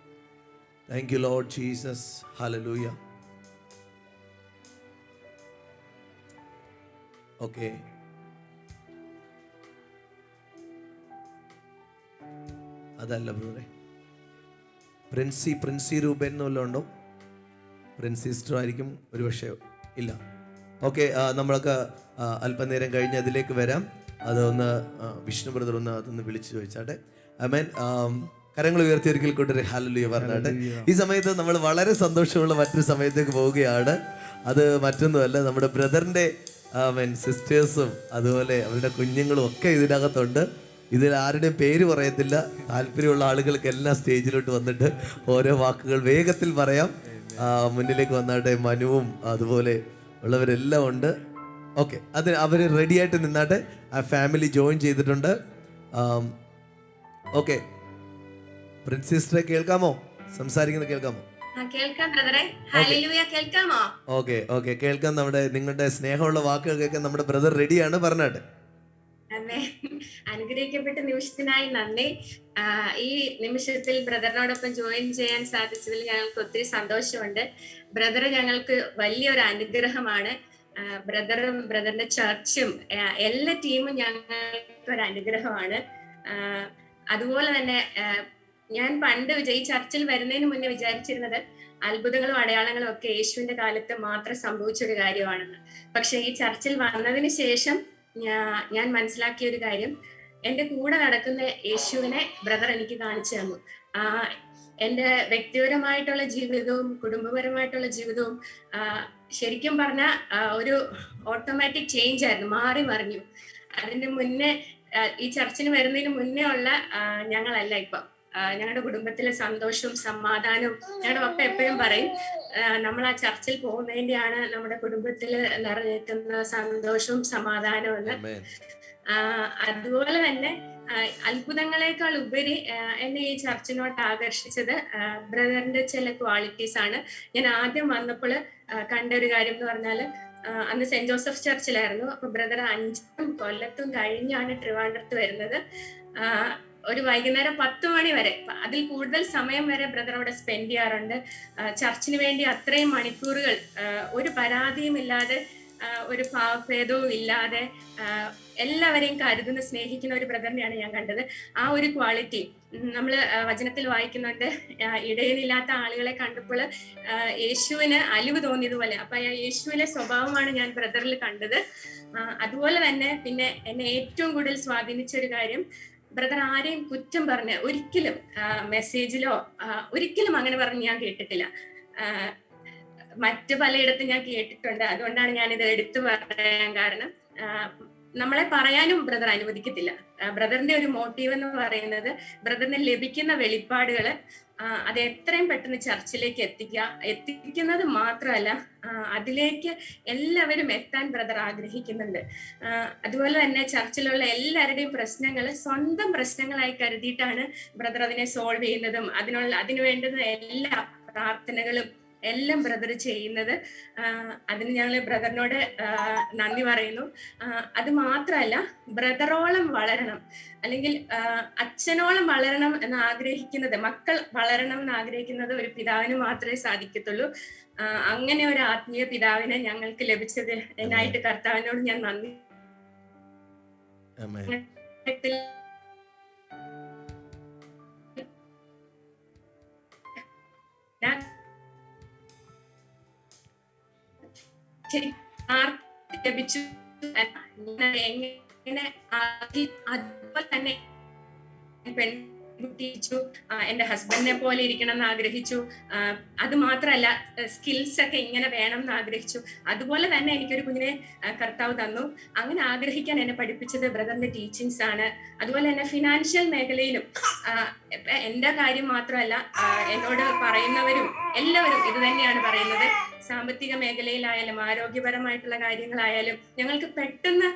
Thank you Lord Jesus. Hallelujah. Okay, അതല്ല ബ്രദറെ, പ്രിൻസി രൂപൻ എന്നുവല്ലോ ഉണ്ടോ? പ്രിൻസി സിസ്റ്റർ ആയിരിക്കും ഒരു പക്ഷേ. ഇല്ല. ഓക്കെ, നമ്മളൊക്കെ അല്പനേരം കഴിഞ്ഞ് അതിലേക്ക് വരാം. അതൊന്ന് വിഷ്ണു ബ്രദർ ഒന്ന് അതൊന്ന് വിളിച്ചു ചോദിച്ചാട്ടെ. ആമേൻ. കരങ്ങൾ ഉയർത്തി ഒരിക്കൽ കൊണ്ടൊരു ഹല്ലേലൂയ പറഞ്ഞാട്ടെ. ഈ സമയത്ത് നമ്മൾ വളരെ സന്തോഷമുള്ള മറ്റൊരു സമയത്തേക്ക് പോവുകയാണ്. അത് മറ്റൊന്നുമല്ല, നമ്മുടെ ബ്രദറിൻ്റെ സിസ്റ്റേഴ്സും അതുപോലെ അവരുടെ കുഞ്ഞുങ്ങളും ഒക്കെ ഇതിനകത്തുണ്ട്. ഇതിൽ ആരുടെയും പേര് പറയത്തില്ല. താല്പര്യമുള്ള ആളുകൾക്ക് എല്ലാം സ്റ്റേജിലോട്ട് വന്നിട്ട് ഓരോ വാക്കുകൾ വേഗത്തിൽ പറയാം. മുന്നിലേക്ക് വന്നാട്ടെ. മനുവും അതുപോലെ ഉള്ളവരെല്ലാം ഉണ്ട്. ഓക്കെ, അത് അവർ റെഡി ആയിട്ട് നിന്നാട്ടെ. ആ ഫാമിലി ജോയിൻ ചെയ്തിട്ടുണ്ട്. ഓക്കെ, പ്രിൻസ് സിസ്റ്ററെ കേൾക്കാമോ? സംസാരിക്കുന്നത് കേൾക്കാമോ? കേൾക്കാം ബ്രദറെ. ഹല്ലേലൂയ, കേൾക്കാമോ? ഓക്കെ ഓക്കെ, കേൾക്കാൻ. നിങ്ങളുടെ സ്നേഹമുള്ള വാക്കുകൾ കേൾക്കാൻ നമ്മുടെ ബ്രദർ റെഡിയാണ്. പറഞ്ഞാട്ടെ. അതെ, അനുഗ്രഹിക്കപ്പെട്ട നിമിഷത്തിനായി നന്ദി. ഈ നിമിഷത്തിൽ ബ്രദറിനോടൊപ്പം ജോയിൻ ചെയ്യാൻ സാധിച്ചതിൽ ഞങ്ങൾക്ക് ഒത്തിരി സന്തോഷമുണ്ട്. ബ്രദർ ഞങ്ങൾക്ക് വലിയൊരു അനുഗ്രഹമാണ്. ബ്രദറും ബ്രദറിന്റെ ചർച്ചും എല്ലാ ടീമും ഞങ്ങൾക്ക് ഒരു അനുഗ്രഹമാണ്. അതുപോലെ തന്നെ ഞാൻ പണ്ട് ഈ ചർച്ചിൽ വരുന്നതിന് മുന്നേ വിചാരിച്ചിരുന്നത് അത്ഭുതങ്ങളും അടയാളങ്ങളും ഒക്കെ യേശുവിന്റെ കാലത്ത് മാത്രം സംഭവിച്ചൊരു കാര്യമാണെന്ന്. പക്ഷെ ഈ ചർച്ചിൽ വന്നതിന് ശേഷം ഞാൻ മനസ്സിലാക്കിയ ഒരു കാര്യം, എൻ്റെ കൂടെ നടക്കുന്ന യേശുവിനെ ബ്രദർ എനിക്ക് കാണിച്ചു തന്നു. എൻ്റെ വ്യക്തിപരമായിട്ടുള്ള ജീവിതവും കുടുംബപരമായിട്ടുള്ള ജീവിതവും ശരിക്കും പറഞ്ഞ ഒരു ഓട്ടോമാറ്റിക് ചേഞ്ച് ആയിരുന്നു, മാറി മറിഞ്ഞു. അതിന്റെ മുന്നേ ഈ ചർച്ചിന് വരുന്നതിന് മുന്നേ ഉള്ള ഞങ്ങളല്ല ഇപ്പം. ഞങ്ങളുടെ കുടുംബത്തിലെ സന്തോഷവും സമാധാനവും, ഞങ്ങളുടെ പപ്പ എപ്പോഴും പറയും, നമ്മൾ ആ ചർച്ചിൽ പോകുന്നതിന്റെയാണ് നമ്മുടെ കുടുംബത്തിൽ നിറഞ്ഞിരിക്കുന്ന സന്തോഷവും സമാധാനവും എന്ന്. അതുപോലെ തന്നെ അത്ഭുതങ്ങളെക്കാൾ ഉപരി എന്നെ ഈ ചർച്ചിനോട്ട് ആകർഷിച്ചത് ബ്രദറിന്റെ ചില ക്വാളിറ്റീസ് ആണ്. ഞാൻ ആദ്യം വന്നപ്പോൾ കണ്ട ഒരു കാര്യം എന്ന് പറഞ്ഞാല്, അന്ന് സെന്റ് ജോസഫ് ചർച്ചിലായിരുന്നു. അപ്പൊ ബ്രദർ 5 കൊല്ലത്തും കഴിഞ്ഞാണ് ട്രിവാൻഡ്രത്ത് വരുന്നത്. ഒരു വൈകുന്നേരം 10 മണി വരെ, അതിൽ കൂടുതൽ സമയം വരെ ബ്രദർ അവിടെ സ്പെൻഡ് ചെയ്യാറുണ്ട്. ചർച്ചിന് വേണ്ടി അത്രയും മണിക്കൂറുകൾ ഒരു പരാതിയും ഇല്ലാതെ, ഒരു ഭാവഭേദവും ഇല്ലാതെ എല്ലാവരെയും കരുതുന്ന സ്നേഹിക്കുന്ന ഒരു ബ്രദറിനെയാണ് ഞാൻ കണ്ടത്. ആ ഒരു ക്വാളിറ്റി നമ്മൾ വചനത്തിൽ വായിക്കുന്നുണ്ട്, ഇടയിലില്ലാത്ത ആളുകളെ കണ്ടപ്പോൾ യേശുവിന് അലിവ് തോന്നിയതുപോലെ. അപ്പൊ ആ യേശുവിലെ സ്വഭാവമാണ് ഞാൻ ബ്രദറിൽ കണ്ടത്. അതുപോലെ തന്നെ പിന്നെ എന്നെ ഏറ്റവും കൂടുതൽ സ്വാധീനിച്ച ഒരു കാര്യം, ബ്രദർ ആരെയും കുറ്റം പറഞ്ഞ് ഒരിക്കലും മെസ്സേജിലോ ഒരിക്കലും അങ്ങനെ പറഞ്ഞ് ഞാൻ കേട്ടിട്ടില്ല. മറ്റു പലയിടത്തും ഞാൻ കേട്ടിട്ടുണ്ട്. അതുകൊണ്ടാണ് ഞാനിത് എടുത്തു പറയാൻ കാരണം. നമ്മളെ പറയാനും ബ്രദർ അനുവദിക്കത്തില്ല. ബ്രദറിന്റെ ഒരു മോട്ടീവ് എന്ന് പറയുന്നത്, ബ്രദറിന് ലഭിക്കുന്ന വെളിപ്പാടുകള് അത് എത്രയും പെട്ടെന്ന് ചർച്ചിലേക്ക് എത്തിക്കുന്നത് മാത്രമല്ല, അതിലേക്ക് എല്ലാവരും എത്താൻ ബ്രദർ ആഗ്രഹിക്കുന്നുണ്ട്. അതുപോലെ തന്നെ ചർച്ചിലുള്ള എല്ലാവരുടെയും പ്രശ്നങ്ങൾ സ്വന്തം പ്രശ്നങ്ങളായി കരുതിയിട്ടാണ് ബ്രദർ അതിനെ സോൾവ് ചെയ്യുന്നതും അതിനു വേണ്ടുന്ന എല്ലാ പ്രാർത്ഥനകളും എല്ലാം ബ്രദർ ചെയ്യുന്നത്. അതിന് ഞങ്ങൾ ബ്രദറിനോട് നന്ദി പറയുന്നു. അത് മാത്രമല്ല, ബ്രദറോളം വളരണം, അല്ലെങ്കിൽ അച്ഛനോളം വളരണം എന്ന് ആഗ്രഹിക്കുന്നത്, മക്കൾ വളരണം എന്ന് ആഗ്രഹിക്കുന്നത് ഒരു പിതാവിന് മാത്രമേ സാധിക്കത്തുള്ളൂ. അങ്ങനെ ഒരു ആത്മീയ പിതാവിനെ ഞങ്ങൾക്ക് ലഭിച്ചത് എന്നായിട്ട് കർത്താവിനോട് ഞാൻ നന്ദി. ലഭിച്ചു എങ്ങനെ അതുപോലെ തന്നെ പെൺകുട്ടിച്ചു, എന്റെ ഹസ്ബൻഡിനെ പോലെ ഇരിക്കണം എന്ന് ആഗ്രഹിച്ചു. അത് മാത്രമല്ല, സ്കിൽസ് ഒക്കെ ഇങ്ങനെ വേണം എന്ന് ആഗ്രഹിച്ചു. അതുപോലെ തന്നെ എനിക്കൊരു കുഞ്ഞിനെ കർത്താവ് തന്നു. അങ്ങനെ ആഗ്രഹിക്കാൻ എന്നെ പഠിപ്പിച്ചത് ബ്രദറിന്റെ ടീച്ചിങ്സ് ആണ്. അതുപോലെ തന്നെ ഫിനാൻഷ്യൽ മേഖലയിലും എന്റെ കാര്യം മാത്രമല്ല, എന്നോട് പറയുന്നവരും എല്ലാവരും ഇത് തന്നെയാണ് പറയുന്നത്. സാമ്പത്തിക മേഖലയിലായാലും ആരോഗ്യപരമായിട്ടുള്ള കാര്യങ്ങളായാലും ഞങ്ങൾക്ക് പെട്ടെന്ന്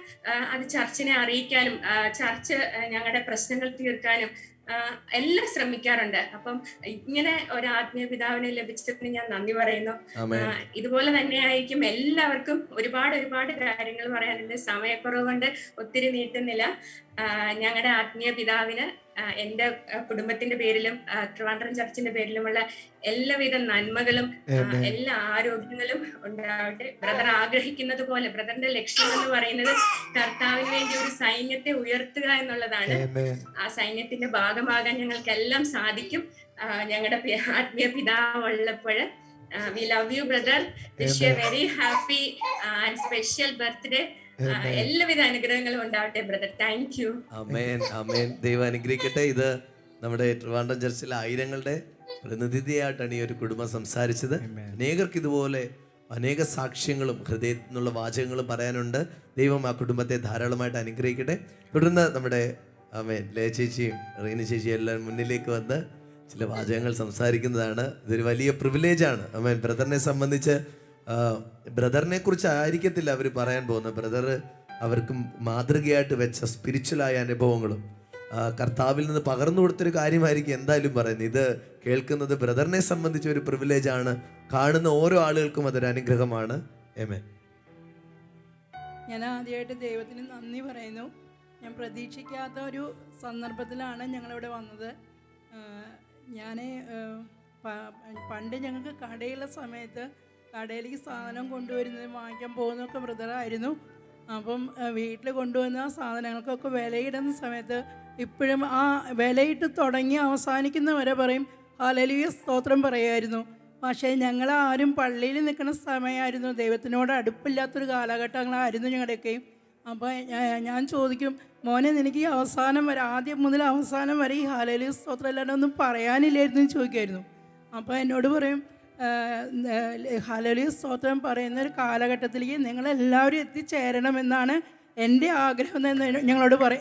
അത് ചർച്ചിനെ അറിയിക്കാനും ചർച്ച് ഞങ്ങളുടെ പ്രശ്നങ്ങൾ തീർക്കാനും എല്ലാം ശ്രമിക്കാറുണ്ട്. അപ്പം ഇങ്ങനെ ഒരു ആത്മീയ പിതാവിനെ ലഭിച്ചതിന് ഞാൻ നന്ദി പറയുന്നു. ഇതുപോലെ തന്നെ ആയിരിക്കും എല്ലാവർക്കും ഒരുപാട് കാര്യങ്ങൾ പറയാനുണ്ട്. സമയക്കുറവ് കൊണ്ട് ഒത്തിരി നീട്ടുന്നില്ല. ഞങ്ങളുടെ ആത്മീയ പിതാവിന് എന്റെ കുടുംബത്തിന്റെ പേരിലും ട്രിവാൻഡ്രം ചർച്ചിന്റെ പേരിലുമുള്ള എല്ലാവിധ നന്മകളും എല്ലാ ആരോഗ്യങ്ങളും ഉണ്ടാവട്ടെ. ബ്രദർ ആഗ്രഹിക്കുന്നത് പോലെ, ബ്രദറിന്റെ ലക്ഷ്യം എന്ന് പറയുന്നത് കർത്താവിന് വേണ്ടി ഒരു സൈന്യത്തെ ഉയർത്തുക എന്നുള്ളതാണ്. ആ സൈന്യത്തിന്റെ ഭാഗമാകാൻ ഞങ്ങൾക്കെല്ലാം സാധിക്കും. ഞങ്ങളുടെ ആത്മീയ പിതാവ് ഉള്ളപ്പോൾ. We love you, brother. Wish you a very happy and special birthday. എല്ലാവിധ അനുഗ്രഹങ്ങളും ഉണ്ടാവട്ടെ ബ്രദർ. Thank you. Amen amen. ദൈവം അനുഗ്രഹിക്കട്ടെ. ഇത് നമ്മുടെ ട്രിവാൻഡ്രം ചർച്ചിലെ ആയിരങ്ങളുടെ പ്രതിനിധിയായിട്ടാണ് ഈ ഒരു കുടുംബം സംസാരിച്ചത്. അനേകർക്ക് ഇതുപോലെ അനേക സാക്ഷ്യങ്ങളും ഹൃദയത്തിൽ നിന്നുള്ള വാചകങ്ങളും പറയാനുണ്ട്. ദൈവം ആ കുടുംബത്തെ ധാരാളമായിട്ട് അനുഗ്രഹിക്കട്ടെ. തുടർന്ന് നമ്മുടെ ആമേൻ ലയ ചേച്ചിയും റീന ചേച്ചിയും എല്ലാം മുന്നിലേക്ക് വന്ന് ചില വാചകങ്ങൾ സംസാരിക്കുന്നതാണ്. ഇതൊരു വലിയ പ്രിവിലേജാണ്. ആമേൻ. ബ്രദറിനെ സംബന്ധിച്ച് ബ്രദറിനെ കുറിച്ച് ആയിരിക്കത്തില്ല അവർ പറയാൻ പോകുന്നത്. ബ്രദർ അവർക്ക് മാതൃകയായിട്ട് വെച്ച സ്പിരിച്വലായ അനുഭവങ്ങളും കർത്താവിൽ നിന്ന് പകർന്നു കൊടുത്തൊരു കാര്യമായിരിക്കും എന്തായാലും പറയുന്നത്. ഇത് കേൾക്കുന്നത് ബ്രദറിനെ സംബന്ധിച്ച ഒരു പ്രിവിലേജ് ആണ്. കാണുന്ന ഓരോ ആളുകൾക്കും അതൊരു അനുഗ്രഹമാണ്. ആമേൻ. ഞാൻ ആദ്യമായിട്ട് ദൈവത്തിന് നന്ദി പറയുന്നു. ഞാൻ പ്രതീക്ഷിക്കാത്ത ഒരു സന്ദർഭത്തിലാണ് ഞങ്ങളിവിടെ വന്നത്. ഞാൻ പണ്ട് ഞങ്ങൾക്ക് കടയുള്ള സമയത്ത് കടയിലേക്ക് സാധനം കൊണ്ടുവരുന്നത് വാങ്ങിക്കാൻ പോകുന്നതൊക്കെ ബ്രദറായിരുന്നു. അപ്പം വീട്ടിൽ കൊണ്ടുവന്ന സാധനങ്ങൾക്കൊക്കെ വിലയിടുന്ന സമയത്ത് ഇപ്പോഴും ആ വിലയിട്ട് തുടങ്ങി അവസാനിക്കുന്ന വരെ പറയും ഹല്ലേലൂയ സ്തോത്രം പറയുമായിരുന്നു. പക്ഷേ ഞങ്ങളാരും പള്ളിയിൽ നിൽക്കുന്ന സമയമായിരുന്നു. ദൈവത്തിനോട് അടുപ്പില്ലാത്തൊരു കാലഘട്ടങ്ങളായിരുന്നു ഞങ്ങളുടെയൊക്കെയും. അപ്പോൾ ഞാൻ ചോദിക്കും, മോനെ നിനക്ക് ഈ അവസാനം വരെ, ആദ്യം മുതൽ അവസാനം വരെ ഈ ഹല്ലേലൂയ സ്തോത്രം അല്ലാണ്ട് ഒന്നും പറയാനില്ലായിരുന്നു എന്ന് ചോദിക്കുമായിരുന്നു. അപ്പോൾ എന്നോട് പറയും, ഹല്ലേലൂയ സ്തോത്രം പറയുന്ന ഒരു കാലഘട്ടത്തിലേക്ക് നിങ്ങളെല്ലാവരും എത്തിച്ചേരണമെന്നാണ് എൻ്റെ ആഗ്രഹം എന്ന്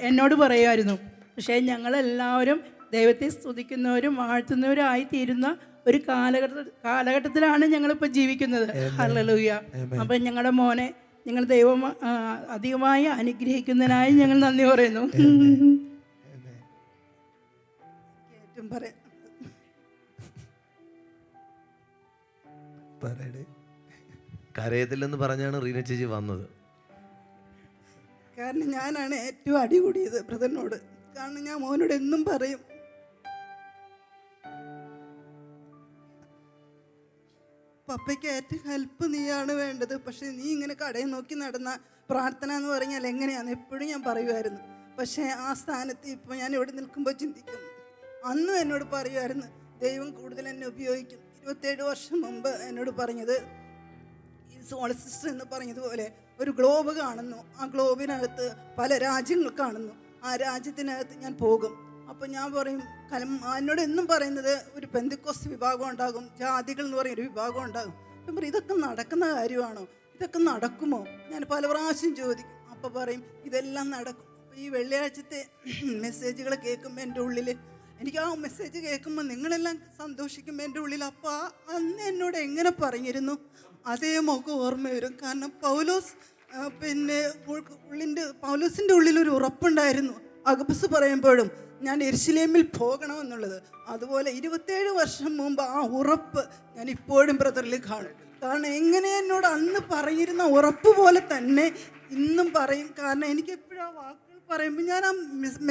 എന്നോട് പറയുമായിരുന്നു. പക്ഷേ ഞങ്ങളെല്ലാവരും ദൈവത്തെ സ്തുതിക്കുന്നവരും വാഴ്ത്തുന്നവരും തീരുന്ന ഒരു കാലഘട്ടത്തിലാണ് ഞങ്ങളിപ്പോൾ ജീവിക്കുന്നത്. ഹല്ലേലൂയ. അപ്പം ഞങ്ങളുടെ മോനെ ഞങ്ങൾ ദൈവം അധികമായി അനുഗ്രഹിക്കുന്നതിനായി ഞങ്ങൾ നന്ദി പറയുന്നു. കരയത്തില്ലെന്ന് പറഞ്ഞാണ് റീന ചേച്ചി വന്നത്. കാരണം ഞാനാണ് ഏറ്റവും അടികൂടിയത് ബ്രദറിനോട്. കാരണം ഞാൻ മോനോട് എന്നും പറയും, പപ്പയ്ക്ക് ഏറ്റവും ഹെൽപ്പ് നീയാണ് വേണ്ടത്, പക്ഷെ നീ ഇങ്ങനെ കടയിൽ നോക്കി നടന്ന പ്രാർത്ഥന എന്ന് പറഞ്ഞാൽ എങ്ങനെയാണെന്ന് എപ്പോഴും ഞാൻ പറയുമായിരുന്നു. പക്ഷേ ആ സ്ഥാനത്ത് ഇപ്പോൾ ഞാൻ ഇവിടെ നിൽക്കുമ്പോൾ ചിന്തിക്കും, അന്നും എന്നോട് പറയുമായിരുന്നു ദൈവം കൂടുതൽ എന്നെ ഉപയോഗിക്കും. 27 വർഷം മുമ്പ് എന്നോട് പറഞ്ഞത്, ഈ സോൾ സിസ്റ്റർ എന്ന് പറഞ്ഞതുപോലെ ഒരു ഗ്ലോബ് കാണുന്നു, ആ ഗ്ലോബിനകത്ത് പല രാജ്യങ്ങൾ കാണുന്നു, ആ രാജ്യത്തിനകത്ത് ഞാൻ പോകും. അപ്പോൾ ഞാൻ പറയും, എന്നോട് എന്നും പറയുന്നത് ഒരു പെന്തക്കോസ്ത് വിഭാഗം ഉണ്ടാകും, ജാതികൾ എന്ന് പറയുന്ന ഒരു വിഭാഗം ഉണ്ടാകും. അപ്പം പറയും, ഇതൊക്കെ നടക്കുന്ന കാര്യമാണോ, ഇതൊക്കെ നടക്കുമോ? ഞാൻ പല പ്രാവശ്യം ചോദിക്കും. അപ്പോൾ പറയും ഇതെല്ലാം നടക്കും. അപ്പോൾ ഈ വെള്ളിയാഴ്ചത്തെ മെസ്സേജുകൾ കേൾക്കുമ്പോൾ എൻ്റെ ഉള്ളിൽ, എനിക്ക് ആ മെസ്സേജ് കേൾക്കുമ്പോൾ നിങ്ങളെല്ലാം സന്തോഷിക്കുമ്പോൾ എൻ്റെ ഉള്ളിൽ അപ്പോൾ അന്ന് എന്നോട് എങ്ങനെ പറഞ്ഞിരുന്നു അതേ മുഖം ഓർമ്മ വരും. കാരണം പൗലോസ് പൗലോസിൻ്റെ ഉള്ളിലൊരു ഉറപ്പുണ്ടായിരുന്നു അഗബസ് പറയുമ്പോഴും ഞാൻ യെരുശലേമിൽ പോകണമെന്നുള്ളത്. അതുപോലെ 27 വർഷം മുമ്പ് ആ ഉറപ്പ് ഞാൻ ഇപ്പോഴും ബ്രദറിൽ കാണും. കാരണം എങ്ങനെ എന്നോട് അന്ന് പറഞ്ഞിരുന്ന ഉറപ്പ് പോലെ തന്നെ ഇന്നും പറയും. കാരണം എനിക്ക് എപ്പോഴും ആ വാക്കുകൾ പറയുമ്പോൾ ഞാൻ ആ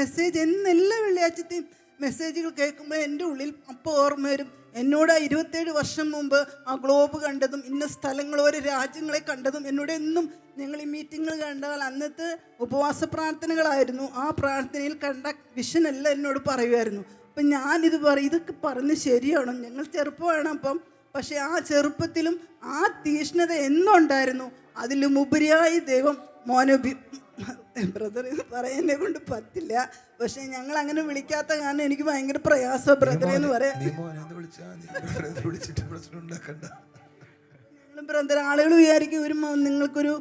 മെസ്സേജ് എല്ലാ വെള്ളിയാഴ്ചത്തെയും മെസ്സേജുകൾ കേൾക്കുമ്പോൾ എൻ്റെ ഉള്ളിൽ അപ്പോൾ ഓർമ്മ വരും എന്നോട് 27 വർഷം മുമ്പ് ആ ഗ്ലോബ് കണ്ടതും ഇന്ന സ്ഥലങ്ങൾ ഓരോ രാജ്യങ്ങളെ കണ്ടതും എന്നോട് എന്നും ഞങ്ങൾ ഈ മീറ്റിങ്ങുകൾ കണ്ടാൽ അന്നത്തെ ഉപവാസ പ്രാർത്ഥനകളായിരുന്നു. ആ പ്രാർത്ഥനയിൽ കണ്ട വിഷനെല്ലാം എന്നോട് പറയുമായിരുന്നു. അപ്പം ഞാനിത് ഇതൊക്കെ പറഞ്ഞ് ശരിയാണോ? ഞങ്ങൾ ചെറുപ്പമാണ് അപ്പം, പക്ഷേ ആ ചെറുപ്പത്തിലും ആ തീഷ്ണത എന്നുണ്ടായിരുന്നു. അതിലും ഉപരിയായി ദൈവം ബ്രദർ എന്ന് പറയാനെ കൊണ്ട് പറ്റില്ല, പക്ഷെ ഞങ്ങൾ അങ്ങനെ വിളിക്കാത്ത കാരണം എനിക്ക് ഭയങ്കര പ്രയാസം ബ്രദർ എന്ന് പറയാം. ബ്രദർ ആളുകൾ വിചാരിക്കും നിങ്ങൾക്കൊരു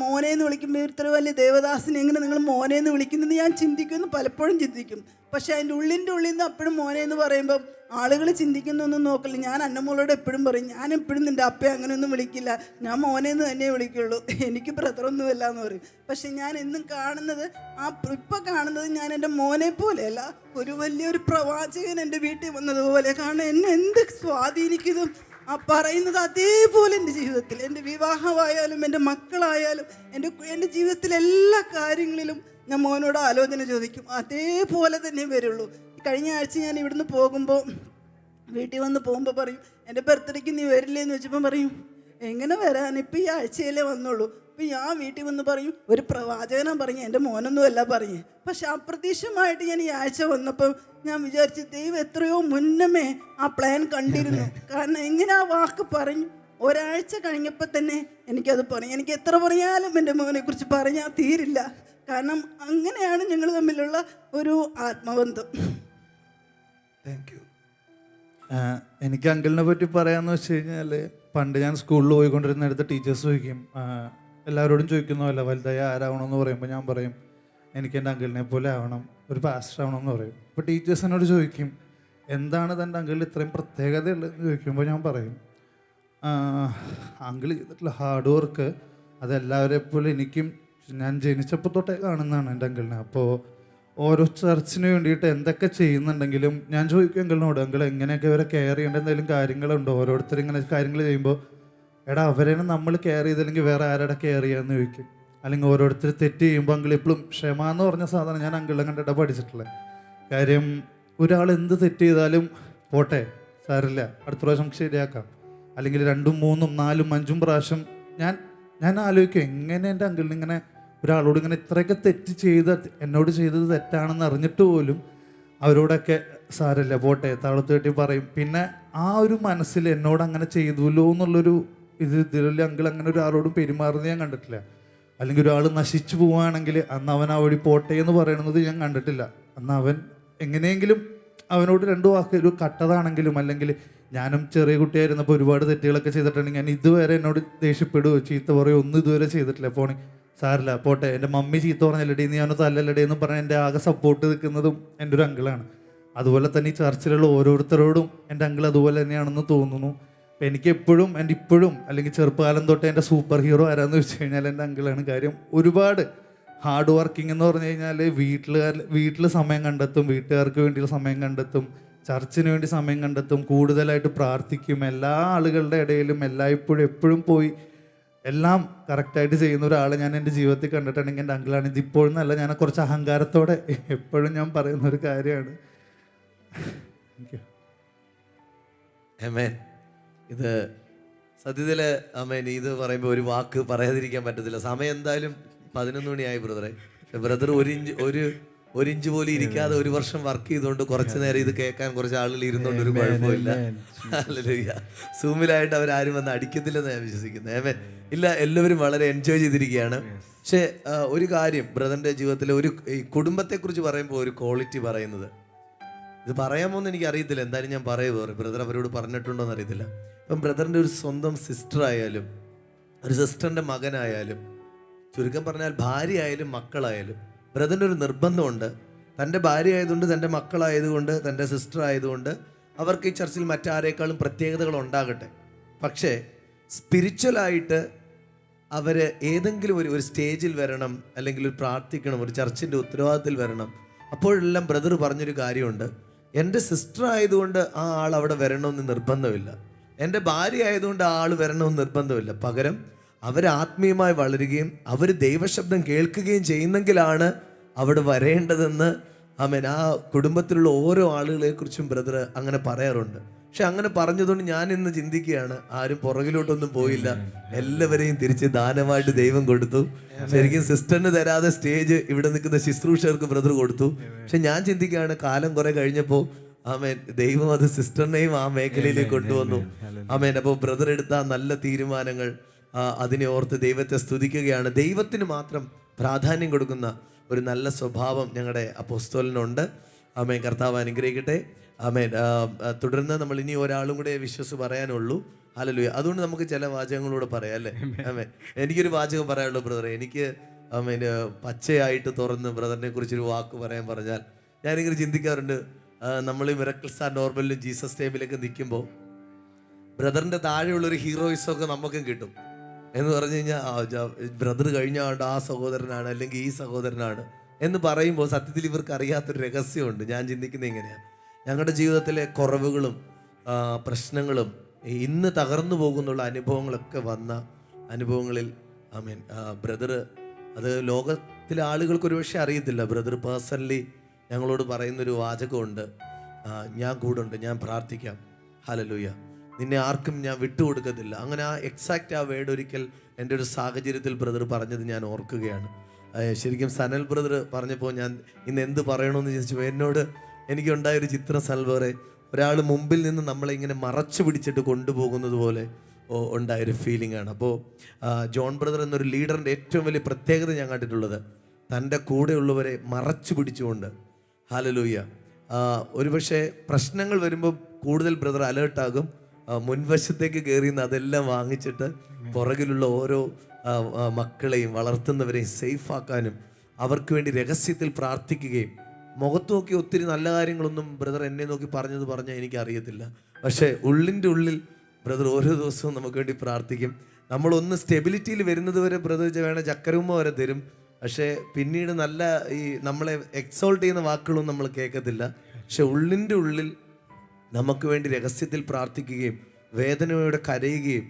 മോനെ എന്ന് വിളിക്കുമ്പോൾ ഇത്ര വലിയ ദേവദാസിനെ എങ്ങനെ നിങ്ങൾ മോനെ എന്ന് വിളിക്കുന്നത് ഞാൻ ചിന്തിക്കുമെന്ന് പലപ്പോഴും ചിന്തിക്കും. പക്ഷെ അതിൻ്റെ ഉള്ളിൽ നിന്ന് അപ്പോഴും മോനെ എന്ന് പറയുമ്പം ആളുകൾ ചിന്തിക്കുന്നൊന്നും നോക്കില്ല. ഞാൻ അന്നമ്മോളോട് എപ്പോഴും പറയും, ഞാൻ എപ്പോഴും നിൻ്റെ അപ്പയെ അങ്ങനെയൊന്നും വിളിക്കില്ല, ഞാൻ മോനെ എന്ന് തന്നെ വിളിക്കുള്ളൂ, എനിക്ക് ബ്രദറൊന്നുമല്ല എന്ന് പറയും. പക്ഷെ ഞാൻ എന്നും കാണുന്നത് ഇപ്പം കാണുന്നത് ഞാൻ എൻ്റെ മോനെ പോലെയല്ല, ഒരു വലിയൊരു പ്രവാചകൻ എൻ്റെ വീട്ടിൽ വന്നതുപോലെ. കാരണം എന്നെ എന്ത് സ്വാധീനിക്കുന്നതും ആ പറയുന്നത് അതേപോലെ എൻ്റെ ജീവിതത്തിൽ, എൻ്റെ വിവാഹമായാലും എൻ്റെ മക്കളായാലും എൻ്റെ ജീവിതത്തിലെ എല്ലാ കാര്യങ്ങളിലും ഞാൻ മോനോട് ആലോചന ചോദിക്കും, അതേപോലെ തന്നെ വരുള്ളൂ. കഴിഞ്ഞ ആഴ്ച ഞാൻ ഇവിടുന്ന് പോകുമ്പോൾ വീട്ടിൽ വന്ന് പോകുമ്പോൾ പറയും, എൻ്റെ ബർത്ത്ഡേക്ക് നീ വരില്ലേ എന്ന് വെച്ചപ്പോൾ പറയും, എങ്ങനെ വരാൻ, ഇപ്പം ഈ ആഴ്ചയിലേ വന്നുള്ളൂ. അപ്പം ഞാൻ വീട്ടിൽ വന്ന് പറയും, ഒരു പ്രവാചകനാ പറഞ്ഞു, എൻ്റെ മോനൊന്നുമല്ല പറഞ്ഞു. പക്ഷെ അപ്രതീക്ഷിതമായിട്ട് ഞാൻ ഈ ആഴ്ച വന്നപ്പോൾ ഞാൻ വിചാരിച്ചു ദൈവം എത്രയോ മുന്നമേ ആ പ്ലാൻ കണ്ടിരുന്നു. കാരണം എങ്ങനെ ആ വാക്ക് പറഞ്ഞു. ഒരാഴ്ച കഴിഞ്ഞപ്പോൾ തന്നെ എനിക്കത് പറയും. എനിക്ക് എത്ര പറഞ്ഞാലും എൻ്റെ മോനെ കുറിച്ച് പറഞ്ഞാൽ തീരില്ല. കാരണം അങ്ങനെയാണ് ഞങ്ങൾ തമ്മിലുള്ള ഒരു ആത്മബന്ധം. എനിക്ക് അങ്കിളിനെ പറ്റി പറയാമെന്ന് വെച്ച് കഴിഞ്ഞാൽ, പണ്ട് ഞാൻ സ്കൂളിൽ പോയിക്കൊണ്ടിരുന്നിടത്ത് ടീച്ചേഴ്സ് ചോദിക്കും, എല്ലാവരോടും ചോദിക്കുന്നതല്ല വലുതായി ആരാവണമെന്ന് പറയുമ്പോൾ ഞാൻ പറയും എനിക്ക് എൻ്റെ അങ്കിളിനെ പോലെ ആവണം, ഒരു പാസ്റ്റർ ആവണമെന്ന് പറയും. അപ്പോൾ ടീച്ചേഴ്സ് എന്നോട് ചോദിക്കും എന്താണ് തൻ്റെ അങ്കിളിൽ ഇത്രയും പ്രത്യേകതയുള്ളതെന്ന് ചോദിക്കുമ്പോൾ ഞാൻ പറയും അങ്കിൾ ചെയ്തിട്ടുള്ള ഹാർഡ് വർക്ക് അതെല്ലാവരെ പോലെ എനിക്കും ഞാൻ ജനിച്ചപ്പോൾ തൊട്ടേ കാണുന്നതാണ് എൻ്റെ അങ്കിളിനെ. അപ്പോൾ ഓരോ ചർച്ചിന് വേണ്ടിയിട്ട് എന്തൊക്കെ ചെയ്യുന്നുണ്ടെങ്കിലും ഞാൻ ചോദിക്കും അങ്കിളിനോട്, അങ്കിൾ എങ്ങനെയൊക്കെ ഇവരെ കെയർ ചെയ്യേണ്ട എന്തെങ്കിലും കാര്യങ്ങളുണ്ടോ? ഓരോരുത്തർ ഇങ്ങനെ കാര്യങ്ങൾ ചെയ്യുമ്പോൾ എടാ അവരെ നമ്മൾ കെയർ ചെയ്തില്ലെങ്കിൽ വേറെ ആരുടെ കെയർ ചെയ്യാമെന്ന് ചോദിക്കും. അല്ലെങ്കിൽ ഓരോരുത്തർ തെറ്റ് ചെയ്യുമ്പോൾ അങ്കിൾ എപ്പോഴും ക്ഷമ എന്ന് പറഞ്ഞ സാധനം ഞാൻ അങ്കിളിനെ കണ്ടിട്ട് പഠിച്ചിട്ടുള്ളത്. കാര്യം ഒരാൾ എന്ത് തെറ്റ് ചെയ്താലും പോട്ടെ സാരില്ല, അടുത്ത പ്രാവശ്യം ശരിയാക്കാം. അല്ലെങ്കിൽ 2, 3, 4, 5 പ്രാവശ്യം ഞാൻ ആലോചിക്കും എങ്ങനെ എൻ്റെ അങ്കിളിന് ഇങ്ങനെ ഒരാളോട് ഇങ്ങനെ ഇത്രയൊക്കെ തെറ്റ് എന്നോട് ചെയ്തത് തെറ്റാണെന്ന് അറിഞ്ഞിട്ട് പോലും അവരോടൊക്കെ സാരല്ല പോട്ടെ താളത്ത് കെട്ടി പറയും. പിന്നെ ആ ഒരു മനസ്സിൽ എന്നോട് അങ്ങനെ ചെയ്തുല്ലോ എന്നുള്ളൊരു ഇതിൽ അങ്കിൾ അങ്ങനെ ഒരാളോടും പെരുമാറുന്നത് ഞാൻ കണ്ടിട്ടില്ല. അല്ലെങ്കിൽ ഒരാൾ നശിച്ചു പോവുകയാണെങ്കിൽ അന്ന് അവൻ ആ വഴി പോട്ടെ എന്ന് പറയുന്നത് ഞാൻ കണ്ടിട്ടില്ല. അന്ന് അവൻ എങ്ങനെയെങ്കിലും അവനോട് 2 വാക്ക് ഒരു കട്ടതാണെങ്കിലും, അല്ലെങ്കിൽ ഞാനും ചെറിയ കുട്ടിയായിരുന്നപ്പോൾ ഒരുപാട് തെറ്റുകളൊക്കെ ചെയ്തിട്ടുണ്ടെങ്കിൽ ഞാൻ ഇതുവരെ എന്നോട് ദേഷ്യപ്പെടുകയോ ചീത്ത പറയുകയോ ഒന്നും ഇതുവരെ ചെയ്തിട്ടില്ല. ഫോണിൽ സാരില്ല പോട്ടെ, എൻ്റെ മമ്മി ചീത്ത പറഞ്ഞല്ലടി നീ അവനെ തല്ലല്ലടി എന്ന് പറഞ്ഞാൽ എൻ്റെ ആകെ സപ്പോർട്ട് നിൽക്കുന്നതും എൻ്റെ ഒരു അങ്കിളാണ്. അതുപോലെ തന്നെ ഈ ചർച്ചിലുള്ള ഓരോരുത്തരോടും എൻ്റെ അങ്കിൾ അതുപോലെ തന്നെയാണെന്ന് തോന്നുന്നു. അപ്പം എനിക്ക് എപ്പോഴും എൻ്റെ ഇപ്പോഴും അല്ലെങ്കിൽ ചെറുപ്പകാലം തൊട്ട് എൻ്റെ സൂപ്പർ ഹീറോ ആരാന്ന് വെച്ച് കഴിഞ്ഞാൽ എൻ്റെ അങ്കിളാണ്. കാര്യം ഒരുപാട് ഹാർഡ് വർക്കിംഗ് എന്ന് പറഞ്ഞു കഴിഞ്ഞാൽ വീട്ടിൽ സമയം കണ്ടെത്തും, വീട്ടുകാർക്ക് വേണ്ടിയുള്ള സമയം കണ്ടെത്തും, ചർച്ചിന് വേണ്ടി സമയം കണ്ടെത്തും, കൂടുതലായിട്ട് പ്രാർത്ഥിക്കും, എല്ലാ ആളുകളുടെ ഇടയിലും എല്ലായ്പ്പോഴും എപ്പോഴും പോയി എല്ലാം കറക്റ്റായിട്ട് ചെയ്യുന്ന ഒരാളെ ഞാൻ എൻ്റെ ജീവിതത്തിൽ കണ്ടിട്ടുണ്ടെങ്കിൽ എൻ്റെ അങ്കിളാണ്. ഇതിപ്പോഴും നല്ല ഞാൻ കുറച്ച് അഹങ്കാരത്തോടെ എപ്പോഴും ഞാൻ പറയുന്ന ഒരു കാര്യമാണ്. ആമേൻ. ഇത് സത്യത്തിൽ ആമേൻ, ഇത് പറയുമ്പോൾ ഒരു വാക്ക് പറയാതിരിക്കാൻ പറ്റത്തില്ല. സമയം എന്തായാലും 11 മണിയായി ബ്രദറെ. ബ്രദർ ഒരു ഇഞ്ച് പോലും ഇരിക്കാതെ 1 വർഷം വർക്ക് ചെയ്തുകൊണ്ട് കുറച്ച് നേരം ഇത് കേൾക്കാൻ കുറച്ച് ആളുകൾ ഇരുന്നുകൊണ്ട് ഒരു കുഴപ്പമില്ല. ഹല്ലേലൂയ. സൂമിലായിട്ട് അവരാരും വന്ന് അടിക്കത്തില്ലെന്ന് ഞാൻ വിശ്വസിക്കുന്നത്. ആമേൻ. ഇല്ല, എല്ലാവരും വളരെ എൻജോയ് ചെയ്തിരിക്കുകയാണ്. പക്ഷേ ഒരു കാര്യം, ബ്രദറിൻ്റെ ജീവിതത്തിലെ ഈ കുടുംബത്തെക്കുറിച്ച് പറയുമ്പോൾ ഒരു ക്വാളിറ്റി പറയുന്നത്, ഇത് പറയാമോന്ന് എനിക്ക് അറിയത്തില്ല, എന്തായാലും ഞാൻ പറയുമോ, ബ്രദർ അവരോട് പറഞ്ഞിട്ടുണ്ടോ എന്ന് അറിയത്തില്ല. ഇപ്പം ബ്രദറിൻ്റെ ഒരു സ്വന്തം സിസ്റ്റർ ആയാലും ഒരു സിസ്റ്ററിൻ്റെ മകനായാലും ചുരുക്കം പറഞ്ഞാൽ ഭാര്യ ആയാലും മക്കളായാലും ബ്രദറിൻ്റെ ഒരു നിർബന്ധമുണ്ട്. തൻ്റെ ഭാര്യ ആയതുകൊണ്ട്, തൻ്റെ മക്കളായതുകൊണ്ട്, തൻ്റെ സിസ്റ്റർ ആയതുകൊണ്ട് അവർക്ക് ഈ ചർച്ചിൽ മറ്റാരേക്കാളും പ്രത്യേകതകൾ ഉണ്ടാകട്ടെ. പക്ഷേ സ്പിരിച്വലായിട്ട് അവർ ഏതെങ്കിലും ഒരു സ്റ്റേജിൽ വരണം, അല്ലെങ്കിൽ ഒരു പ്രാർത്ഥിക്കണം, ഒരു ചർച്ചിൻ്റെ ഉത്തരവാദിത്തത്തിൽ വരണം. അപ്പോഴെല്ലാം ബ്രദർ പറഞ്ഞൊരു കാര്യമുണ്ട്, എൻ്റെ സിസ്റ്റർ ആയതുകൊണ്ട് ആ ആൾ അവിടെ വരണമെന്ന് നിർബന്ധമില്ല, എൻ്റെ ഭാര്യ ആയതുകൊണ്ട് ആ ആൾ വരണമെന്ന് നിർബന്ധമില്ല. പകരം അവർ ആത്മീയമായി വളരുകയും അവർ ദൈവശബ്ദം കേൾക്കുകയും ചെയ്യുന്നെങ്കിലാണ് അവിടെ വരേണ്ടതെന്ന് ആമേൻ ആ കുടുംബത്തിലുള്ള ഓരോ ആളുകളെക്കുറിച്ചും ബ്രദർ അങ്ങനെ പറയാറുണ്ട്. പക്ഷെ അങ്ങനെ പറഞ്ഞതുകൊണ്ട് ഞാൻ ഇന്ന് ചിന്തിക്കുകയാണ്, ആരും പുറകിലോട്ടൊന്നും പോയില്ല, എല്ലാവരെയും തിരിച്ച് ദാനമായിട്ട് ദൈവം കൊടുത്തു. ശരിക്കും സിസ്റ്ററിന് തരാതെ സ്റ്റേജ് ഇവിടെ നിൽക്കുന്ന ശുശ്രൂഷകർക്ക് ബ്രദർ കൊടുത്തു. പക്ഷെ ഞാൻ ചിന്തിക്കുകയാണ്, കാലം കുറെ കഴിഞ്ഞപ്പോൾ ആമേൻ ദൈവം അത് സിസ്റ്ററിനെയും ആ മേഖലയിലേക്ക് കൊണ്ടുവന്നു. ആമേൻ. അപ്പോൾ ബ്രദർ എടുത്ത നല്ല തീരുമാനങ്ങൾ അതിനെ ഓർത്ത് ദൈവത്തെ സ്തുതിക്കുകയാണ്. ദൈവത്തിന് മാത്രം പ്രാധാന്യം കൊടുക്കുന്ന ഒരു നല്ല സ്വഭാവം ഞങ്ങളുടെ അപ്പോസ്തലനുണ്ട്. ആമേൻ. കർത്താവ് അനുഗ്രഹിക്കട്ടെ. ആമേൻ. തുടർന്ന് നമ്മൾ ഇനി ഒരാളും കൂടെ പറയാനുള്ളൂ. ഹല്ലേലൂയ. അതുകൊണ്ട് നമുക്ക് ചില വാചകങ്ങളൂടെ പറയാം അല്ലേ? ആമേൻ. എനിക്കൊരു വാചകം പറയാനുള്ളൂ ബ്രദറെ. എനിക്ക് ആമേൻ പച്ചയായിട്ട് തുറന്ന് ബ്രദറിനെ കുറിച്ചൊരു വാക്ക് പറയാൻ പറഞ്ഞാൽ ഞാനിങ്ങനെ ചിന്തിക്കാറുണ്ട്, നമ്മൾ ഈ മിറക്കിൾസ് ആൻഡ് നോർമലിലും ജീസസ് ടൈമിലൊക്കെ നിൽക്കുമ്പോൾ ബ്രദറിൻ്റെ താഴെയുള്ളൊരു ഹീറോയിസമൊക്കെ നമുക്കും കിട്ടും. എന്ന് പറഞ്ഞു കഴിഞ്ഞാൽ ബ്രദർ കഴിഞ്ഞ ആണ്ട് ആ സഹോദരനാണ് അല്ലെങ്കിൽ ഈ സഹോദരനാണ് എന്ന് പറയുമ്പോൾ സത്യത്തിൽ ഇവർക്ക് അറിയാത്തൊരു രഹസ്യമുണ്ട്. ഞാൻ ചിന്തിക്കുന്നത് ഇങ്ങനെയാണ്, ഞങ്ങളുടെ ജീവിതത്തിലെ കുറവുകളും പ്രശ്നങ്ങളും ഇന്ന് തകർന്നു പോകുന്നുള്ള അനുഭവങ്ങളൊക്കെ വന്ന അനുഭവങ്ങളിൽ ആമേൻ ബ്രദർ, അത് ലോകത്തിലെ ആളുകൾക്ക് ഒരുപക്ഷെ അറിയത്തില്ല, ബ്രദർ പേഴ്സണലി ഞങ്ങളോട് പറയുന്നൊരു വാചകമുണ്ട്, ഞാൻ കൂടെ ഉണ്ട്, ഞാൻ പ്രാർത്ഥിക്കാം, ഹല്ലേലൂയ, നിന്നെ ആർക്കും ഞാൻ വിട്ടുകൊടുക്കത്തില്ല. അങ്ങനെ ആ എക്സാക്റ്റ് ആ വേർഡ് ഒരിക്കൽ എൻ്റെ ഒരു സാഹചര്യത്തിൽ ബ്രദർ പറഞ്ഞത് ഞാൻ ഓർക്കുകയാണ്. ശരിക്കും സനൽ ബ്രദർ പറഞ്ഞപ്പോൾ ഞാൻ ഇന്ന് എന്ത് പറയണമെന്ന് ചോദിച്ചു. എന്നോട് എനിക്കുണ്ടായൊരു ചിത്രം സൽവറെ, ഒരാൾ മുമ്പിൽ നിന്ന് നമ്മളെ ഇങ്ങനെ മറച്ചു പിടിച്ചിട്ട് കൊണ്ടുപോകുന്നത് പോലെ ഉണ്ടായൊരു ഫീലിംഗ് ആണ്. അപ്പോൾ ജോൺ ബ്രദർ എന്നൊരു ലീഡറിൻ്റെ ഏറ്റവും വലിയ പ്രത്യേകത ഞാൻ കണ്ടിട്ടുള്ളത്, തൻ്റെ കൂടെയുള്ളവരെ മറച്ചു പിടിച്ചുകൊണ്ട്, ഹല്ലേലൂയ. ഒരുപക്ഷെ പ്രശ്നങ്ങൾ വരുമ്പോൾ കൂടുതൽ ബ്രദർ അലേർട്ടാകും, മുൻവശത്തേക്ക് കയറിയെന്ന് അതെല്ലാം വാങ്ങിച്ചിട്ട് പുറകിലുള്ള ഓരോ മക്കളെയും വളർത്തുന്നവരെയും സേഫ് ആക്കാനും അവർക്ക് വേണ്ടി രഹസ്യത്തിൽ പ്രാർത്ഥിക്കുകയും, മുഖത്ത് നോക്കി ഒത്തിരി നല്ല കാര്യങ്ങളൊന്നും ബ്രദർ എന്നെ നോക്കി പറഞ്ഞാൽ എനിക്കറിയത്തില്ല, പക്ഷേ ഉള്ളിൻ്റെ ഉള്ളിൽ ബ്രദർ ഓരോ ദിവസവും നമുക്ക് വേണ്ടി പ്രാർത്ഥിക്കും. നമ്മളൊന്ന് സ്റ്റെബിലിറ്റിയിൽ വരുന്നത് വരെ ബ്രദർ വേണേൽ ചക്കരവുമ്മ വരെ തരും, പക്ഷേ പിന്നീട് നല്ല ഈ നമ്മളെ എക്സോൾട്ട് ചെയ്യുന്ന വാക്കുകളൊന്നും നമ്മൾ കേൾക്കത്തില്ല. പക്ഷെ ഉള്ളിൻ്റെ ഉള്ളിൽ നമുക്ക് വേണ്ടി രഹസ്യത്തിൽ പ്രാർത്ഥിക്കുകയും വേദനയോടെ കരയുകയും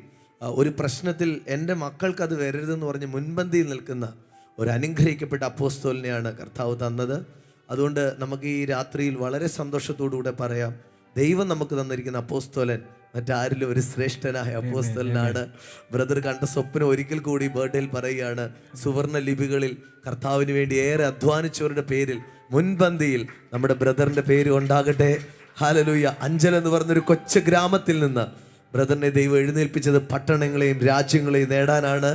ഒരു പ്രശ്നത്തിൽ എൻ്റെ മക്കൾക്ക് അത് വരരുതെന്ന് പറഞ്ഞ് മുൻപന്തിയിൽ നിൽക്കുന്ന ഒരു അനുഗ്രഹിക്കപ്പെട്ട അപ്പോസ്തലനെയാണ് കർത്താവ് തന്നത്. അതുകൊണ്ട് നമുക്ക് ഈ രാത്രിയിൽ വളരെ സന്തോഷത്തോടുകൂടെ പറയാം, ദൈവം നമുക്ക് തന്നിരിക്കുന്ന അപ്പോസ്തലൻ മറ്റാരിലും ഒരു ശ്രേഷ്ഠനായ അപ്പോസ്തലനാണ്. ബ്രദർ കണ്ട സ്വപ്നം ഒരിക്കൽ കൂടി ബർത്ത്ഡേയിൽ പറയുകയാണ്, സുവർണ ലിപികളിൽ കർത്താവിന് വേണ്ടി ഏറെ അധ്വാനിച്ചവരുടെ പേരിൽ മുൻപന്തിയിൽ നമ്മുടെ ബ്രദറിന്റെ പേര് ഉണ്ടാകട്ടെ. ഹല്ലേലൂയ. അഞ്ചൽ എന്ന് പറഞ്ഞൊരു കൊച്ചു ഗ്രാമത്തിൽ നിന്ന് ബ്രദറിനെ ദൈവം എഴുന്നേൽപ്പിച്ചത് പട്ടണങ്ങളെയും രാജ്യങ്ങളെയും നേടാനാണ്.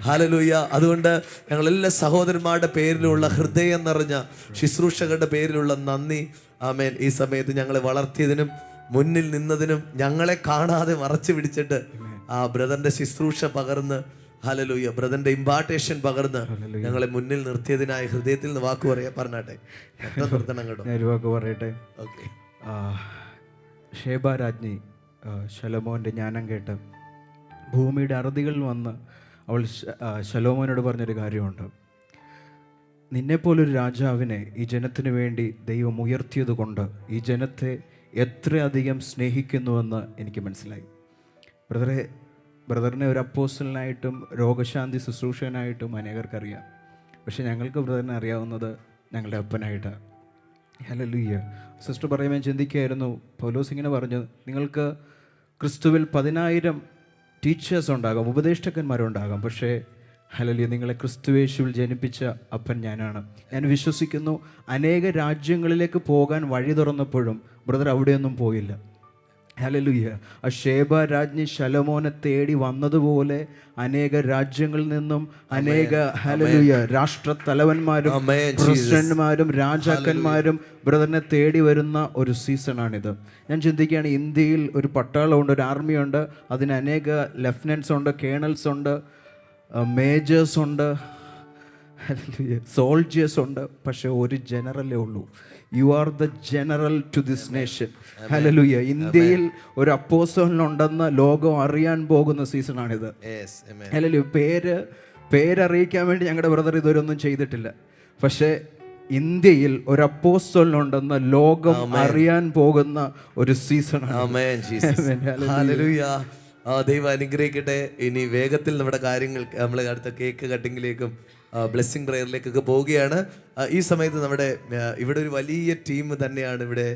ഹല്ലേലൂയ. അതുകൊണ്ട് ഞങ്ങളെല്ലാ സഹോദരന്മാരുടെ പേരിലുള്ള ഹൃദയം നിറഞ്ഞ ശുശ്രൂഷകരുടെ പേരിലുള്ള നന്ദി. ആമേൻ. ഈ സമയത്ത് ഞങ്ങളെ വളർത്തിയതിനും മുന്നിൽ നിന്നതിനും പറഞ്ഞങ്ങളെ കാണാതെ മറച്ചു പിടിച്ചിട്ട് ആ ബ്രദറിന്റെ ശുശ്രൂഷ പകർന്ന്, ഹല്ലേലൂയ, ബ്രദറിന്റെ ഇമ്പാർട്ടേഷൻ പകർന്ന് ഞങ്ങളെ മുന്നിൽ നിർത്തിയതിനായി ഹൃദയത്തിൽ നിന്ന് വാക്ക് പറയാ പറഞ്ഞാട്ടെ. നിർത്തണം കേട്ടോ. ഞാൻ ഒരു വാക്ക് പറയട്ടെ. ഓക്കെ. ഷേബ രാജ്ഞി ശലോമോൻ്റെ ജ്ഞാനം കേട്ട് ഭൂമിയുടെ അറുതികളിൽ വന്ന് അവൾ ശലോമോനോട് പറഞ്ഞൊരു കാര്യമുണ്ട്. നിന്നെപ്പോലൊരു രാജാവിനെ ഈ ജനത്തിന് വേണ്ടി ദൈവം ഉയർത്തിയത് കൊണ്ട് ഈ ജനത്തെ എത്രയധികം സ്നേഹിക്കുന്നുവെന്ന് എനിക്ക് മനസ്സിലായി. ബ്രദറിനെ ഒരു അപ്പോസ്റ്റലനായിട്ടും രോഗശാന്തി ശുശ്രൂഷകനായിട്ടും അനേകർക്കറിയാം. പക്ഷെ ഞങ്ങൾക്ക് ബ്രദറിനെ അറിയാവുന്നത് ഞങ്ങളുടെ അപ്പനായിട്ടാണ്. ഹല്ലേലൂയ. സിസ്റ്റർ പറയുമ്പോൾ ചിന്തിക്കുകയായിരുന്നു, പൗലോസ് ഇങ്ങനെ പറഞ്ഞു, നിങ്ങൾക്ക് ക്രിസ്തുവിൽ 10,000 ടീച്ചേഴ്സ് ഉണ്ടാകാം, ഉപദേഷ്ടക്കന്മാരുണ്ടാകാം, പക്ഷേ ഹല്ലേലൂയ, നിങ്ങളെ ക്രിസ്തുവേശുവിൽ ജനിപ്പിച്ച അപ്പൻ ഞാനാണ്. ഞാൻ വിശ്വസിക്കുന്നു അനേക രാജ്യങ്ങളിലേക്ക് പോകാൻ വഴി തുറന്നപ്പോഴും ബ്രദർ അവിടെയൊന്നും പോയില്ല. ഹല്ലേലൂയ. ആ ഷേബ രാജ്ഞി ശലോമോനെ തേടി വന്നതുപോലെ അനേക രാജ്യങ്ങളിൽ നിന്നും അനേക ഹല്ലേലൂയ രാഷ്ട്രത്തലവന്മാരും പ്രസിഡന്റുമാരും രാജാക്കന്മാരും ബ്രദറിനെ തേടി വരുന്ന ഒരു സീസണാണിത്. ഞാൻ ചിന്തിക്കുകയാണ്, ഇന്ത്യയിൽ ഒരു പട്ടാളമുണ്ട്, ഒരു ആർമിയുണ്ട്, അതിന് അനേക ലെഫ്റ്റനൻസ് ഉണ്ട്, കേണൽസ് ഉണ്ട്, മേജേഴ്സ് ഉണ്ട്, സോൾജേഴ്സ് ഉണ്ട്, പക്ഷെ ഒരു ജനറലേ ഉള്ളൂ. You are the general to this nation. Hallelujah. ഇന്ത്യയിൽ ഒരു അപ്പോസ്തലനുണ്ടെന്ന് ലോകം അറിയാൻ പോകുന്ന സീസണാണിത്. ഹല്ലേലൂയ. പേരറിയിക്കാൻ വേണ്ടി ഞങ്ങളുടെ ബ്രദർ ഇതുവരെയൊന്നും ചെയ്തിട്ടില്ല, പക്ഷേ ഇന്ത്യയിൽ ഒരു അപ്പോസ്തലനുണ്ടെന്ന് ലോകം അറിയാൻ പോകുന്ന ഒരു സീസണാണ്. ദൈവം അനുഗ്രഹിക്കട്ടെ. ഇനി വേഗത്തിൽ നമ്മുടെ കാര്യങ്ങൾ നമ്മൾ അടുത്ത കേക്ക് കട്ടിങ്ങിലേക്കും ബ്ലെസ്സിങ് പ്രയറിലേക്കൊക്കെ പോവുകയാണ്. ഈ സമയത്ത് നമ്മുടെ ഇവിടെ ഒരു വലിയ ടീം തന്നെയാണ്. ഇവിടെ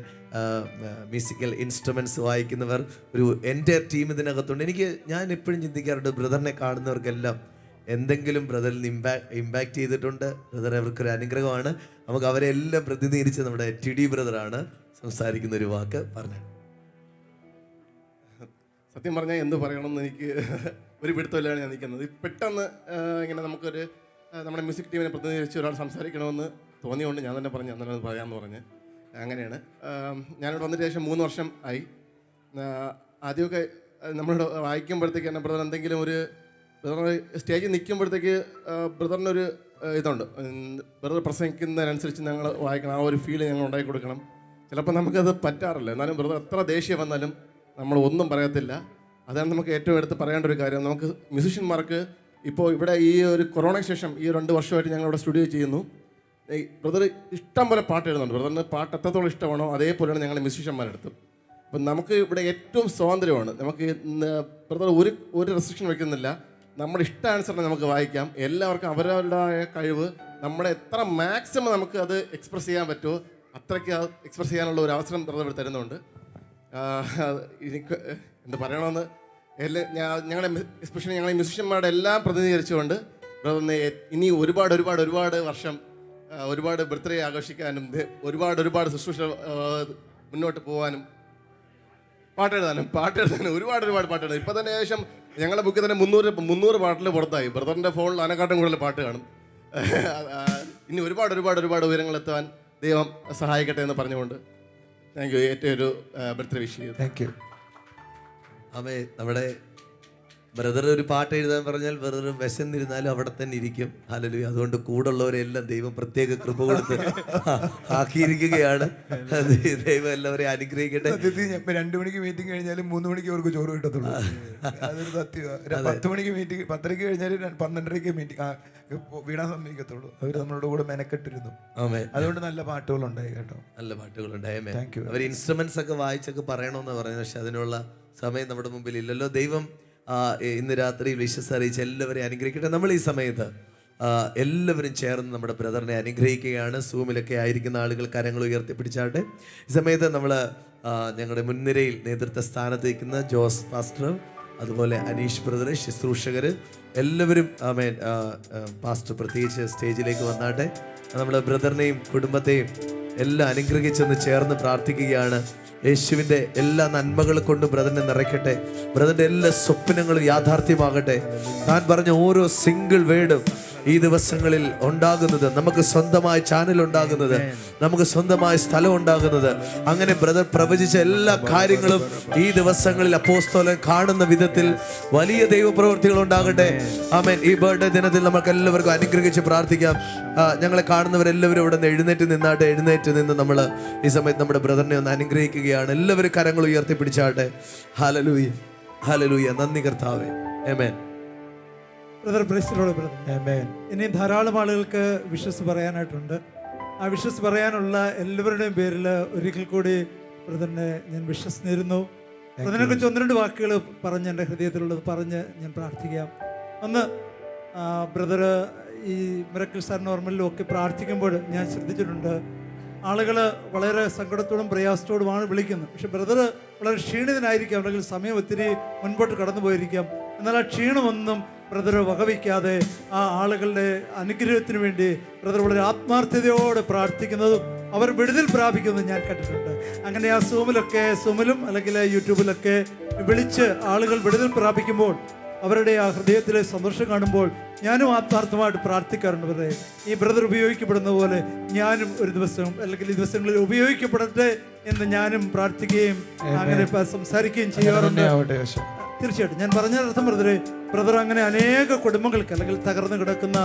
മ്യൂസിക്കൽ ഇൻസ്ട്രുമെൻറ്റ്സ് വായിക്കുന്നവർ ഒരു എൻ്റെ ടീം ഇതിനകത്തുണ്ട്. ഞാൻ എപ്പോഴും ചിന്തിക്കാറുണ്ട്, ബ്രദറിനെ കാണുന്നവർക്കെല്ലാം എന്തെങ്കിലും ബ്രദറിൽ ഇമ്പാക്റ്റ് ചെയ്തിട്ടുണ്ട്. ബ്രദർ അവർക്കൊരു അനുഗ്രഹമാണ്. നമുക്ക് അവരെ എല്ലാം പ്രതിനിധീകരിച്ച് നമ്മുടെ ടിഡി ബ്രദറാണ് സംസാരിക്കുന്ന. ഒരു വാക്ക് പറഞ്ഞു. സത്യം പറഞ്ഞാൽ എന്ത് പറയണമെന്ന് എനിക്ക് ഒരു പിടുത്തമില്ലാണ് ഞാൻ നിൽക്കുന്നത്. പെട്ടെന്ന് ഇങ്ങനെ നമുക്കൊരു നമ്മുടെ മ്യൂസിക് ടീമിനെ പ്രതിനിധീകരിച്ച് ഒരാൾ സംസാരിക്കണമെന്ന് തോന്നിയുകൊണ്ട് ഞാൻ തന്നെ പറഞ്ഞു, അന്നേരം പറയാമെന്ന് പറഞ്ഞ് അങ്ങനെയാണ്. ഞാനിവിടെ വന്നതിന് ശേഷം 3 വർഷം ആയി. ആദ്യമൊക്കെ നമ്മളിവിടെ വായിക്കുമ്പോഴത്തേക്ക് തന്നെ ബ്രദർ എന്തെങ്കിലും ഒരു ബ്രദർ സ്റ്റേജിൽ നിൽക്കുമ്പോഴത്തേക്ക് ബ്രദറിനൊരു ഇതുണ്ട്, ബ്രദർ പ്രസംഗിക്കുന്നതിനനുസരിച്ച് ഞങ്ങൾ വായിക്കണം, ആ ഒരു ഫീല് ഞങ്ങൾ ഉണ്ടാക്കി കൊടുക്കണം. ചിലപ്പോൾ നമുക്കത് പറ്റാറില്ല, എന്നാലും ബ്രദർ എത്ര ദേഷ്യം വന്നാലും നമ്മൾ ഒന്നും പറയത്തില്ല. അതാണ് നമുക്ക് ഏറ്റവും എടുത്ത് പറയേണ്ട ഒരു കാര്യം. നമുക്ക് മ്യൂസിഷ്യന്മാർക്ക് ഇപ്പോൾ ഇവിടെ ഈ ഒരു കൊറോണയ്ക്ക് ശേഷം ഈ 2 വർഷമായിട്ട് ഞങ്ങളിവിടെ സ്റ്റുഡിയോ ചെയ്യുന്നു. ബ്രദർ ഇഷ്ടം പോലെ പാട്ട് എഴുതുന്നുണ്ട്. ബ്രദറിന് പാട്ട് എത്രത്തോളം ഇഷ്ടമാണോ അതേപോലെയാണ് ഞങ്ങൾ മ്യൂസിഷ്യന്മാരെടുത്ത്. അപ്പം നമുക്ക് ഇവിടെ ഏറ്റവും സ്വാതന്ത്ര്യമാണ്. നമുക്ക് ബ്രദർ ഒരു റെസ്ട്രിക്ഷൻ വയ്ക്കുന്നില്ല. നമ്മുടെ ഇഷ്ടാനുസരണം നമുക്ക് വായിക്കാം. എല്ലാവർക്കും അവരവരുടേതായ കഴിവ് നമ്മുടെ എത്ര മാക്സിമം നമുക്ക് അത് എക്സ്പ്രസ് ചെയ്യാൻ പറ്റുമോ അത്രയ്ക്ക് എക്സ്പ്രസ് ചെയ്യാനുള്ള ഒരു അവസരം ബ്രദർ ഇവിടെ തരുന്നുണ്ട്. എനിക്ക് എന്ത് പറയണമെന്ന് ഞങ്ങളെ എസ്പെഷ്യലി ഞങ്ങളെ മ്യൂസിഷ്യന്മാരുടെ എല്ലാം പ്രതിനിധീകരിച്ചുകൊണ്ട് ബ്രദറിനെ ഇനി ഒരുപാട് വർഷം ഒരുപാട് ബർത്ത്ഡേ ആഘോഷിക്കാനും ഒരുപാട് ശുശ്രൂഷ മുന്നോട്ട് പോകാനും പാട്ടെഴുതാനും ഒരുപാട് പാട്ടെഴുതാനും. ഇപ്പം തന്നെ ഏകദേശം ഞങ്ങളുടെ ബുക്കിൽ തന്നെ 300 പാട്ടിൽ പുറത്തായി. ബ്രദറിൻ്റെ ഫോണിൽ അനക്കാട്ടും കൂടുതൽ പാട്ട് കാണും. ഇനി ഒരുപാട് ഉയരങ്ങളെത്താൻ ദൈവം സഹായിക്കട്ടെ എന്ന് പറഞ്ഞുകൊണ്ട് താങ്ക് യു. ഏറ്റവും ഒരു ബർത്ത്ഡേ വിഷ് ചെയ്തു. Thank you. നമ്മുടെ ബ്രദർ ഒരു പാട്ട് എഴുതാൻ പറഞ്ഞാൽ ബ്രദർ വിശന്നിരുന്നാലും അവിടെ തന്നെ ഇരിക്കും. ഹല്ലേലൂയ. അതുകൊണ്ട് കൂടുള്ളവരെല്ലാം ദൈവം പ്രത്യേക കൃപ കൊടുത്ത് ആക്കിയിരിക്കുകയാണ്. ദൈവം എല്ലാവരെയും അനുഗ്രഹിക്കട്ടെ. 2 മണിക്ക് മീറ്റിംഗ് കഴിഞ്ഞാലും 3 മണിക്ക് അവർക്ക് ചോറ് കിട്ടത്തുള്ളൂ. അതൊരു സത്യമാണ്. 10 മണിക്ക് മീറ്റിംഗ് 10:30 കഴിഞ്ഞാൽ 12:30 മീറ്റിംഗ് വീണാൻ സമ്മതിക്കത്തുള്ളൂ. അവർ നമ്മളോട് കൂടെ മെനക്കെട്ടിരുന്നു. അതുകൊണ്ട് നല്ല പാട്ടുകളുണ്ടായി കേട്ടോ. നല്ല പാട്ടുകളുണ്ടായി. അവർ ഇൻസ്ട്രുമെന്റ്സ് ഒക്കെ വായിച്ചൊക്കെ പറയണമെന്ന് പറയുന്നത്, പക്ഷെ അതിനുള്ള സമയം നമ്മുടെ മുമ്പിൽ ഇല്ലല്ലോ. ദൈവം ഇന്ന് രാത്രി വിശ്വസ് അറിയിച്ച് എല്ലാവരെയും അനുഗ്രഹിക്കട്ടെ. നമ്മൾ ഈ സമയത്ത് എല്ലാവരും ചേർന്ന് നമ്മുടെ ബ്രദറിനെ അനുഗ്രഹിക്കുകയാണ്. സൂമിലൊക്കെ ആയിരിക്കുന്ന ആളുകൾ കരങ്ങൾ ഉയർത്തിപ്പിടിച്ചാട്ടെ. ഈ സമയത്ത് നമ്മൾ ഞങ്ങളുടെ മുൻനിരയിൽ നേതൃത്വ സ്ഥാനത്ത് നിൽക്കുന്ന ജോസ് പാസ്റ്റർ, അതുപോലെ അനീഷ് ബ്രദർ, ശുശ്രൂഷകർ എല്ലാവരും പാസ്റ്റർ പ്രത്യേകിച്ച് സ്റ്റേജിലേക്ക് വന്നാട്ടെ. നമ്മുടെ ബ്രദറിനെയും കുടുംബത്തെയും എല്ലാം അനുഗ്രഹിച്ചൊന്ന് ചേർന്ന് പ്രാർത്ഥിക്കുകയാണ്. യേശുവിൻ്റെ എല്ലാ നന്മകൾ കൊണ്ട് ബ്രദറിനെ നിറയ്ക്കട്ടെ. ബ്രദറിൻ്റെ എല്ലാ സ്വപ്നങ്ങളും യാഥാർത്ഥ്യമാകട്ടെ. താൻ പറഞ്ഞ ഓരോ സിംഗിൾ വേർഡും ഈ ദിവസങ്ങളിൽ ഉണ്ടാകുന്നത്, നമുക്ക് സ്വന്തമായ ചാനൽ ഉണ്ടാകുന്നത്, നമുക്ക് സ്വന്തമായ സ്ഥലം ഉണ്ടാകുന്നത്, അങ്ങനെ ബ്രദർ പ്രവചിച്ച എല്ലാ കാര്യങ്ങളും ഈ ദിവസങ്ങളിൽ അപ്പോസ്തലൻ കാണുന്ന വിധത്തിൽ വലിയ ദൈവപ്രവൃത്തികൾ ഉണ്ടാകട്ടെ. ആമേൻ. ഈ ബർത്ത്ഡേ ദിനത്തിൽ നമുക്ക് എല്ലാവർക്കും അനുഗ്രഹിച്ച് പ്രാർത്ഥിക്കാം. ഞങ്ങളെ കാണുന്നവരെല്ലാവരും ഇവിടെ നിന്ന് എഴുന്നേറ്റ് നിന്ന് നമ്മൾ ഈ സമയത്ത് നമ്മുടെ ബ്രദറിനെ ഒന്ന് അനുഗ്രഹിക്കുകയാണ്. എല്ലാവരും കരങ്ങൾ ഉയർത്തിപ്പിടിച്ചാട്ടെ. Hallelujah, hallelujah. നന്ദി കർത്താവേ. ആമേൻ. Brother പ്രൈസിലോട് brother. ഇനി ധാരാളം ആളുകൾക്ക് വിശ്വസ് പറയാനായിട്ടുണ്ട്. ആ വിശ്വസ് പറയാനുള്ള എല്ലാവരുടെയും പേരിൽ ഒരിക്കൽ കൂടി ബ്രദറിനെ ഞാൻ വിശ്വസ് നേരുന്നു. ബ്രദറിനെ കുറിച്ച് 1-2 വാക്കുകൾ പറഞ്ഞ് എൻ്റെ ഹൃദയത്തിലുള്ളത് പറഞ്ഞ് ഞാൻ പ്രാർത്ഥിക്കാം. ഒന്ന്, ബ്രദർ ഈ മിറക്കിൾസ് ആൻഡ് നോർമലിലും ഒക്കെ പ്രാർത്ഥിക്കുമ്പോൾ ഞാൻ ശ്രദ്ധിച്ചിട്ടുണ്ട്, ആളുകൾ വളരെ സങ്കടത്തോടും പ്രയാസത്തോടുമാണ് വിളിക്കുന്നത്. പക്ഷെ ബ്രദർ വളരെ ക്ഷീണിതനായിരിക്കാം, അല്ലെങ്കിൽ സമയം ഒത്തിരി മുൻപോട്ട് കടന്നു പോയിരിക്കാം. എന്നാൽ ആ ക്ഷീണമൊന്നും ബ്രദർ വകവയ്ക്കാതെ ആ ആളുകളുടെ അനുഗ്രഹത്തിന് വേണ്ടി ബ്രദർ വളരെ ആത്മാർത്ഥതയോടെ പ്രാർത്ഥിക്കുന്നതും അവർ വിടുതൽ പ്രാപിക്കുന്നതും ഞാൻ കണ്ടിട്ടുണ്ട്. അങ്ങനെ ആ സൂമിലും അല്ലെങ്കിൽ യൂട്യൂബിലൊക്കെ വിളിച്ച് ആളുകൾ വിടുതൽ പ്രാപിക്കുമ്പോൾ അവരുടെ ആ ഹൃദയത്തിലെ സന്തോഷം കാണുമ്പോൾ ഞാനും ആത്മാർത്ഥമായിട്ട് പ്രാർത്ഥിക്കാറുണ്ട്. ബ്രദറെ, ഈ ബ്രദർ ഉപയോഗിക്കപ്പെടുന്ന പോലെ ഞാനും ഒരു ദിവസം അല്ലെങ്കിൽ ഈ ദിവസങ്ങളിൽ ഉപയോഗിക്കപ്പെടട്ടെ എന്ന് ഞാനും പ്രാർത്ഥിക്കുകയും അങ്ങനെ സംസാരിക്കുകയും ചെയ്യാറുണ്ട്. തീർച്ചയായിട്ടും ഞാൻ പറഞ്ഞതിനർത്ഥം ബ്രദർ അങ്ങനെ അനേക കുടുംബങ്ങൾക്ക്, അല്ലെങ്കിൽ തകർന്നു കിടക്കുന്ന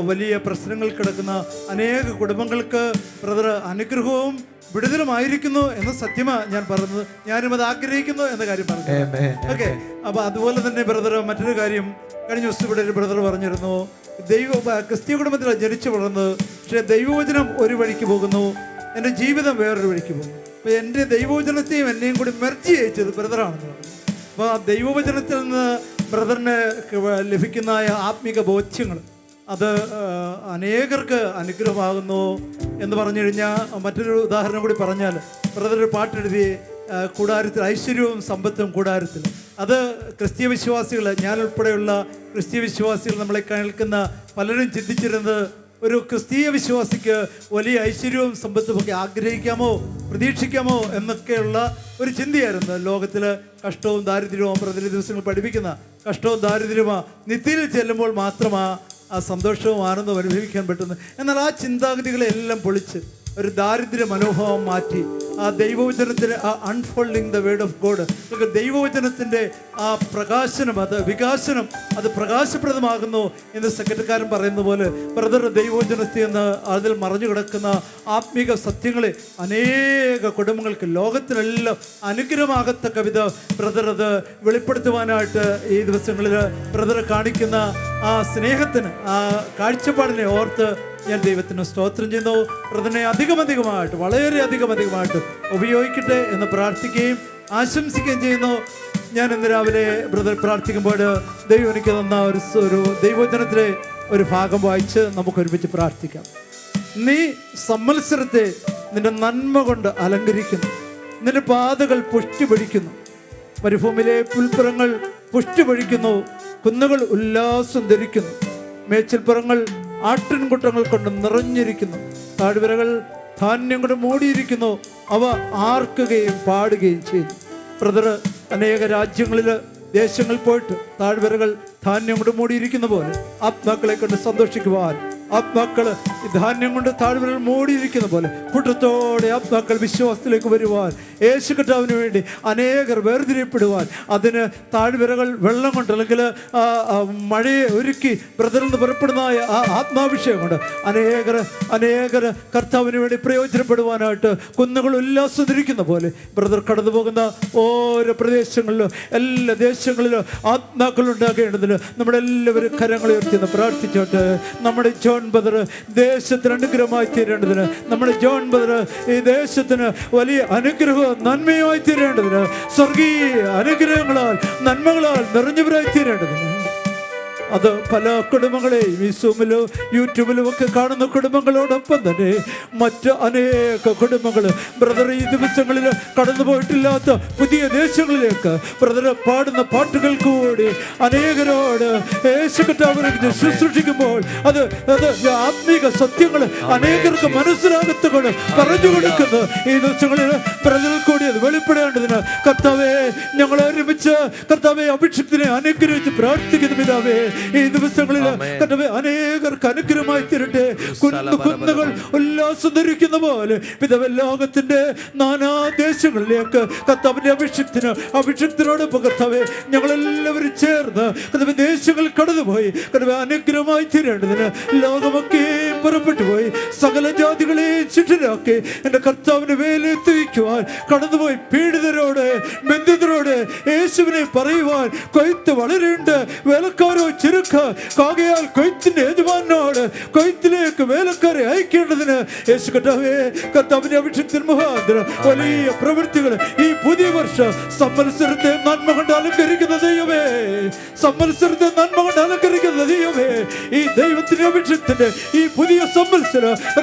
വലിയ പ്രശ്നങ്ങൾ കിടക്കുന്ന അനേക കുടുംബങ്ങൾക്ക് ബ്രദർ അനുഗ്രഹവും വിടുതലുമായിരിക്കുന്നു എന്ന സത്യമാണ് ഞാൻ പറഞ്ഞത്. ഞാനും അത് ആഗ്രഹിക്കുന്നു എന്ന കാര്യം പറഞ്ഞു. ഓക്കെ. അപ്പൊ അതുപോലെ തന്നെ ബ്രദർ മറ്റൊരു കാര്യം, കഴിഞ്ഞ ദിവസം ഇവിടെ ഒരു ബ്രദർ പറഞ്ഞിരുന്നു, ക്രിസ്തീയ കുടുംബത്തിലാണ് ജനിച്ചു വളർന്നത്, പക്ഷേ ദൈവവചനം ഒരു വഴിക്ക് പോകുന്നു, എൻ്റെ ജീവിതം വേറൊരു വഴിക്ക് പോകുന്നു. അപ്പൊ എൻ്റെ ദൈവവചനത്തെയും എന്നെയും കൂടി മെർജ് ചെയ്യിച്ചത് ബ്രദറാണെന്ന് പറഞ്ഞു. അപ്പോൾ ആ ദൈവവചനത്തിൽ നിന്ന് ബ്രദറിന് ലഭിക്കുന്ന ആത്മീക ബോധ്യങ്ങൾ അത് അനേകർക്ക് അനുഗ്രഹമാകുന്നു എന്ന് പറഞ്ഞു കഴിഞ്ഞാൽ, മറ്റൊരു ഉദാഹരണം കൂടി പറഞ്ഞാൽ, ബ്രദർ ഒരു പാട്ടെഴുതി, കൂടാരത്തിൽ ഐശ്വര്യവും സമ്പത്തും കൂടാരത്തിൽ. അത് ക്രിസ്തീയ വിശ്വാസികൾ, ഞാൻ ഉൾപ്പെടെയുള്ള ക്രിസ്തീയ വിശ്വാസികൾ, നമ്മളെ കേൾക്കുന്ന പലരും ചിന്തിച്ചിരുന്നത്, ഒരു ക്രിസ്തീയ വിശ്വാസിക്ക് വലിയ ഐശ്വര്യവും സമ്പത്തും ഒക്കെ ആഗ്രഹിക്കാമോ പ്രതീക്ഷിക്കാമോ എന്നൊക്കെയുള്ള ഒരു ചിന്തയായിരുന്നു. ലോകത്തിൽ കഷ്ടവും ദാരിദ്ര്യവും പ്രതിനിധി ദിവസങ്ങൾ പഠിപ്പിക്കുന്ന കഷ്ടവും ദാരിദ്ര്യവും നിത്യയിൽ ചെല്ലുമ്പോൾ മാത്രമാണ് ആ സന്തോഷവും ആനന്ദവും അനുഭവിക്കാൻ പറ്റുന്നത്. എന്നാൽ ആ ചിന്താഗതികളെല്ലാം പൊളിച്ച് ഒരു ദാരിദ്ര്യ മനോഭാവം മാറ്റി ആ ദൈവവചനത്തിൻ്റെ ആ unfolding the word of God, ദൈവവചനത്തിൻ്റെ ആ പ്രകാശനം, അത് വികാസനം, അത് പ്രകാശപ്രദമാകുന്നു എന്ന് സെക്രട്ടറിക്കാരൻ പറയുന്ന പോലെ ബ്രദർ ദൈവവചനത്തിൽ നിന്ന് അതിൽ മറഞ്ഞു കിടക്കുന്ന ആത്മീക സത്യങ്ങളെ അനേക കുടുംബങ്ങൾക്ക് ലോകത്തിനെല്ലാം അനുഗ്രഹമാകത്തക്ക വിധം ബ്രദർ അത് വെളിപ്പെടുത്തുവാനായിട്ട് ഈ ദിവസങ്ങളിൽ ബ്രദർ കാണിക്കുന്ന ആ സ്നേഹത്തിന്, ആ കാഴ്ചപ്പാടിനെ ഓർത്ത് ഞാൻ ദൈവത്തിന് സ്തോത്രം ചെയ്യുന്നു. ബ്രദറിനെ അധികമായിട്ട് വളരെ അധികമായിട്ട് ഉപയോഗിക്കട്ടെ എന്ന് പ്രാർത്ഥിക്കുകയും ആശംസിക്കുകയും ചെയ്യുന്നു. ഞാൻ ഇന്ന് രാവിലെ ബ്രദർ പ്രാർത്ഥിക്കുമ്പോൾ ദൈവം എനിക്ക് തന്ന ഒരു ദൈവവചനത്തിലെ ഒരു ഭാഗം വായിച്ച് നമുക്ക് ഒരുമിച്ച് പ്രാർത്ഥിക്കാം. നീ സംവത്സരത്തെ നിന്റെ നന്മ കൊണ്ട് അലങ്കരിക്കുന്നു, നിന്റെ പാതകൾ പുഷ്ടി പിടിക്കുന്നു, മരുഭൂമിയിലെ പുൽപ്പുറങ്ങൾ പുഷ്ടി പൊഴിക്കുന്നു, കുന്നുകൾ ഉല്ലാസം ധരിക്കുന്നു, മേച്ചിൽപ്പുറങ്ങൾ ആട്ടിൻകൂട്ടങ്ങൾ കൊണ്ട് നിറഞ്ഞിരിക്കുന്നു, താഴ്വരകൾ ധാന്യം കൊണ്ട് മൂടിയിരിക്കുന്നു, അവ ആർക്കുകയും പാടുകയും ചെയ്യുന്നു. ബ്രദർ അനേക രാജ്യങ്ങളിൽ ദേശങ്ങളിൽ പോയിട്ട് താഴ്വരകൾ ധാന്യം കൊണ്ട് മൂടിയിരിക്കുന്ന പോലെ ആത്മാക്കളെ കൊണ്ട് സന്തോഷിക്കുവാൻ, ആത്മാക്കൾ ഈ ധാന്യം കൊണ്ട് താഴ്വരകൾ മൂടിയിരിക്കുന്ന പോലെ കൂട്ടത്തോടെ ആത്മാക്കൾ വിശ്വാസത്തിലേക്ക് വരുവാൻ, യേശു കർത്താവിന് വേണ്ടി അനേകർ വേർതിരിയപ്പെടുവാൻ, അതിന് താഴ്വരകൾ വെള്ളം കൊണ്ട് അല്ലെങ്കിൽ മഴയെ ഒരുക്കി ബ്രദറിൽ നിന്ന് പുറപ്പെടുന്ന ആ ആത്മാഭിഷേകം കൊണ്ട് അനേകർ കർത്താവിന് വേണ്ടി പ്രയോജനപ്പെടുവാനായിട്ട് കുന്നുകൾ ഉല്ലാസത്തിരിക്കുന്ന പോലെ ബ്രദർ കടന്നു പോകുന്ന ഓരോ പ്രദേശങ്ങളിലും എല്ലാ ദേശങ്ങളിലും ആത്മാക്കൾ ഉണ്ടാകേണ്ടതിന് നമ്മുടെ എല്ലാവരും കരങ്ങൾ ഉയർത്തി പ്രാർത്ഥിച്ചോട്ട്. നമ്മുടെ ജോൺ ബ്രദർ ദേശത്തിന് അനുഗ്രഹമായി തീരേണ്ടതിന്, നമ്മുടെ ജോൺ ബ്രദർ ഈ ദേശത്തിന് വലിയ അനുഗ്രഹവും നന്മയുമായി തീരേണ്ടതിന്, സ്വർഗീയ അനുഗ്രഹങ്ങളാൽ നന്മകളാൽ നിറഞ്ഞവരായി തീരേണ്ടതിന്, അത് പല കുടുംബങ്ങളെയും ഈ സൂമിലും യൂട്യൂബിലും ഒക്കെ കാണുന്ന കുടുംബങ്ങളോടൊപ്പം തന്നെ മറ്റ് അനേക കുടുംബങ്ങൾ ബ്രദർ ഈ ദിവസങ്ങളിൽ കടന്നു പോയിട്ടില്ലാത്ത പുതിയ ദേശങ്ങളിലേക്ക് ബ്രദർ പാടുന്ന പാട്ടുകൾ കൂടി അനേകരോട് യേശു കർത്താവിനെ ശുശ്രൂഷിക്കുമ്പോൾ അത് ആത്മീക സത്യങ്ങൾ അനേകർക്ക് മനസ്സിലാകത്തുകൊണ്ട് പറഞ്ഞു കൊടുക്കുന്നു. ഈ ദിവസങ്ങളിൽ ബ്രദറിൽ കൂടി അത് വെളിപ്പെടേണ്ടതിന് കർത്താവെ ഞങ്ങൾ ഒരുമിച്ച് കർത്താവെ അഭിഷേകത്തിനെ അനുഗ്രഹിച്ച് പ്രാർത്ഥിക്കുന്നു. പിതാവേ, ഈ ദിവസങ്ങളിൽ കർത്താവേ അനേകർക്ക് അനുഗ്രഹമായി തീരട്ടെ. കുന്നുകൾ ഉല്ലാസം ധരിക്കുന്ന പോലെ പിതാവേ ലോകത്തിന്റെ നാനാദേശങ്ങളിലേക്ക് കർത്താവിന്റെ അഭിഷേകത്തിനോടൊപ്പം കർത്താവേ ഞങ്ങളെല്ലാവരും ചേർന്ന് കർത്താവേ ദേശങ്ങൾ കടന്നുപോയി കർത്താവേ അനുഗ്രഹമായി തീരേണ്ടതിന് ലോകമൊക്കെയും പുറപ്പെട്ടു പോയി സകല ജാതികളെയും ശിക്ഷരാക്കി എൻ്റെ കർത്താവിന് വേലെത്തിക്കുവാൻ കടന്നുപോയി പീഡിതരോട് ബന്ധിതരോട് യേശുവിനെ പറയുവാൻ കൊയ്ത്ത് വളരെയുണ്ട്, വേലക്കാരോ ചുരുക്ക. കാകയാൽ കൊയ്ത്തിന്റെ യജമാനോട് കൊയ്ത്തിലേക്ക് വേലക്കാരെ അയക്കേണ്ടതിന് യേശു കർത്താവിന്റെ അഭിഷേകത്തിന് മുഖാന്തരം വലിയ പ്രവൃത്തികൾ ഈ പുതിയ വർഷം സംവത്സരത്തെ നന്മ കൊണ്ട് അലങ്കരിക്കുന്ന ദൈവമേ, സംവത്സരത്തെ നന്മ കൊണ്ട് അലങ്കരിക്കുന്ന ദൈവമേ, ഈ ദൈവത്തിന്റെ അഭിഷേകത്തിന്റെ ഈ പുതിയ സംവത്സരം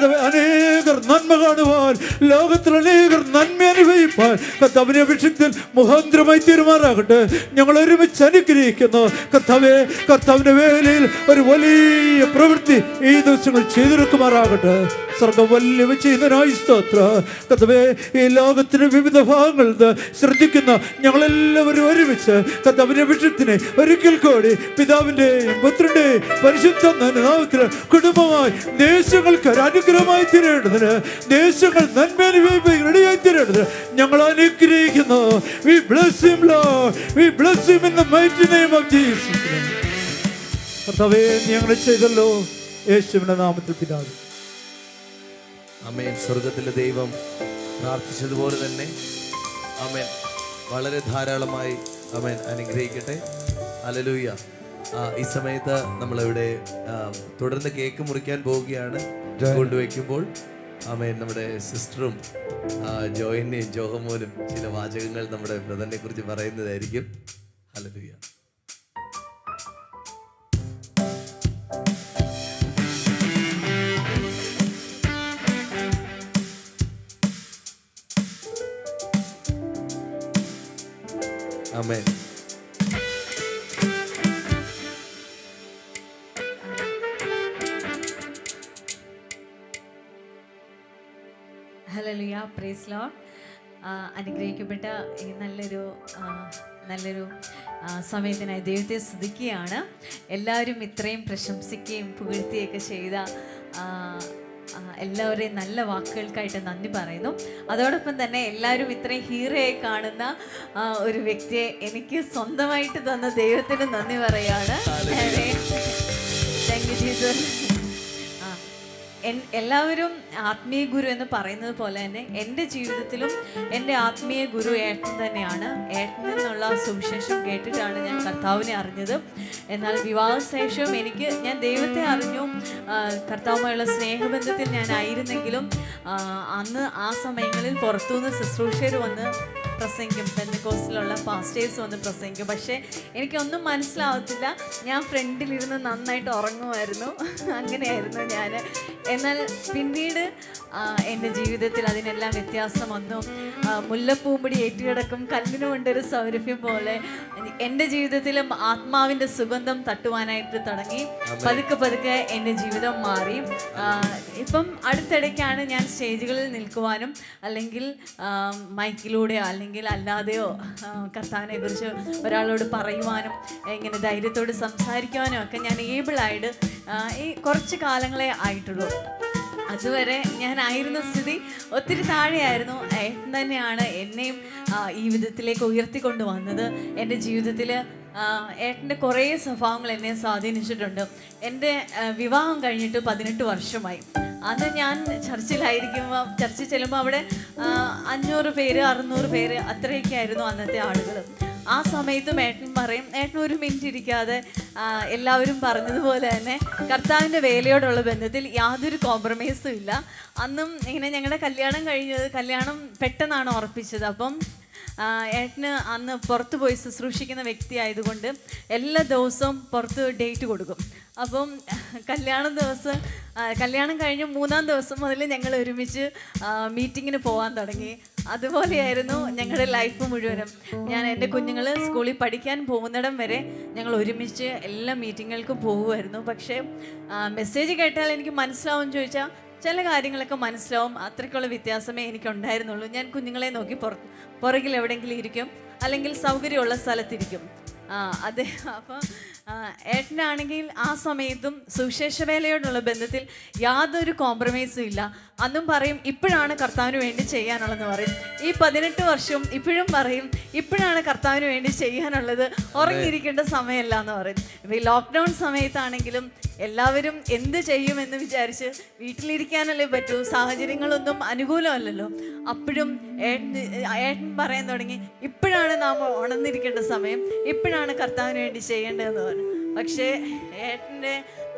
അനേകർ നന്മ കാണുവാൻ, ലോകത്തിൽ അനേകർ നന്മ അനുഭവിപ്പാൻ കർത്താവിന്റെ അഭിഷേകത്തിൽ മുഖാന്തരമായി തീരുമാറാകട്ടെ. ഞങ്ങൾ ഒരുമിച്ച് അനുഗ്രഹിക്കുന്നു കർത്താവേ. കർത്താവിന്റെ വേലയിൽ ഒരു വലിയ പ്രവൃത്തി ഈ ദിവസങ്ങൾ ചെയ്തെടുക്കുമാറാകട്ടെ. സ്വർഗം വലിയ ചെയ്യുന്നതിനായി സ്തോത്രം കർത്താവേ. ഈ ലോകത്തിന്റെ വിവിധ ഭാഗങ്ങളിൽ ശ്രദ്ധിക്കുന്ന ഞങ്ങളെല്ലാവരും ഒരുമിച്ച് കർത്താവിന്റെ അഭിഷേകത്തിനെ ഒരിക്കൽ കൂടി പിതാവിന്റെയും പുത്രന്റെയും പരിശുദ്ധ നാമത്തിൽ കുടുംബമായി ദേശങ്ങൾക്ക് ഒരു അനുഗ്രഹമായി തീരേണ്ടതിന്, ദേശങ്ങൾ നന്മ അനുഭവിക്കാൻ റെഡിയായി തീരേണ്ടതിന് ഞങ്ങൾ അനുഗ്രഹിക്കുന്നു. We bless him, Lord. We bless him in the mighty name of Jesus. കർത്താവേ, നീ അങ്ങനെ ചെയ്തല്ലോ യേശുവിന്റെ നാമത്തിൽ പിതാവേ. ആമേൻ. സ്വർഗത്തിലെ ദൈവം പ്രാർത്ഥിച്ചതുപോലെ തന്നെ ആമേൻ വളരെ ധാരാളമായി ആമേൻ അനുഗ്രഹിക്കട്ടെ. ഹല്ലേലൂയ. ഈ സമയത്ത് നമ്മളിവിടെ തുടർന്ന് കേക്ക് മുറിക്കാൻ പോവുകയാണ്. കൊണ്ടുവയ്ക്കുമ്പോൾ ആമേൻ നമ്മുടെ സിസ്റ്ററും ജോയിനെയും ജോഹമോനും ചില വാചകങ്ങൾ നമ്മുടെ ബ്രദറിനെ കുറിച്ച് പറയുന്നതായിരിക്കും. Hallelujah. Amen. Hallelujah, praise Lord. അനുഗ്രഹിക്കപ്പെട്ട ഈ നല്ലൊരു സമയത്തിനായി ദൈവത്തെ സ്തുതിക്കുകയാണ്. എല്ലാവരും ഇത്രയും പ്രശംസിക്കുകയും പുകഴ്ത്തുകയൊക്കെ ചെയ്ത എല്ലാവരെയും നല്ല വാക്കുകൾക്കായിട്ട് നന്ദി പറയുന്നു. അതോടൊപ്പം തന്നെ എല്ലാവരും ഇത്രയും ഹീറോയെ കാണുന്ന ഒരു വ്യക്തിയെ എനിക്ക് സ്വന്തമായിട്ട് തന്ന ദൈവത്തിന് നന്ദി പറയാണ്. Thank you Jesus. എല്ലാവരും ആത്മീയ ഗുരു എന്ന് പറയുന്നത് പോലെ തന്നെ എൻ്റെ ജീവിതത്തിലും എൻ്റെ ആത്മീയ ഗുരു ഏട്ടൻ തന്നെയാണ്. ഏട്ടനിൽ നിന്നുള്ള സുവിശേഷം കേട്ടിട്ടാണ് ഞാൻ കർത്താവിനെ അറിഞ്ഞത്. എന്നാൽ വിവാഹശേഷവും ഞാൻ ദൈവത്തെ അറിഞ്ഞു. കർത്താവുമായുള്ള സ്നേഹബന്ധത്തിൽ ഞാനായിരുന്നെങ്കിലും അന്ന് ആ സമയങ്ങളിൽ പുറത്തുനിന്ന് ശുശ്രൂഷകർ വന്ന് പ്രസംഗിക്കും, പെന്തക്കോസ്റ്റിലുള്ള പാസ്റ്റേഴ്സ് വന്ന് പ്രസംഗിക്കും. പക്ഷേ എനിക്കൊന്നും മനസ്സിലാവത്തില്ല. ഞാൻ ഫ്രണ്ടിലിരുന്ന് നന്നായിട്ട് ഉറങ്ങുമായിരുന്നു. അങ്ങനെയായിരുന്നു ഞാൻ. എന്നാൽ പിന്നീട് എൻ്റെ ജീവിതത്തിൽ അതിനെല്ലാം വ്യത്യാസം വന്നു. മുല്ലപ്പൂമ്പൊടി ഏറ്റുകിടക്കും കല്ലിനു കൊണ്ടൊരു സൗരഭ്യം പോലെ എൻ്റെ ജീവിതത്തിലും ആത്മാവിൻ്റെ സുഗന്ധം തട്ടുവാനായിട്ട് തുടങ്ങി. പതുക്കെ പതുക്കെ എൻ്റെ ജീവിതം മാറി. ഇപ്പം അടുത്തിടയ്ക്കാണ് ഞാൻ സ്റ്റേജുകളിൽ നിൽക്കുവാനും അല്ലെങ്കിൽ മൈക്കിലൂടെയോ അല്ലെങ്കിൽ അല്ലാതെയോ കർത്താവിനെ കുറിച്ച് ഒരാളോട് പറയുവാനും ഇങ്ങനെ ധൈര്യത്തോട് സംസാരിക്കുവാനും ഒക്കെ ഞാൻ ഏബിളായിട്ട് ഈ കുറച്ച് കാലങ്ങളെ ആയിട്ടുള്ളൂ. അതുവരെ ഞാനായിരുന്ന സ്ഥിതി ഒത്തിരി താഴെയായിരുന്നു. ഏട്ടൻ തന്നെയാണ് എന്നെയും ഈ വിധത്തിലേക്ക് ഉയർത്തിക്കൊണ്ട് വന്നത്. എൻ്റെ ജീവിതത്തിൽ ഏട്ടൻ്റെ കുറേ സ്വഭാവങ്ങൾ എന്നെ സ്വാധീനിച്ചിട്ടുണ്ട്. എൻ്റെ വിവാഹം കഴിഞ്ഞിട്ട് 18 വർഷമായി. അന്ന് ഞാൻ ചർച്ചിൽ ചെല്ലുമ്പോൾ അവിടെ 500 പേര് 600 പേര് അത്രയൊക്കെ ആയിരുന്നു അന്നത്തെ ആളുകൾ. ആ സമയത്തും ഏട്ടൻ പറയും, ഏട്ടൻ ഒരു മിനിറ്റ് ഇരിക്കാതെ എല്ലാവരും പറഞ്ഞതുപോലെ തന്നെ കർത്താവിൻ്റെ വേലയോടുള്ള ബന്ധത്തിൽ യാതൊരു കോംപ്രമൈസും ഇല്ല. അന്നും ഇങ്ങനെ ഞങ്ങളുടെ കല്യാണം പെട്ടെന്നാണ് ഉറപ്പിച്ചത്. അപ്പം ഏട്ടന് അന്ന് പുറത്ത് പോയി ശുശ്രൂഷിക്കുന്ന വ്യക്തി ആയതുകൊണ്ട് എല്ലാ ദിവസവും പുറത്ത് ഡേറ്റ് കൊടുക്കും. അപ്പം കല്യാണം കഴിഞ്ഞ് 3-ാം ദിവസം മുതൽ ഞങ്ങൾ ഒരുമിച്ച് മീറ്റിങ്ങിന് പോകാൻ തുടങ്ങി. അതുപോലെയായിരുന്നു ഞങ്ങളുടെ ലൈഫ് മുഴുവനും. ഞാൻ എൻ്റെ കുഞ്ഞുങ്ങൾ സ്കൂളിൽ പഠിക്കാൻ പോകുന്നിടം വരെ ഞങ്ങൾ ഒരുമിച്ച് എല്ലാ മീറ്റിങ്ങുകൾക്കും പോകുമായിരുന്നു. പക്ഷേ മെസ്സേജ് കേട്ടാൽ എനിക്ക് മനസ്സിലാവും ചോദിച്ചാൽ ചില കാര്യങ്ങളൊക്കെ മനസ്സിലാവും. അത്രയ്ക്കുള്ള വ്യത്യാസമേ എനിക്കുണ്ടായിരുന്നുള്ളൂ. ഞാൻ കുഞ്ഞുങ്ങളെ നോക്കി പുറകിൽ എവിടെയെങ്കിലും ഇരിക്കും, അല്ലെങ്കിൽ സൗകര്യമുള്ള സ്ഥലത്തിരിക്കും. അതെ. അപ്പം ഏട്ടനാണെങ്കിൽ ആ സമയത്തും സുവിശേഷ വേലയോടുള്ള ബന്ധത്തിൽ യാതൊരു കോംപ്രമൈസും ഇല്ല. അന്നും പറയും ഇപ്പോഴാണ് കർത്താവിന് വേണ്ടി ചെയ്യാനുള്ളതെന്ന് പറയും. ഈ 18 വർഷവും ഇപ്പോഴും പറയും ഇപ്പോഴാണ് കർത്താവിന് വേണ്ടി ചെയ്യാനുള്ളത്, ഉറങ്ങിയിരിക്കേണ്ട സമയമല്ല എന്ന് പറയും. ഇപ്പോൾ ഈ ലോക്ക്ഡൗൺ സമയത്താണെങ്കിലും എല്ലാവരും എന്ത് ചെയ്യുമെന്ന് വിചാരിച്ച് വീട്ടിലിരിക്കാനല്ലേ പറ്റൂ, സാഹചര്യങ്ങളൊന്നും അനുകൂലമല്ലല്ലോ. അപ്പോഴും ഏട്ടൻ പറയാൻ തുടങ്ങി ഇപ്പോഴാണ് നാം ഉണർന്നിരിക്കേണ്ട സമയം, ഇപ്പോഴാണ് കർത്താവിന് വേണ്ടി ചെയ്യേണ്ടതെന്ന് പറഞ്ഞു. പക്ഷേ ഏട്ടൻ്റെ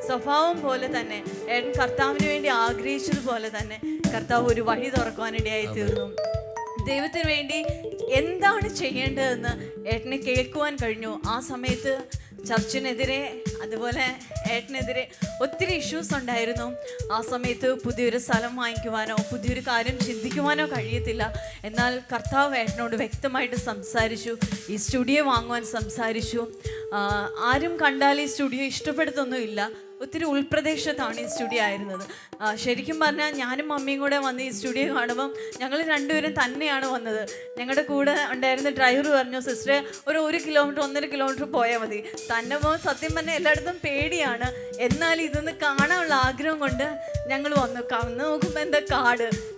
സ്വഭാവം പോലെ തന്നെ ഏട്ടൻ കർത്താവിന് വേണ്ടി ആഗ്രഹിച്ചതുപോലെ തന്നെ കർത്താവ് ഒരു വഴി തുറക്കുവാനിടയായി തീർന്നു. ദൈവത്തിന് വേണ്ടി എന്താണ് ചെയ്യേണ്ടതെന്ന് ഏട്ടനെ കേൾക്കുവാൻ കഴിഞ്ഞു. ആ സമയത്ത് ചർച്ചിനെതിരെ അതുപോലെ ഏട്ടനെതിരെ ഒത്തിരി ഇഷ്യൂസ് ഉണ്ടായിരുന്നു. ആ സമയത്ത് പുതിയൊരു സ്ഥലം വാങ്ങിക്കുവാനോ പുതിയൊരു കാര്യം ചിന്തിക്കുവാനോ കഴിയത്തില്ല. എന്നാൽ കർത്താവ് ഏട്ടനോട് വ്യക്തമായിട്ട് സംസാരിച്ചു. ഈ സ്റ്റുഡിയോ വാങ്ങുവാൻ സംസാരിച്ചു. ആരും കണ്ടാൽ ഈ സ്റ്റുഡിയോ ഇഷ്ടപ്പെടുത്തൊന്നുമില്ല. ഒത്തിരി ഉൾപ്രദേശത്താണ് ഈ സ്റ്റുഡിയോ ആയിരുന്നത്. ശരിക്കും പറഞ്ഞാൽ ഞാനും മമ്മിയും കൂടെ വന്ന് ഈ സ്റ്റുഡിയോ കാണുമ്പം ഞങ്ങൾ രണ്ടുപേരും തന്നെയാണ് വന്നത്. ഞങ്ങളുടെ കൂടെ ഉണ്ടായിരുന്ന ഡ്രൈവർ പറഞ്ഞു, സിസ്റ്ററെ ഒരു 1 കിലോമീറ്റർ 1.5 കിലോമീറ്റർ പോയാൽ മതി. തന്നെ പോകുമ്പോൾ സത്യം പറഞ്ഞാൽ എല്ലായിടത്തും പേടിയാണ്. എന്നാൽ ഇതൊന്ന് കാണാനുള്ള ആഗ്രഹം കൊണ്ട് ഞങ്ങൾ വന്നു നോക്കുമ്പോൾ എന്താ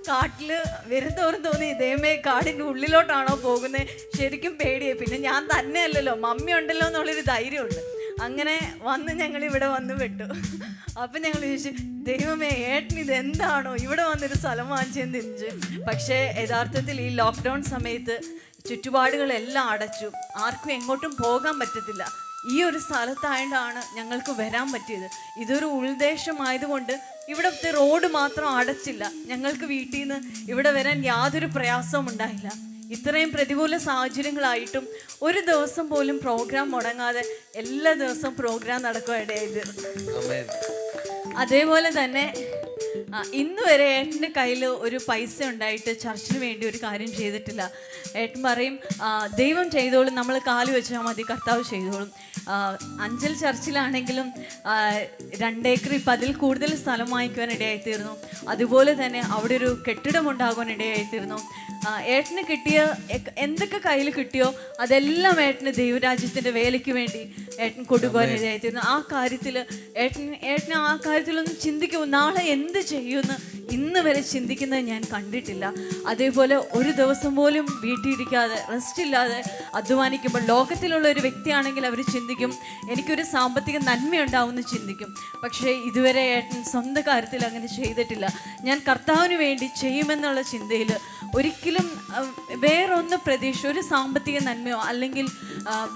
കാട്ടിൽ വരുന്നോറും തോന്നി ഇതേമേ കാടിൻ്റെ ഉള്ളിലോട്ടാണോ പോകുന്നത്, ശരിക്കും പേടിയായി. പിന്നെ ഞാൻ തന്നെ അല്ലല്ലോ, മമ്മി ഉണ്ടല്ലോ എന്നുള്ളൊരു ധൈര്യമുണ്ട്. അങ്ങനെ ഞങ്ങളിവിടെ വന്ന് പെട്ടു. അപ്പം ഞങ്ങൾ ചോദിച്ചു, ദൈവമേ ഏട്ടൻ ഇതെന്താണോ ഇവിടെ വന്നൊരു സ്ഥലം വാങ്ങിച്ചെന്ന് തിരിച്ചു. പക്ഷേ യഥാർത്ഥത്തിൽ ഈ ലോക്ക്ഡൗൺ സമയത്ത് ചുറ്റുപാടുകളെല്ലാം അടച്ചു, ആർക്കും എങ്ങോട്ടും പോകാൻ പറ്റത്തില്ല. ഈ ഒരു സ്ഥലത്തായതുകൊണ്ടാണ് ഞങ്ങൾക്ക് വരാൻ പറ്റിയത്. ഇതൊരു ഉൾദേശമായതുകൊണ്ട് ഇവിടുത്തെ റോഡ് മാത്രം അടച്ചില്ല. ഞങ്ങൾക്ക് വീട്ടിൽ നിന്ന് ഇവിടെ വരാൻ യാതൊരു പ്രയാസവും ഉണ്ടായില്ല. ഇത്രയും പ്രതികൂല സാഹചര്യങ്ങളായിട്ടും ഒരു ദിവസം പോലും പ്രോഗ്രാം മുടങ്ങാതെ എല്ലാ ദിവസവും പ്രോഗ്രാം നടക്കുകയായിരുന്നു. അതേപോലെ തന്നെ ഇന്ന് വരെ ഏട്ടൻ്റെ കയ്യിൽ ഒരു പൈസ ഉണ്ടായിട്ട് ചർച്ചിന് വേണ്ടി ഒരു കാര്യം ചെയ്തിട്ടില്ല. ഏട്ടൻ പറയും ദൈവം ചെയ്തോളും, നമ്മൾ കാല് വെച്ചാൽ മതി, കർത്താവ് ചെയ്തോളും. അഞ്ചൽ ചർച്ചിലാണെങ്കിലും 2 ഏക്കർ ഇപ്പം അതിൽ കൂടുതൽ സ്ഥലം വാങ്ങിക്കുവാൻ ഇടയായിത്തീർന്നു. അതുപോലെ തന്നെ അവിടെ ഒരു കെട്ടിടം ഉണ്ടാകുവാൻ ഇടയായിത്തീർന്നു. ഏട്ടന് കിട്ടിയ എന്തൊക്കെ കയ്യിൽ കിട്ടിയോ അതെല്ലാം ഏട്ടന് ദൈവരാജ്യത്തിൻ്റെ വേലയ്ക്ക് വേണ്ടി ഏട്ടൻ കൊടുക്കുവാൻ ഇടയായിത്തീർന്നു. ആ കാര്യത്തിൽ ഏട്ടന് ആ കാര്യത്തിലൊന്നും ചിന്തിക്കുമോ, നാളെ എന്ത് ചെയ്യുമെന്ന് ഇന്ന് വരെ ചിന്തിക്കുന്നത് ഞാൻ കണ്ടിട്ടില്ല. അതേപോലെ ഒരു ദിവസം പോലും വീട്ടിലിരിക്കാതെ റെസ്റ്റ് ഇല്ലാതെ അധ്വാനിക്കുമ്പോൾ ലോകത്തിലുള്ള ഒരു വ്യക്തിയാണെങ്കിൽ അവർ ചിന്തിക്കും എനിക്കൊരു സാമ്പത്തിക നന്മയുണ്ടാവുമെന്ന് ചിന്തിക്കും. പക്ഷേ ഇതുവരെ ഏട്ടൻ സ്വന്തം കാര്യത്തിൽ അങ്ങനെ ചെയ്തിട്ടില്ല. ഞാൻ കർത്താവിന് വേണ്ടി ചെയ്യുമെന്നുള്ള ചിന്തയിൽ ഒരിക്കലും വേറൊന്ന് ഒരു സാമ്പത്തിക നന്മയോ അല്ലെങ്കിൽ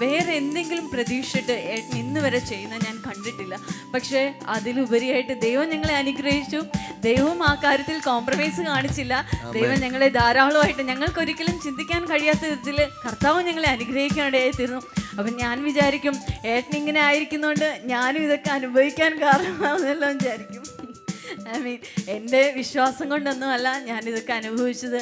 വേറെ എന്തെങ്കിലും പ്രതീക്ഷിച്ചിട്ട് ഏട്ടൻ ഇന്ന് വരെ ചെയ്യുന്നത് ഞാൻ കണ്ടിട്ടില്ല. പക്ഷേ അതിലുപരിയായിട്ട് ദൈവം ഞങ്ങളെ അനുഗ്രഹിച്ചു. ദൈവം ആ കാര്യത്തിൽ കോംപ്രമൈസ് കാണിച്ചില്ല. ദൈവം ഞങ്ങളെ ധാരാളമായിട്ട് ഞങ്ങൾക്ക് ഒരിക്കലും ചിന്തിക്കാൻ കഴിയാത്ത വിധത്തിൽ കർത്താവ് ഞങ്ങളെ അനുഗ്രഹിക്കാനിടയായി തീർന്നു. അപ്പം ഞാൻ വിചാരിക്കും ഏട്ടൻ ഇങ്ങനെ ആയിരിക്കുന്നതുകൊണ്ട് ഞാനും ഇതൊക്കെ അനുഭവിക്കാൻ കാരണമാണെന്നെല്ലാം വിചാരിക്കും. ഐ മീൻ എൻ്റെ വിശ്വാസം കൊണ്ടൊന്നുമല്ല ഞാനിതൊക്കെ അനുഭവിച്ചത്.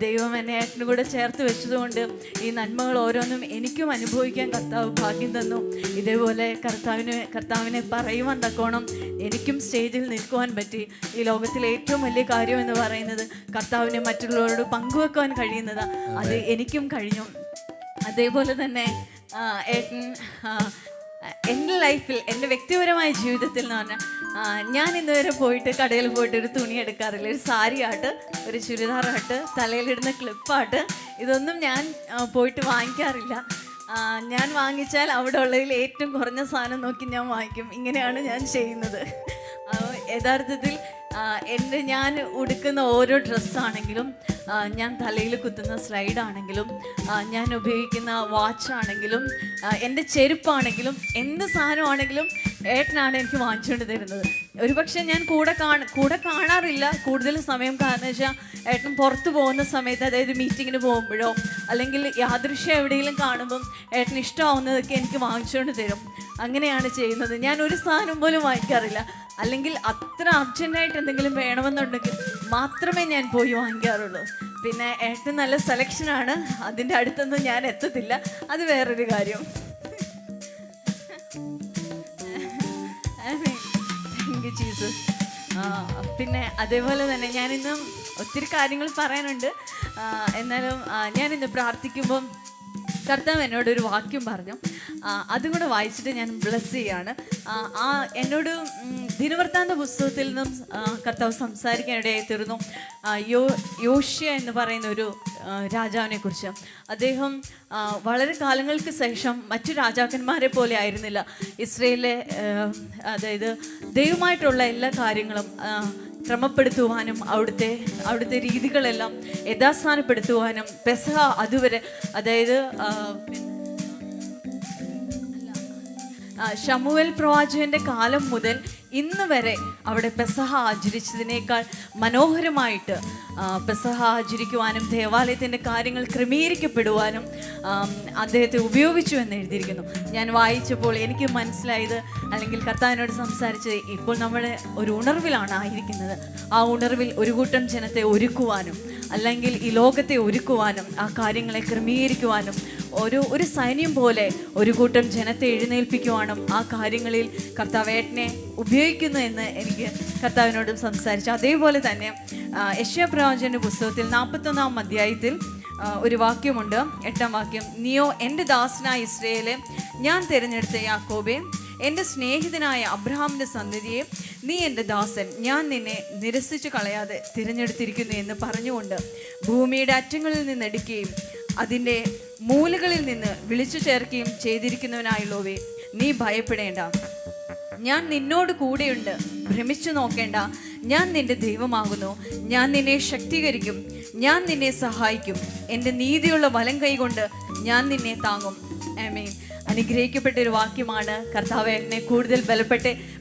ദൈവം എന്നെ ഏട്ടനും കൂടെ ചേർത്ത് വെച്ചതുകൊണ്ട് ഈ നന്മകൾ ഓരോന്നും എനിക്കും അനുഭവിക്കാൻ കർത്താവ് ഭാഗ്യം തന്നു. ഇതേപോലെ കർത്താവിനെ പറയുവാൻ തക്കോണം എനിക്കും സ്റ്റേജിൽ നിൽക്കുവാൻ പറ്റി. ഈ ലോകത്തിലെ ഏറ്റവും വലിയ കാര്യം എന്ന് പറയുന്നത് കർത്താവിനെ മറ്റുള്ളവരോട് പങ്കുവെക്കുവാൻ കഴിയുന്നതാണ്. അത് എനിക്കും കഴിഞ്ഞു. അതേപോലെ തന്നെ ഏട്ടൻ എൻ്റെ ലൈഫിൽ, എൻ്റെ വ്യക്തിപരമായ ജീവിതത്തിൽ എന്ന് പറഞ്ഞാൽ ഞാൻ ഇന്നുവരെ പോയിട്ട് കടയിൽ പോയിട്ട് ഒരു തുണി എടുക്കാറില്ല. ഒരു സാരി ആട്ട്, ഒരു ചുരിദാറാട്ട്, തലയിലിടുന്ന ക്ലിപ്പാട്ട്, ഇതൊന്നും ഞാൻ പോയിട്ട് വാങ്ങിക്കാറില്ല. ഞാൻ വാങ്ങിച്ചാൽ അവിടെ ഉള്ളതിൽ ഏറ്റവും കുറഞ്ഞ സാധനം നോക്കി ഞാൻ വാങ്ങിക്കും. ഇങ്ങനെയാണ് ഞാൻ ചെയ്യുന്നത്. യഥാർത്ഥത്തിൽ ഞാൻ ഉടുക്കുന്ന ഓരോ ഡ്രസ്സാണെങ്കിലും, ഞാൻ തലയിൽ കുത്തുന്ന സ്ലൈഡാണെങ്കിലും, ഞാൻ ഉപയോഗിക്കുന്ന വാച്ചാണെങ്കിലും, എൻ്റെ ചെരുപ്പാണെങ്കിലും, എന്ത് സാധനമാണെങ്കിലും ഏട്ടനാണ് എനിക്ക് വാങ്ങിച്ചുകൊണ്ട് തരുന്നത്. ഒരുപക്ഷെ ഞാൻ കൂടെ കാണാറില്ല കൂടുതൽ സമയം. കാരണം വെച്ചാൽ ഏട്ടൻ പുറത്ത് പോകുന്ന സമയത്ത്, അതായത് മീറ്റിങ്ങിന് പോകുമ്പോഴോ അല്ലെങ്കിൽ യാദൃശ്യം എവിടെയെങ്കിലും കാണുമ്പം ഏട്ടന് ഇഷ്ടമാവുന്നതൊക്കെ എനിക്ക് വാങ്ങിച്ചുകൊണ്ട് തരും. അങ്ങനെയാണ് ചെയ്യുന്നത്. ഞാൻ ഒരു സാധനം പോലും വാങ്ങിക്കാറില്ല. അല്ലെങ്കിൽ അത്ര അർജൻറ്റായിട്ട് എന്തെങ്കിലും വേണമെന്നുണ്ടെങ്കിൽ മാത്രമേ ഞാൻ പോയി വാങ്ങിക്കാറുള്ളൂ. പിന്നെ ഏട്ടൻ നല്ല സെലക്ഷനാണ്, അതിൻ്റെ അടുത്തൊന്നും ഞാൻ എത്തത്തില്ല. അത് വേറൊരു കാര്യം. Thank you Jesus. പിന്നെ അതേപോലെ തന്നെ ഞാനിന്നും ഒത്തിരി കാര്യങ്ങൾ പറയാനുണ്ട്. എന്നാലും ഞാനിന്ന് പ്രാർത്ഥിക്കുമ്പം കർത്താവ് എന്നോടൊരു വാക്യം പറഞ്ഞു. അതും കൂടെ വായിച്ചിട്ട് ഞാൻ ബ്ലെസ് ചെയ്യാണ്. എന്നോട് ദിനവൃത്താന്ത പുസ്തകത്തിൽ നിന്നും കർത്താവ് സംസാരിക്കാനിടയായി തീർന്നു. യോഷ്യ എന്ന് പറയുന്ന ഒരു രാജാവിനെ കുറിച്ച്. അദ്ദേഹം വളരെ കാലങ്ങൾക്ക് ശേഷം മറ്റു രാജാക്കന്മാരെ പോലെ ആയിരുന്നില്ല. ഇസ്രയേലിലെ അതായത് ദൈവമായിട്ടുള്ള എല്ലാ കാര്യങ്ങളും ക്രമപ്പെടുത്തുവാനും അവിടുത്തെ രീതികളെല്ലാം യഥാസ്ഥാനപ്പെടുത്തുവാനും പെസഹ അതുവരെ, അതായത് ശമൂവേൽ പ്രവാചകന്റെ കാലം മുതൽ ഇന്ന് വരെ അവിടെ പെസഹ ആചരിച്ചതിനേക്കാൾ മനോഹരമായിട്ട് പെസഹ ആചരിക്കുവാനും ദേവാലയത്തിൻ്റെ കാര്യങ്ങൾ ക്രമീകരിക്കപ്പെടുവാനും അദ്ദേഹത്തെ ഉപയോഗിച്ചു എന്ന് എഴുതിയിരിക്കുന്നു. ഞാൻ വായിച്ചപ്പോൾ എനിക്ക് മനസ്സിലായത്, അല്ലെങ്കിൽ കർത്താവിനോട് സംസാരിച്ച്, ഇപ്പോൾ നമ്മൾ ഒരു ഉണർവിലാണ് ആയിരിക്കുന്നത്. ആ ഉണർവിൽ ഒരു കൂട്ടം ജനത്തെ ഒരുക്കുവാനും അല്ലെങ്കിൽ ഈ ലോകത്തെ ഒരുക്കുവാനും ആ കാര്യങ്ങളെ ക്രമീകരിക്കുവാനും ഒരു സൈന്യം പോലെ ഒരു കൂട്ടം ജനത്തെ എഴുന്നേൽപ്പിക്കുവാനും ആ കാര്യങ്ങളിൽ കർത്താവ് ഏട്ടനെ ഉപയോഗിക്കുന്നു എന്ന് എനിക്ക് കർത്താവിനോടും സംസാരിച്ചു. അതേപോലെ തന്നെ യെശയ്യാ പ്രവാചകന്റെ പുസ്തകത്തിൽ 41-ാം അധ്യായത്തിൽ ഒരു വാക്യമുണ്ട്, 8-ാം വാക്യം. നീയോ എൻ്റെ ദാസനായ ഇസ്രായേലേ, ഞാൻ തിരഞ്ഞെടുത്ത യാക്കോബേ, എൻ്റെ സ്നേഹിതനായ അബ്രഹാമിൻ്റെ സന്തതിയെ, നീ എൻ്റെ ദാസൻ, ഞാൻ നിന്നെ നിരസിച്ചു കളയാതെ തിരഞ്ഞെടുത്തിരിക്കുന്നു എന്ന് പറഞ്ഞുകൊണ്ട് ഭൂമിയുടെ അറ്റങ്ങളിൽ നിന്ന് എടുക്കുകയും അതിൻ്റെ മൂലകളിൽ നിന്ന് വിളിച്ചു ചേർക്കുകയും ചെയ്തിരിക്കുന്നവനായുള്ളവേ, നീ ഭയപ്പെടേണ്ട, ഞാൻ നിന്നോട് കൂടെയുണ്ട്, ഭ്രമിച്ചു നോക്കേണ്ട, ഞാൻ നിന്റെ ദൈവമാകുന്നു, ഞാൻ നിന്നെ ശക്തീകരിക്കും, ഞാൻ നിന്നെ സഹായിക്കും, എൻ്റെ നീതിയുള്ള വലം കൈകൊണ്ട് ഞാൻ നിന്നെ താങ്ങും. ആമേൻ. അനുഗ്രഹിക്കപ്പെട്ട ഒരു വാക്യമാണ്. കർത്താവ് ഏട്ടനെ കൂടുതൽ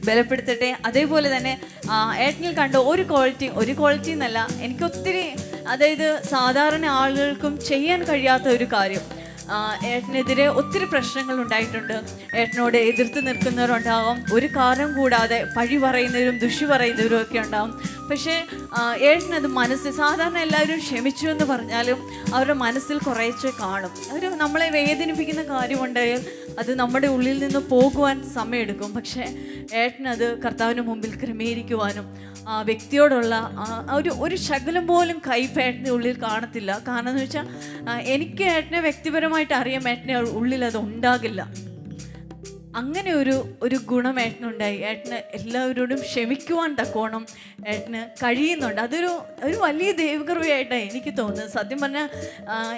ബലപ്പെടുത്തട്ടെ. അതേപോലെ തന്നെ ഏട്ടനിൽ കണ്ട ഒരു ക്വാളിറ്റി എന്നല്ല, എനിക്കൊത്തിരി, അതായത് സാധാരണ ആളുകൾക്കും ചെയ്യാൻ കഴിയാത്ത ഒരു കാര്യം. ഏട്ടനെതിരെ ഒത്തിരി പ്രശ്നങ്ങൾ ഉണ്ടായിട്ടുണ്ട്. ഏട്ടനോട് എതിർത്ത് നിൽക്കുന്നവരുണ്ടാവും, ഒരു കാരണം കൂടാതെ പഴി പറയുന്നവരും ദുഷി പറയുന്നവരും ഒക്കെ ഉണ്ടാവും. പക്ഷേ ഏട്ടനത് സാധാരണ എല്ലാവരും ക്ഷമിച്ചു എന്ന് പറഞ്ഞാലും അവരുടെ മനസ്സിൽ കുറേശ്ശെ കാണും. നമ്മളെ വേദനിപ്പിക്കുന്ന കാര്യമുണ്ടെങ്കിൽ അത് നമ്മുടെ ഉള്ളിൽ നിന്ന് പോകുവാൻ സമയമെടുക്കും. പക്ഷേ ഏട്ടനത് കർത്താവിന് മുമ്പിൽ ക്രമീകരിക്കുവാനും വ്യക്തിയോടുള്ള ഒരു ശകലം പോലും കയ്പ് ഏട്ടൻ്റെ ഉള്ളിൽ കാണത്തില്ല. കാരണം എന്ന് വെച്ചാൽ എനിക്ക് ഏട്ടനെ വ്യക്തിപരമായിട്ട് അറിയാം, ഏട്ടൻ്റെ ഉള്ളിൽ അത് ഉണ്ടാകില്ല. അങ്ങനെ ഒരു ഗുണം ഏട്ടനുണ്ടായി. ഏട്ടന് എല്ലാവരോടും ക്ഷമിക്കുവാൻ തക്കോണം ഏട്ടന് കഴിയുന്നുണ്ട്. ഒരു വലിയ ദൈവകൃപയായിട്ടാണ് എനിക്ക് തോന്നുന്നത്. സത്യം പറഞ്ഞാൽ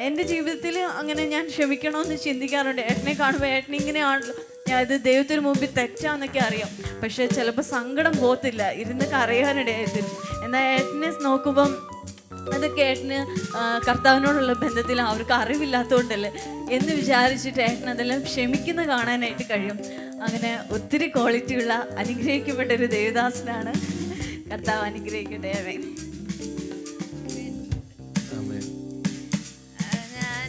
എൻ്റെ ജീവിതത്തിൽ അങ്ങനെ ഞാൻ ക്ഷമിക്കണമെന്ന് ചിന്തിക്കാറുണ്ട്. ഏട്ടനെ കാണുമ്പോൾ ഏട്ടൻ ഇങ്ങനെയാണല്ലോ, ഞാൻ ഇത് ദൈവത്തിന് മുമ്പിൽ തെറ്റാന്നൊക്കെ അറിയാം, പക്ഷേ ചിലപ്പോൾ സങ്കടം പോകത്തില്ല, ഇരുന്ന് കരയാനിടയായി. എന്നാൽ ഏട്ടനെ നോക്കുമ്പം അതൊക്കെ ഏട്ടന് കർത്താവിനോടുള്ള ബന്ധത്തിൽ അവർക്ക് അറിവില്ലാത്തതുകൊണ്ടല്ലേ എന്ന് വിചാരിച്ചിട്ട് ഏട്ടൻ അതെല്ലാം ക്ഷമിക്കുന്ന കാണാനായിട്ട് കഴിയും. അങ്ങനെ ഒത്തിരി ക്വാളിറ്റിയുള്ള അനുഗ്രഹിക്കപ്പെട്ട ഒരു ദേവദാസനാണ്. കർത്താവ് അനുഗ്രഹിക്കട്ടെ. ഞാൻ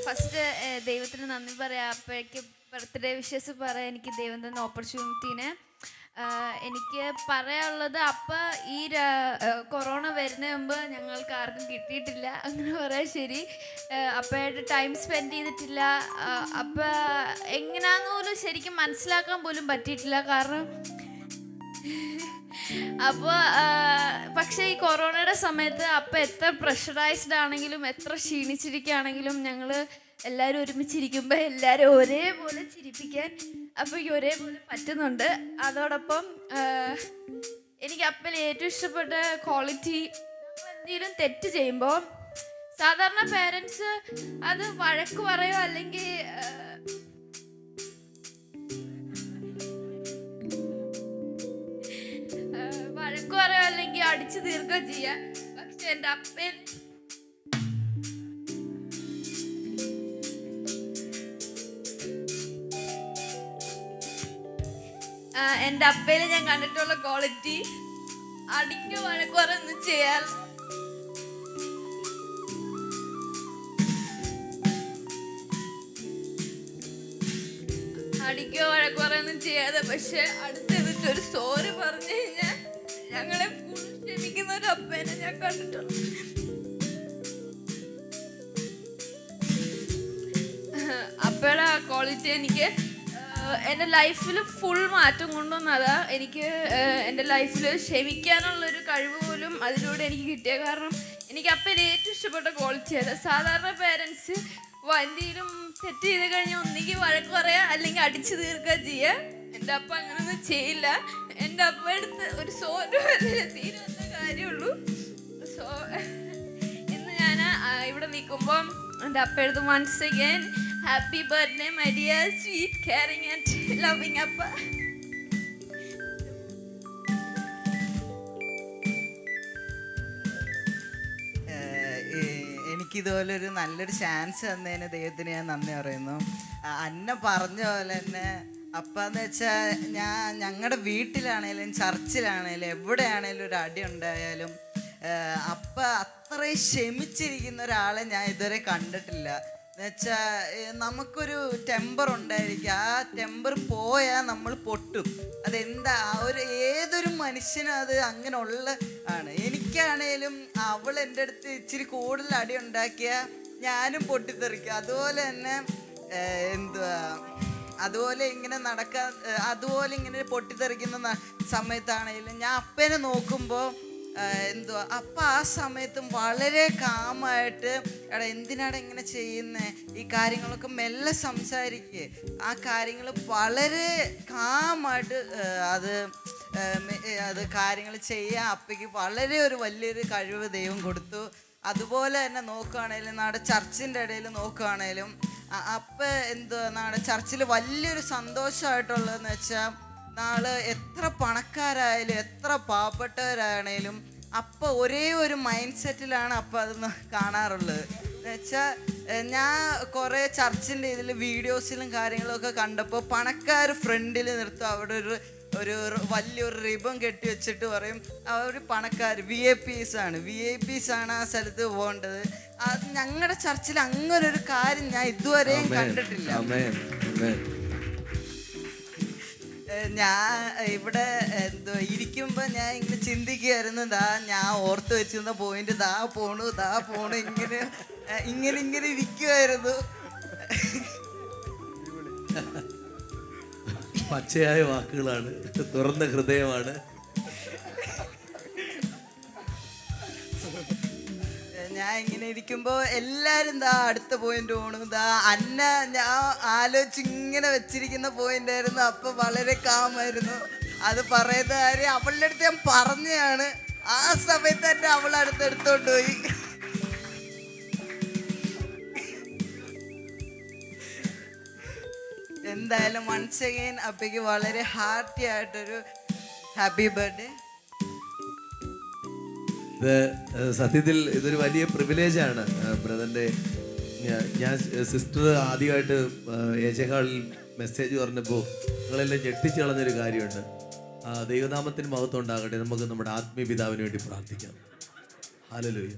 ഫസ്റ്റ് ദൈവത്തിന് നന്ദി പറയാം. അപ്പോഴേക്ക് ബർത്ത്ഡേ വിഷസ് പറയാൻ എനിക്ക് ദൈവം തന്ന ഓപ്പർച്യൂണിറ്റീനെ എനിക്ക് പറയാനുള്ളത് അപ്പം ഈ കൊറോണ വരുന്നതിന് മുമ്പ് ഞങ്ങൾക്ക് ആർക്കും കിട്ടിയിട്ടില്ല, അങ്ങനെ പറയാൻ ശരി. അപ്പമായിട്ട് ടൈം സ്പെൻഡ് ചെയ്തിട്ടില്ല. അപ്പം എങ്ങനെയാന്ന് പോലും ശരിക്കും മനസ്സിലാക്കാൻ പോലും പറ്റിയിട്ടില്ല. കാരണം അപ്പോൾ പക്ഷേ ഈ കൊറോണയുടെ സമയത്ത് അപ്പം എത്ര പ്രഷറൈസ്ഡ് ആണെങ്കിലും എത്ര ക്ഷീണിച്ചിരിക്കുകയാണെങ്കിലും ഞങ്ങൾ എല്ലാവരും ഒരുമിച്ചിരിക്കുമ്പോൾ എല്ലാവരും ഒരേപോലെ ചിരിപ്പിക്കാൻ അപ്പോൾ ഈ ഒരേപോലെ പറ്റുന്നുണ്ട്. അതോടൊപ്പം എനിക്ക് അപ്പൽ ഏറ്റവും ഇഷ്ടപ്പെട്ട ക്വാളിറ്റി, എന്തെങ്കിലും തെറ്റ് ചെയ്യുമ്പോൾ സാധാരണ പേരൻസ് അത് വഴക്ക് പറയോ അല്ലെങ്കിൽ വഴക്ക് പറയോ അല്ലെങ്കിൽ അടിച്ചു തീർക്കുകയോ ചെയ്യുക. പക്ഷെ എൻ്റെ അപ്പൻ എൻ്റെ അപ്പയിൽ ഞാൻ കണ്ടിട്ടുള്ള ക്വാളിറ്റി അടിക്കോ വഴക്കുറൊന്നും ചെയ്യാൻ അടിക്കോ വഴക്കുറൊന്നും ചെയ്യാതെ പക്ഷെ അടുത്തെന്നിട്ട് ഒരു സോറി പറഞ്ഞു കഴിഞ്ഞാൽ ഞങ്ങളെ ഫുൾ ക്ഷമിക്കുന്ന ഒരു അപ്പേനെ ഞാൻ കണ്ടിട്ടുള്ളൂ. അപ്പയുടെ ആ ക്വാളിറ്റി എനിക്ക് എൻ്റെ ലൈഫിൽ ഫുൾ മാറ്റം കൊണ്ടുവന്നതാ. എനിക്ക് എൻ്റെ ലൈഫിൽ ക്ഷമിക്കാനുള്ളൊരു കഴിവ് പോലും അതിലൂടെ എനിക്ക് കിട്ടിയ. കാരണം എനിക്ക് അപ്പം ഏറ്റവും ഇഷ്ടപ്പെട്ട ക്വാളിറ്റി അത്. സാധാരണ പേരൻസ് എന്തെങ്കിലും തെറ്റ് ചെയ്ത് കഴിഞ്ഞാൽ ഒന്നുകിൽ വഴക്ക് പറയുക അല്ലെങ്കിൽ അടിച്ചു തീർക്കുക ചെയ്യുക. എൻ്റെ അപ്പ അങ്ങനെയൊന്നും ചെയ്യില്ല. എൻ്റെ അപ്പ അടുത്ത് ഒരു സോറി തീരുന്ന കാര്യമുള്ളൂ. സോ ഇന്ന് ഞാൻ ഇവിടെ നിൽക്കുമ്പം എൻ്റെ അപ്പ എടുത്ത് once again happy birthday my dear sweet caring and loving appa. എനിക്കിതുപോലെ ഒരു നല്ലൊരു ചാൻസ് തന്നതിന് ദൈവത്തിന് ഞാൻ നന്ദി പറയുന്നു. അന്ന പറഞ്ഞ പോലെ തന്നെ അപ്പാന്ന് വെച്ചാൽ ഞങ്ങളുടെ വീട്ടിലാണേലും ചർച്ചിലാണേലും എവിടെയാണേലും ഒരു അടി ഉണ്ടായാലും അപ്പ അത്രയും ക്ഷമിച്ചിരിക്കുന്ന ഒരാളെ ഞാൻ ഇതുവരെ കണ്ടിട്ടില്ല. എന്നുവെച്ചാൽ നമുക്കൊരു ടെമ്പർ ഉണ്ടായിരിക്കും. ആ ടെമ്പർ പോയാൽ നമ്മൾ പൊട്ടും. അതെന്താ ഏതൊരു മനുഷ്യനും അത് അങ്ങനെ ഉള്ള ആണ്. എനിക്കാണേലും അവൾ എൻ്റെ അടുത്ത് ഇച്ചിരി കൂടുതൽ അടി ഉണ്ടാക്കിയാൽ ഞാനും പൊട്ടിത്തെറിക്കും. അതുപോലെ തന്നെ അതുപോലെ ഇങ്ങനെ അതുപോലെ ഇങ്ങനെ പൊട്ടിത്തെറിക്കുന്ന സമയത്താണേലും ഞാൻ അപ്പനെ നോക്കുമ്പോൾ അപ്പം ആ സമയത്തും വളരെ കാമായിട്ട് എടാ എന്തിനാണ് ഇങ്ങനെ ചെയ്യുന്നത്, ഈ കാര്യങ്ങളൊക്കെ മെല്ലെ സംസാരിക്കുക. ആ കാര്യങ്ങൾ വളരെ കാമായിട്ട് അത് കാര്യങ്ങൾ ചെയ്യാൻ അപ്പയ്ക്ക് വളരെ വലിയൊരു കഴിവ് ദൈവം കൊടുത്തു. അതുപോലെ തന്നെ നോക്കുകയാണേലും നാടെ ചർച്ചിൻ്റെ ഇടയിൽ നോക്കുകയാണേലും അപ്പം നാടെ ചർച്ചിൽ വലിയൊരു സന്തോഷമായിട്ടുള്ളതെന്ന് വെച്ചാൽ നാളെ എത്ര പണക്കാരായാലും എത്ര പാവപ്പെട്ടവരാണേലും അപ്പം ഒരേ ഒരു മൈൻഡ് സെറ്റിലാണ് അപ്പം അതൊന്ന് കാണാറുള്ളത്. എന്നുവെച്ചാൽ ഞാൻ കുറേ ചർച്ചിൻ്റെ ഇതിൽ വീഡിയോസിലും കാര്യങ്ങളൊക്കെ കണ്ടപ്പോൾ പണക്കാർ ഫ്രണ്ടിൽ നിർത്തും. അവിടെ ഒരു വലിയൊരു റിബൺ കെട്ടി വെച്ചിട്ട് പറയും അവർ പണക്കാർ VIP ആണ് ആ സ്ഥലത്ത് പോകേണ്ടത്. അത് ഞങ്ങളുടെ ചർച്ചിൽ അങ്ങനൊരു കാര്യം ഞാൻ ഇതുവരെയും കണ്ടിട്ടില്ല. ഞാൻ ഇവിടെ ഇരിക്കുമ്പോൾ ഞാൻ ഇങ്ങനെ ചിന്തിക്കുകയായിരുന്നു, ഞാൻ ഓർത്ത് വെച്ചിരുന്ന പോയിന്റ് ദാ പോണു ഇങ്ങനെ ഇരിക്കുമായിരുന്നു. പച്ചയായ വാക്കുകളാണ്, തുറന്ന ഹൃദയമാണ്. ഞാൻ ഇങ്ങനെ ഇരിക്കുമ്പോൾ എല്ലാവരും അടുത്ത പോയിന്റ് പോണു. അന്ന ഞാൻ ആലോചിച്ച് ഇങ്ങനെ വെച്ചിരിക്കുന്ന പോയിന്റ് ആയിരുന്നു. അപ്പം വളരെ കാമായിരുന്നു. അത് പറയുന്ന കാര്യം അവളുടെ അടുത്ത് ഞാൻ പറഞ്ഞാണ്. ആ സമയത്ത് തന്നെ അവൾ അടുത്തെടുത്തോണ്ട് പോയി. എന്തായാലും വൺസ് അഗൈൻ അപ്പയ്ക്ക് വളരെ ഹാർട്ടി ആയിട്ടൊരു ഹാപ്പി ബർത്ത്ഡേ. സത്യത്തിൽ ഇതൊരു വലിയ പ്രിവിലേജാണ് ബ്രദറിൻ്റെ. ഞാൻ സിസ്റ്റർ ആദ്യമായിട്ട് ഏജഹാളിൽ മെസ്സേജ് പറഞ്ഞപ്പോൾ നിങ്ങളെല്ലാം ഞെട്ടിച്ച് കളഞ്ഞൊരു കാര്യമുണ്ട്. ദൈവനാമത്തിന് മഹത്വം ഉണ്ടാകട്ടെ. നമുക്ക് നമ്മുടെ ആത്മീയ പിതാവിന് വേണ്ടി പ്രാർത്ഥിക്കാം. ഹല്ലേലൂയ.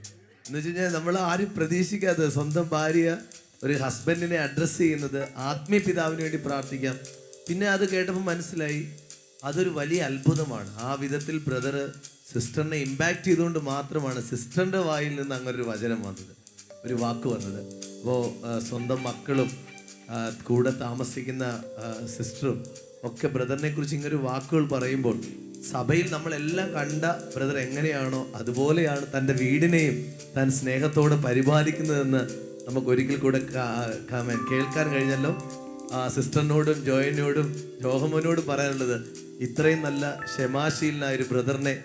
എന്ന് വെച്ച് കഴിഞ്ഞാൽ നമ്മൾ ആരും പ്രതീക്ഷിക്കാത്ത സ്വന്തം ഭാര്യ ഒരു ഹസ്ബൻഡിനെ അഡ്രസ്സ് ചെയ്യുന്നത് ആത്മീയ പിതാവിന് വേണ്ടി പ്രാർത്ഥിക്കാം. പിന്നെ അത് കേട്ടപ്പോൾ മനസ്സിലായി അതൊരു വലിയ അത്ഭുതമാണ്. ആ വിധത്തിൽ ബ്രദർ സിസ്റ്ററിനെ ഇമ്പാക്റ്റ് ചെയ്തുകൊണ്ട് മാത്രമാണ് സിസ്റ്ററിൻ്റെ വായിൽ നിന്ന് അങ്ങനെ ഒരു വചനം വന്നത്, ഒരു വാക്ക് വന്നത്. അപ്പോൾ സ്വന്തം മക്കളും കൂടെ താമസിക്കുന്ന സിസ്റ്ററും ഒക്കെ ബ്രദറിനെ കുറിച്ച് ഇങ്ങനൊരു വാക്കുകൾ പറയുമ്പോൾ സഭയിൽ നമ്മളെല്ലാം കണ്ട ബ്രദർ എങ്ങനെയാണോ അതുപോലെയാണ് തൻ്റെ വീടിനെയും താൻ സ്നേഹത്തോടെ പരിപാലിക്കുന്നതെന്ന് നമുക്ക് ഒരിക്കൽ കൂടെ കേൾക്കാൻ കഴിഞ്ഞല്ലോ. സിസ്റ്ററിനോടും ജോയിനോടും ജോഹമോനോടും പറയാനുള്ളത്, ഇത്രയും നല്ല ക്ഷമാശീലനായ ഒരു ബ്രദറിനെ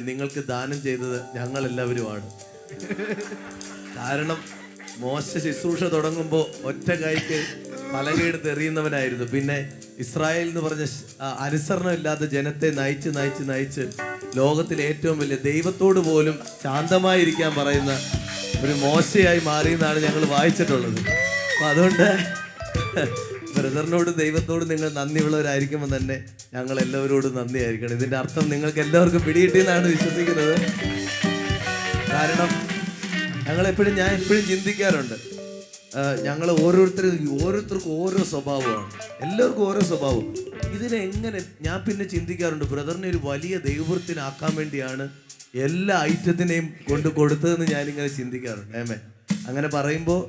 നിങ്ങൾക്ക് ദാനം ചെയ്തത് ഞങ്ങളെല്ലാവരുമാണ്. കാരണം മോശ ശുശ്രൂഷ തുടങ്ങുമ്പോൾ ഒറ്റ കൈക്ക് പലകയെടുത്ത് എറിയുന്നവനായിരുന്നു. പിന്നെ ഇസ്രായേൽ എന്ന് പറഞ്ഞ അനുസരണമില്ലാത്ത ജനത്തെ നയിച്ച് നയിച്ച് നയിച്ച് ലോകത്തിലെ ഏറ്റവും വലിയ ദൈവത്തോട് പോലും ശാന്തമായിരിക്കാൻ പറയുന്ന ഒരു മോശയായി മാറിയെന്നാണ് ഞങ്ങൾ വായിച്ചിട്ടുള്ളത്. അപ്പം അതുകൊണ്ട് ബ്രദറിനോടും ദൈവത്തോടും നിങ്ങൾ നന്ദിയുള്ളവരായിരിക്കുമ്പോൾ തന്നെ ഞങ്ങൾ എല്ലാവരോടും നന്ദിയായിരിക്കണം. ഇതിൻ്റെ അർത്ഥം നിങ്ങൾക്ക് എല്ലാവർക്കും പിടികിട്ടിയെന്നാണ് വിശ്വസിക്കുന്നത്. കാരണം ഞാൻ എപ്പോഴും ചിന്തിക്കാറുണ്ട്, ഞങ്ങൾ ഓരോരുത്തർക്കും ഓരോ സ്വഭാവമാണ്, എല്ലാവർക്കും ഓരോ സ്വഭാവം. ഇതിനെ എങ്ങനെ ഞാൻ പിന്നെ ചിന്തിക്കാറുണ്ട്, ബ്രദറിനെ ഒരു വലിയ ദൈവവൃത്തിനാക്കാൻ വേണ്ടിയാണ് എല്ലാ ഐറ്റത്തിനെയും കൊണ്ട് കൊടുത്തതെന്ന് ഞാനിങ്ങനെ ചിന്തിക്കാറുണ്ട്. അങ്ങനെ പറയുമ്പോൾ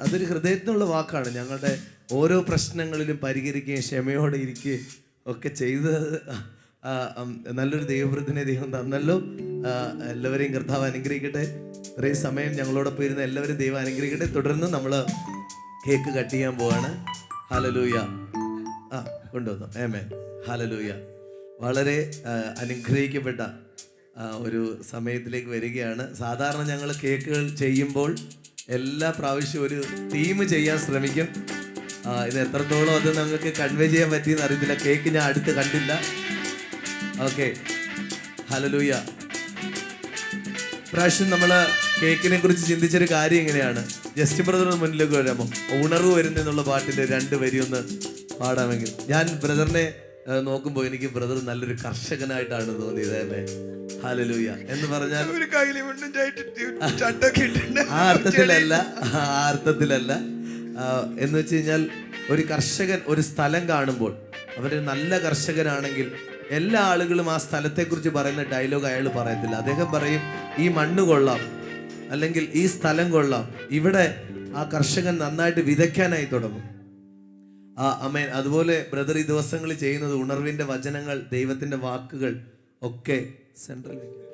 അതൊരു ഹൃദയത്തിനുള്ള വാക്കാണ്. ഞങ്ങളുടെ ഓരോ പ്രശ്നങ്ങളിലും പരിഹരിക്കുകയും ക്ഷമയോടെ ഇരിക്കുകയും ഒക്കെ ചെയ്ത് നല്ലൊരു ദൈവവൃത്തിനെ ദൈവം തന്നല്ലോ. എല്ലാവരെയും കർത്താവ് അനുഗ്രഹിക്കട്ടെ. ഇത്രയും സമയം ഞങ്ങളോടൊപ്പം ഇരുന്ന എല്ലാവരും ദൈവം അനുഗ്രഹിക്കട്ടെ. തുടർന്ന് നമ്മൾ കേക്ക് കട്ട് ചെയ്യാൻ പോവാണ്. ഹല്ലേലൂയ. കൊണ്ടുവന്നു. ആമേൻ. ഹല്ലേലൂയ. വളരെ അനുഗ്രഹിക്കപ്പെട്ട ഒരു സമയത്തിലേക്ക് വരികയാണ്. സാധാരണ ഞങ്ങൾ കേക്കുകൾ ചെയ്യുമ്പോൾ എല്ലാ പ്രാവശ്യവും ഒരു തീം ചെയ്യാൻ ശ്രമിക്കും. ഇത് എത്രത്തോളം അത് നിങ്ങൾക്ക് കൺവേ ചെയ്യാൻ പറ്റിയെന്ന് അറിയത്തില്ല. കേക്ക് ഞാൻ അടുത്ത് കണ്ടില്ല. Okay, hallelujah. പ്രാവശ്യം നമ്മൾ കേക്കിനെ കുറിച്ച് ചിന്തിച്ചൊരു കാര്യം എങ്ങനെയാണ്, ജസ്റ്റിൻ ബ്രദറിന് മുന്നിലേക്ക് വരാമോ? ഉണർവ് വരുന്നെന്നുള്ള പാട്ടിൻ്റെ 2 വരി ഒന്ന് പാടാമെങ്കിൽ. ഞാൻ ബ്രദറിനെ നോക്കുമ്പോൾ എനിക്ക് ബ്രദർ നല്ലൊരു കർഷകനായിട്ടാണ് തോന്നിയത്. ഹല്ലേലൂയ എന്ന് പറഞ്ഞാൽ ആ അർത്ഥത്തിലല്ല. എന്ന് വെച്ച് കഴിഞ്ഞാൽ ഒരു കർഷകൻ ഒരു സ്ഥലം കാണുമ്പോൾ അവര് നല്ല കർഷകനാണെങ്കിൽ എല്ലാ ആളുകളും ആ സ്ഥലത്തെക്കുറിച്ച് പറയുന്ന ഡയലോഗ് അയാൾ പറയത്തില്ല. അദ്ദേഹം പറയും, ഈ മണ്ണ് കൊള്ളാം, അല്ലെങ്കിൽ ഈ സ്ഥലം കൊള്ളാം, ഇവിടെ ആ കർഷകൻ നന്നായിട്ട് വിതയ്ക്കാനായി തുടങ്ങും. ആമേൻ. അതുപോലെ ബ്രദർ ഈ ദിവസങ്ങളിൽ ചെയ്യുന്നത് ഉണർവിന്റെ വചനങ്ങൾ, ദൈവത്തിന്റെ വാക്കുകൾ ഒക്കെ സെൻട്രലിലോട്ട്.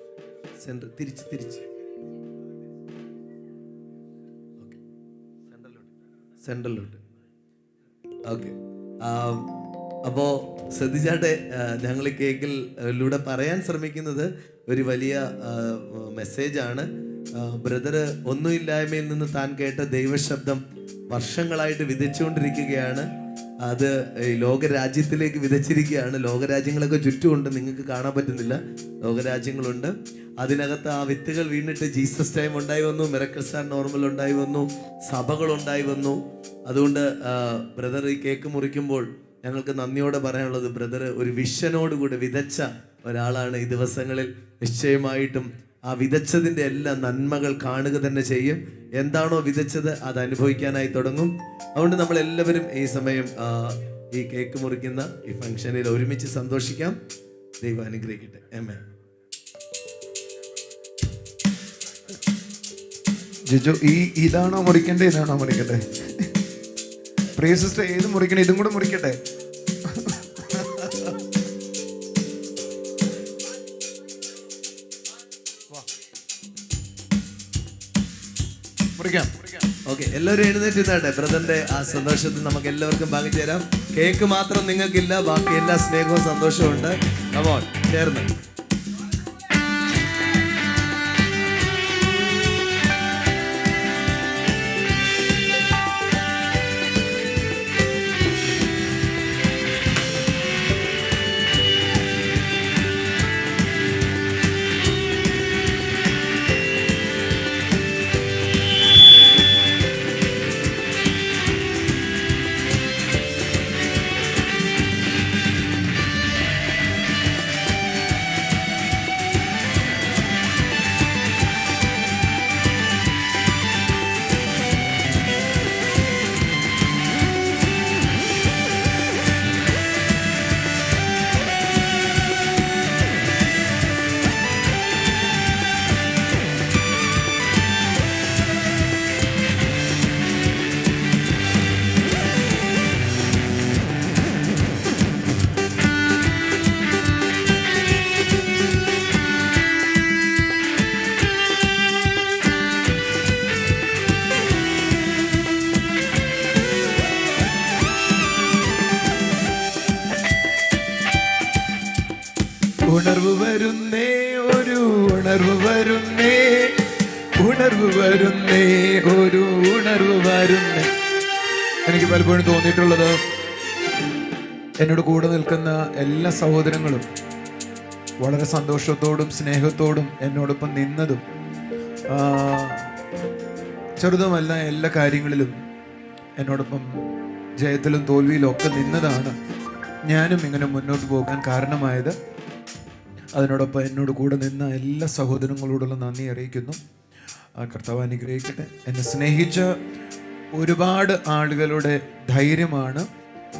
ഓക്കെ, അപ്പോൾ ശ്രദ്ധിച്ചാട്ടെ, ഞങ്ങൾ കേക്കിലൂടെ പറയാൻ ശ്രമിക്കുന്നത് ഒരു വലിയ മെസ്സേജാണ്. ബ്രദർ ഒന്നുമില്ലായ്മയിൽ നിന്ന് താൻ കേട്ട ദൈവശബ്ദം വർഷങ്ങളായിട്ട് വിതച്ചുകൊണ്ടിരിക്കുകയാണ്. അത് ലോകരാജ്യത്തിലേക്ക് വിതച്ചിരിക്കുകയാണ്. ലോകരാജ്യങ്ങളൊക്കെ ചുറ്റുമുണ്ട്, നിങ്ങൾക്ക് കാണാൻ പറ്റുന്നില്ല. ലോകരാജ്യങ്ങളുണ്ട്. അതിനകത്ത് ആ വിത്തുകൾ വീണിട്ട് ജീസസ് ടൈം ഉണ്ടായി വന്നു, മിറക്കിൾസ് ആൻഡ് നോർമൽ ഉണ്ടായി വന്നു, സഭകളുണ്ടായി വന്നു. അതുകൊണ്ട് ബ്രദർ ഈ കേക്ക് മുറിക്കുമ്പോൾ ഞങ്ങൾക്ക് നന്ദിയോടെ പറയാനുള്ളത്, ബ്രദർ ഒരു വിഷനോടുകൂടി വിതച്ച ഒരാളാണ്. ഈ ദിവസങ്ങളിൽ നിശ്ചയമായിട്ടും ആ വിതച്ചതിൻ്റെ എല്ലാ നന്മകൾ കാണുക തന്നെ ചെയ്യും. എന്താണോ വിതച്ചത് അത് അനുഭവിക്കാനായി തുടങ്ങും. അതുകൊണ്ട് നമ്മളെല്ലാവരും ഈ സമയം ഈ കേക്ക് മുറിക്കുന്ന ഈ ഫംഗ്ഷനിൽ ഒരുമിച്ച് സന്തോഷിക്കാം. ദൈവം അനുഗ്രഹിക്കട്ടെ. ആമേൻ. ജിജു, ഇതാണോ മുറിക്കണ്ടേ, ഇതാണോ മുറിക്കട്ടെ? പ്രിയ സിസ്റ്റർ, ഏത് മുറിക്കണേ? ഇതും കൂടെ മുറിക്കട്ടെ? ഓക്കെ, എല്ലാവരും എഴുന്നേറ്റ് നിന്നാട്ടെ. ബ്രദറിന്റെ ആ സന്തോഷത്തിൽ നമുക്ക് എല്ലാവർക്കും പങ്കുചേരാം. കേക്ക് മാത്രം നിങ്ങൾക്കില്ല, ബാക്കി എല്ലാ സ്നേഹവും സന്തോഷവും ഉണ്ട്. കമോൺ, ചേർന്ന്. ഉണർവ് വരുന്നേ, ഒരു ഉണർവ് വരുന്നേ, ഉണർവ് വരുന്നേ, ഒരു ഉണർവ് വരുന്നേ. എനിക്ക് പലപ്പോഴും തോന്നിയിട്ടുള്ളത്, എന്നോട് കൂടെ നിൽക്കുന്ന എല്ലാ സഹോദരങ്ങളും വളരെ സന്തോഷത്തോടും സ്നേഹത്തോടും എന്നോടൊപ്പം നിന്നതും ചെറുതുമല്ല എല്ലാ കാര്യങ്ങളിലും എന്നോടൊപ്പം ജയത്തിലും തോൽവിയിലും ഒക്കെ നിന്നതാണ് ഞാനും ഇങ്ങനെ മുന്നോട്ട് പോകാൻ കാരണമായത്. അതിനോടൊപ്പം എന്നോട് കൂടെ നിന്ന എല്ലാ സഹോദരങ്ങളോടുള്ള നന്ദി അറിയിക്കുന്നു. കർത്താവ് അനുഗ്രഹിക്കട്ടെ. എന്നെ സ്നേഹിച്ച ഒരുപാട് ആളുകളുടെ ധൈര്യമാണ്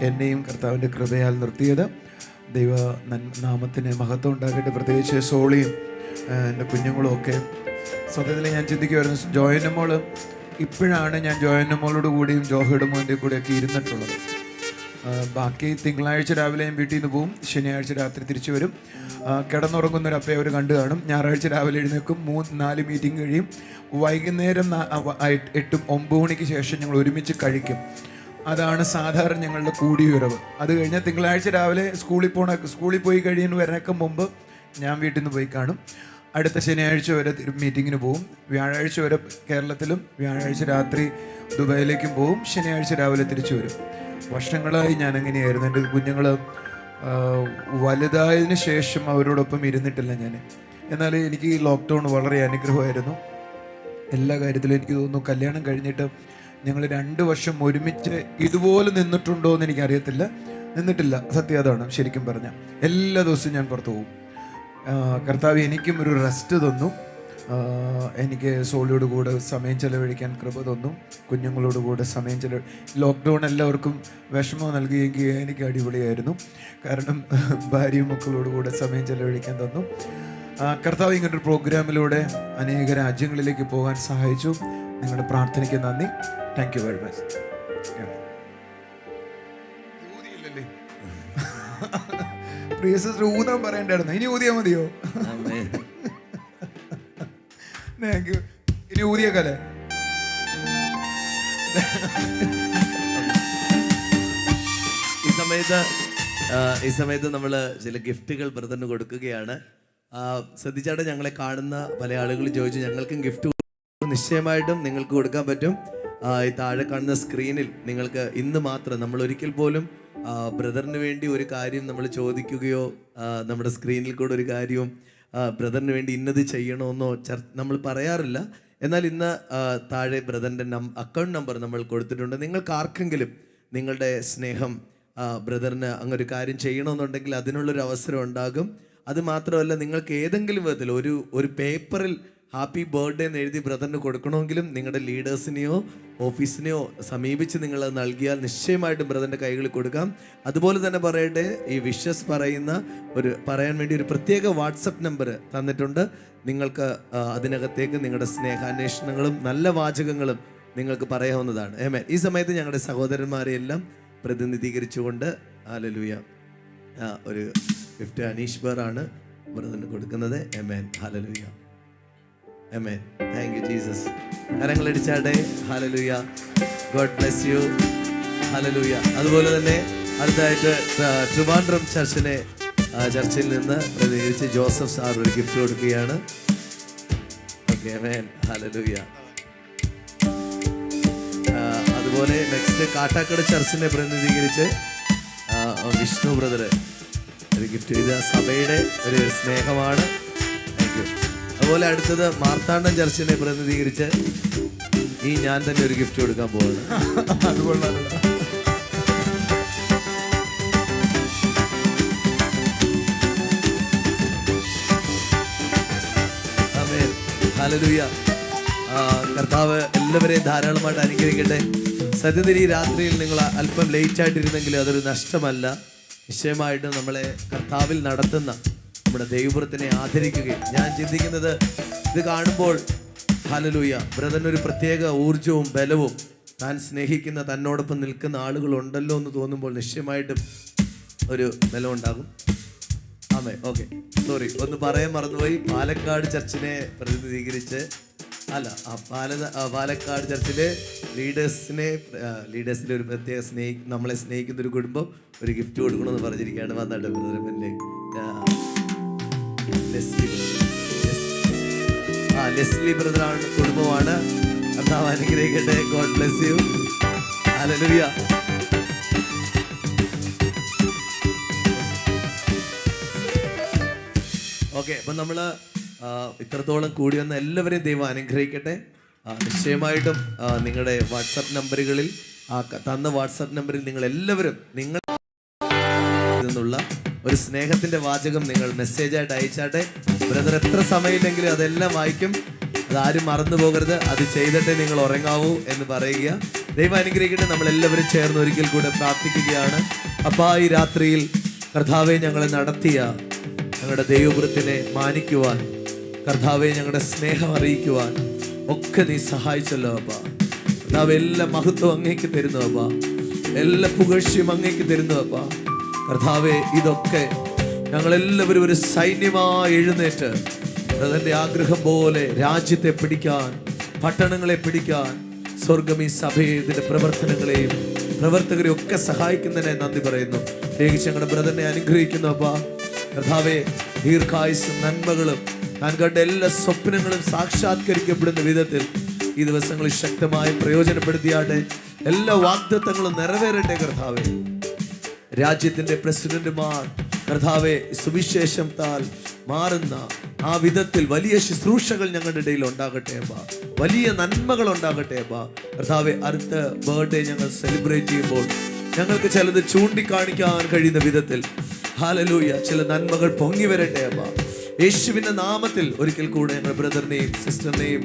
എന്നെയും കർത്താവിൻ്റെ കൃപയാൽ നിർത്തിയത്. ദൈവ നാമത്തിന് മഹത്വം ഉണ്ടാകട്ടെ. പ്രത്യേകിച്ച് സോളിയും എൻ്റെ കുഞ്ഞുങ്ങളും ഒക്കെ. സത്യത്തിൽ ഞാൻ ചിന്തിക്കുമായിരുന്നു, ജോയനമോള് ഇപ്പോഴാണ് ഞാൻ ജോയനമോളോട് കൂടിയും ജോഹയുടെ മോൻ്റെ കൂടെയൊക്കെ ഇരുന്നിട്ടുള്ളത്. ബാക്കി തിങ്കളാഴ്ച രാവിലെ ഞാൻ വീട്ടിൽ നിന്ന് പോവും, ശനിയാഴ്ച രാത്രി തിരിച്ചു വരും. കിടന്നുറങ്ങുന്നൊരു അപ്പയെ അവർ കണ്ടു കാണും. ഞായറാഴ്ച രാവിലെ എഴുന്നേൽക്കും, 3-4 മീറ്റിംഗ് കഴിയും. വൈകുന്നേരം 8-9 മണിക്ക് ശേഷം ഞങ്ങൾ ഒരുമിച്ച് കഴിക്കും. അതാണ് സാധാരണ ഞങ്ങളുടെ കൂടിയുറവ്. അത് കഴിഞ്ഞാൽ തിങ്കളാഴ്ച രാവിലെ സ്കൂളിൽ പോയി വരാനൊക്കെ മുമ്പ് ഞാൻ വീട്ടിൽ നിന്ന് പോയി കാണും. അടുത്ത ശനിയാഴ്ച വരെ മീറ്റിങ്ങിന് പോവും. വ്യാഴാഴ്ച വരെ കേരളത്തിലും വ്യാഴാഴ്ച രാത്രി ദുബായിലേക്കും പോവും. ശനിയാഴ്ച രാവിലെ തിരിച്ചു വരും. വർഷങ്ങളായി ഞാൻ അങ്ങനെയായിരുന്നു. എൻ്റെ കുഞ്ഞുങ്ങൾ വലുതായതിന് ശേഷം അവരോടൊപ്പം ഇരുന്നിട്ടില്ല ഞാൻ. എന്നാൽ എനിക്ക് ഈ ലോക്ക്ഡൗൺ വളരെ അനുഗ്രഹമായിരുന്നു എല്ലാ കാര്യത്തിലും. എനിക്ക് തോന്നുന്നു കല്യാണം കഴിഞ്ഞിട്ട് ഞങ്ങൾ 2 വർഷം ഒരുമിച്ച് ഇതുപോലെ നിന്നിട്ടുണ്ടോ എന്ന് എനിക്കറിയത്തില്ല. നിന്നിട്ടില്ല, സത്യം അതാണ്. ശരിക്കും പറഞ്ഞാൽ എല്ലാ ദിവസവും ഞാൻ പുറത്തു പോകും. കർത്താവ് എനിക്കും ഒരു റെസ്റ്റ് തന്നു. എനിക്ക് സോളിയോട് കൂടെ സമയം ചെലവഴിക്കാൻ കൃപ തന്നു. കുഞ്ഞുങ്ങളോട് കൂടെ സമയം ലോക്ക്ഡൗൺ എല്ലാവർക്കും വിഷമം നൽകിയെങ്കിൽ എനിക്ക് അടിപൊളിയായിരുന്നു. കാരണം ഭാര്യയും മക്കളോട് കൂടെ സമയം ചെലവഴിക്കാൻ തന്നു. കർത്താവ് ഇങ്ങനൊരു പ്രോഗ്രാമിലൂടെ അനേക രാജ്യങ്ങളിലേക്ക് പോകാൻ സഹായിച്ചു. നിങ്ങളുടെ പ്രാർത്ഥനയ്ക്ക് നന്ദി. Thank you very much. പ്രിയ സിസ്റ്റർ ഊതാൻ പറയണ്ടായിരുന്നു. ഇനി ഊതിയാ മതിയോ? Thank you. ഇനി ഊതിയേക്കല്ലേ? ഈ സമയത്ത് നമ്മൾ ചില ഗിഫ്റ്റുകൾ ബ്രദറിന് കൊടുക്കുകയാണ്. ശ്രദ്ധിച്ചാട്ടെ, ഞങ്ങളെ കാണുന്ന പല ആളുകൾ ചോദിച്ചു ഞങ്ങൾക്കും ഗിഫ്റ്റ് നിശ്ചയമായിട്ടും നിങ്ങൾക്ക് കൊടുക്കാൻ പറ്റും. ഈ താഴെ കാണുന്ന സ്ക്രീനിൽ നിങ്ങൾക്ക് ഇന്ന് മാത്രം, നമ്മൾ ഒരിക്കൽ പോലും ബ്രദറിന് വേണ്ടി ഒരു കാര്യം നമ്മൾ ചോദിക്കുകയോ നമ്മുടെ സ്ക്രീനിൽ കൂടെ ഒരു കാര്യവും ബ്രദറിന് വേണ്ടി ഇന്നത് ചെയ്യണമെന്നോ നമ്മൾ പറയാറില്ല. എന്നാൽ ഇന്ന് താഴെ ബ്രദറിൻ്റെ അക്കൗണ്ട് നമ്പർ നമ്മൾ കൊടുത്തിട്ടുണ്ട്. നിങ്ങൾക്ക് ആർക്കെങ്കിലും നിങ്ങളുടെ സ്നേഹം ബ്രദറിന് അങ്ങൊരു കാര്യം ചെയ്യണമെന്നുണ്ടെങ്കിൽ അതിനുള്ളൊരു അവസരം ഉണ്ടാകും. അത് മാത്രമല്ല, നിങ്ങൾക്ക് ഏതെങ്കിലും വിധത്തിൽ ഒരു പേപ്പറിൽ ഹാപ്പി ബർത്ത്ഡേ എന്ന് എഴുതി ബ്രദറിന് കൊടുക്കണമെങ്കിലും നിങ്ങളുടെ ലീഡേഴ്സിനെയോ ഓഫീസിനെയോ സമീപിച്ച് നിങ്ങൾ നൽകിയാൽ നിശ്ചയമായിട്ടും ബ്രദറിൻ്റെ കൈകളിൽ കൊടുക്കാം. അതുപോലെ തന്നെ പറയട്ടെ, ഈ വിഷസ് പറയാൻ വേണ്ടി ഒരു പ്രത്യേക വാട്സപ്പ് നമ്പർ തന്നിട്ടുണ്ട്. നിങ്ങൾക്ക് അതിനകത്തേക്ക് നിങ്ങളുടെ സ്നേഹാന്വേഷണങ്ങളും നല്ല വാചകങ്ങളും നിങ്ങൾക്ക് പറയാവുന്നതാണ്. ആമേൻ. ഈ സമയത്ത് ഞങ്ങളുടെ സഹോദരന്മാരെയെല്ലാം പ്രതിനിധീകരിച്ചുകൊണ്ട് ഹല്ലേലൂയ ഒരു ഗിഫ്റ്റ് അനീഷ് ബറാണ് ബ്രദറിന് കൊടുക്കുന്നത്. Amen. Hallelujah. Amen. Thank you Jesus. കരങ്ങളടിച്ചാട്ടെ. Hallelujah. God bless you. Hallelujah. അതുപോലെ തന്നെ അടുത്തായിട്ട് ട്രിവാൻഡ്രം ചർച്ചിൽ നിന്ന് പ്രതികരിച്ച് ജോസഫ് സാർ ഒരു ഗിഫ്റ്റ് കൊടുക്കുകയാണ്. ഓക്കെ. ആമേൻ. ഹല്ലേലൂയ. അതുപോലെ നെക്സ്റ്റ് കാട്ടാക്കട ചർച്ചിനെ പ്രതിനിധീകരിച്ച് വിഷ്ണു ബ്രദർ ഒരു ഗിഫ്റ്റ് ചെയ്ത സഭയുടെ ഒരു സ്നേഹമാണ്. Thank you. അതുപോലെ അടുത്തത് മാർത്താണ്ഡം ചർച്ചിനെ പ്രതിനിധീകരിച്ച് ഞാൻ തന്നെ ഒരു ഗിഫ്റ്റ് കൊടുക്കാൻ പോവാണ്. അതുകൊള്ളാണ്. ആമേൻ. ഹല്ലേലൂയ. കർത്താവ് എല്ലാവരെയും ധാരാളമായിട്ട് അനുഗ്രഹിക്കട്ടെ. സത്യത്തിൽ ഈ രാത്രിയിൽ നിങ്ങൾ അല്പം ലേറ്റായിട്ടിരുന്നെങ്കിൽ അതൊരു നഷ്ടമല്ല. നിശ്ചയമായിട്ടും നമ്മളെ കർത്താവിൽ നടത്തുന്ന നമ്മുടെ ദൈവത്തിനെ ആദരിക്കുകയും, ഞാൻ ചിന്തിക്കുന്നത് ഇത് കാണുമ്പോൾ ഹല്ലേലൂയ ബ്രദറിനൊരു പ്രത്യേക ഊർജവും ബലവും താൻ സ്നേഹിക്കുന്ന തന്നോടൊപ്പം നിൽക്കുന്ന ആളുകളുണ്ടല്ലോ എന്ന് തോന്നുമ്പോൾ നിശ്ചയമായിട്ടും ഒരു ബലം ഉണ്ടാകും. ആമേ. ഓക്കെ, സോറി, ഒന്ന് പറയാൻ മറന്നുപോയി. പാലക്കാട് ചർച്ചിനെ പ്രതിനിധീകരിച്ച് പാലക്കാട് ചർച്ചിലെ ലീഡേഴ്സിലെ ഒരു പ്രത്യേക നമ്മളെ സ്നേഹിക്കുന്ന ഒരു കുടുംബം ഒരു ഗിഫ്റ്റ് കൊടുക്കണമെന്ന് പറഞ്ഞിരിക്കുകയാണ്. വന്നിട്ട് ബ്രദറിലേക്ക് ലെസ്ലി ബ്രദറാണ്, കുടുംബമാണ്. കർത്താവ് അനുഗ്രഹിക്കട്ടെ. God bless you. Hallelujah. Okay, അപ്പം നമ്മൾ ഇത്രത്തോളം കൂടി വന്ന എല്ലാവരെയും ദൈവം അനുഗ്രഹിക്കട്ടെ. നിശ്ചയമായിട്ടും നിങ്ങളുടെ വാട്സപ്പ് നമ്പറുകളിൽ തന്ന വാട്സപ്പ് നമ്പറിൽ നിങ്ങൾ എല്ലാവരും നിങ്ങൾ നിന്നുള്ള ഒരു സ്നേഹത്തിന്റെ വാചകം നിങ്ങൾ മെസ്സേജായിട്ട് അയച്ചാട്ടെ. ബ്രദർ എത്ര സമയമില്ലെങ്കിലും അതെല്ലാം വായിക്കും. അതാരും മറന്നു പോകരുത്. അത് ചെയ്തിട്ടേ നിങ്ങൾ ഉറങ്ങാവൂ എന്ന് പറയുക. ദൈവം അനുഗ്രഹിക്കട്ടെ. നമ്മളെല്ലാവരും ചേർന്ന് ഒരിക്കൽ കൂടെ പ്രാർത്ഥിക്കുകയാണ്. അപ്പാ, ഈ രാത്രിയിൽ കർത്താവെ ഞങ്ങളെ നടത്തിയ ഞങ്ങളുടെ ദൈവവൃത്തിനെ മാനിക്കുവാൻ, കർത്താവെ ഞങ്ങളുടെ സ്നേഹം അറിയിക്കുവാൻ ഒക്കെ നീ സഹായിച്ചല്ലോ അപ്പാ. കർത്താവ് എല്ലാ മഹത്വം അങ്ങേക്ക് തരുന്നു അപ്പാ. എല്ലാ പുകഴ്ചയും അങ്ങേക്ക് തരുന്നു അപ്പാ. കർത്താവെ, ഇതൊക്കെ ഞങ്ങളെല്ലാവരും ഒരു സൈന്യമായി എഴുന്നേറ്റ് അതിൻ്റെ ആഗ്രഹം പോലെ രാജ്യത്തെ പിടിക്കാൻ, പട്ടണങ്ങളെ പിടിക്കാൻ, സ്വർഗം ഈ സഭയെ ഇതിൻ്റെ പ്രവർത്തനങ്ങളെയും പ്രവർത്തകരെയും ഒക്കെ സഹായിക്കുന്നതിനെ നന്ദി പറയുന്നു. പ്രത്യേകിച്ച് ഞങ്ങളുടെ ബ്രദറിനെ അനുഗ്രഹിക്കുന്നു അപ്പാ. കർത്താവെ, ദീർഘായുസ്സും നന്മകളും താൻ കണ്ട എല്ലാ സ്വപ്നങ്ങളും സാക്ഷാത്കരിക്കപ്പെടുന്ന വിധത്തിൽ ഈ ദിവസങ്ങളിൽ ശക്തമായി പ്രയോജനപ്പെടുത്തിയാട്ടെ. എല്ലാ വാഗ്ദത്തങ്ങളും നിറവേറട്ടെ കർത്താവെ. രാജ്യത്തിന്റെ പ്രസിഡന്റുമാർ കർത്താവെ സുവിശേഷത്താൽ മാറുന്ന ആ വിധത്തിൽ വലിയ ശുശ്രൂഷകൾ ഞങ്ങളുടെ ഇടയിൽ ഉണ്ടാകട്ടെ അപ്പാ. വലിയ നന്മകൾ ഉണ്ടാകട്ടെ അപ്പാ. കർത്താവെ, അടുത്ത ബർത്ത്ഡേ ഞങ്ങൾ സെലിബ്രേറ്റ് ചെയ്യുമ്പോൾ ഞങ്ങൾക്ക് ചിലത് ചൂണ്ടിക്കാണിക്കാൻ കഴിയുന്ന വിധത്തിൽ ഹല്ലേലൂയ ചില നന്മകൾ പൊങ്ങി വരട്ടെ അപ്പാ. യേശുവിന്റെ നാമത്തിൽ ഒരിക്കൽ കൂടെ ഞങ്ങളുടെ ബ്രദറിനെയും സിസ്റ്ററിനെയും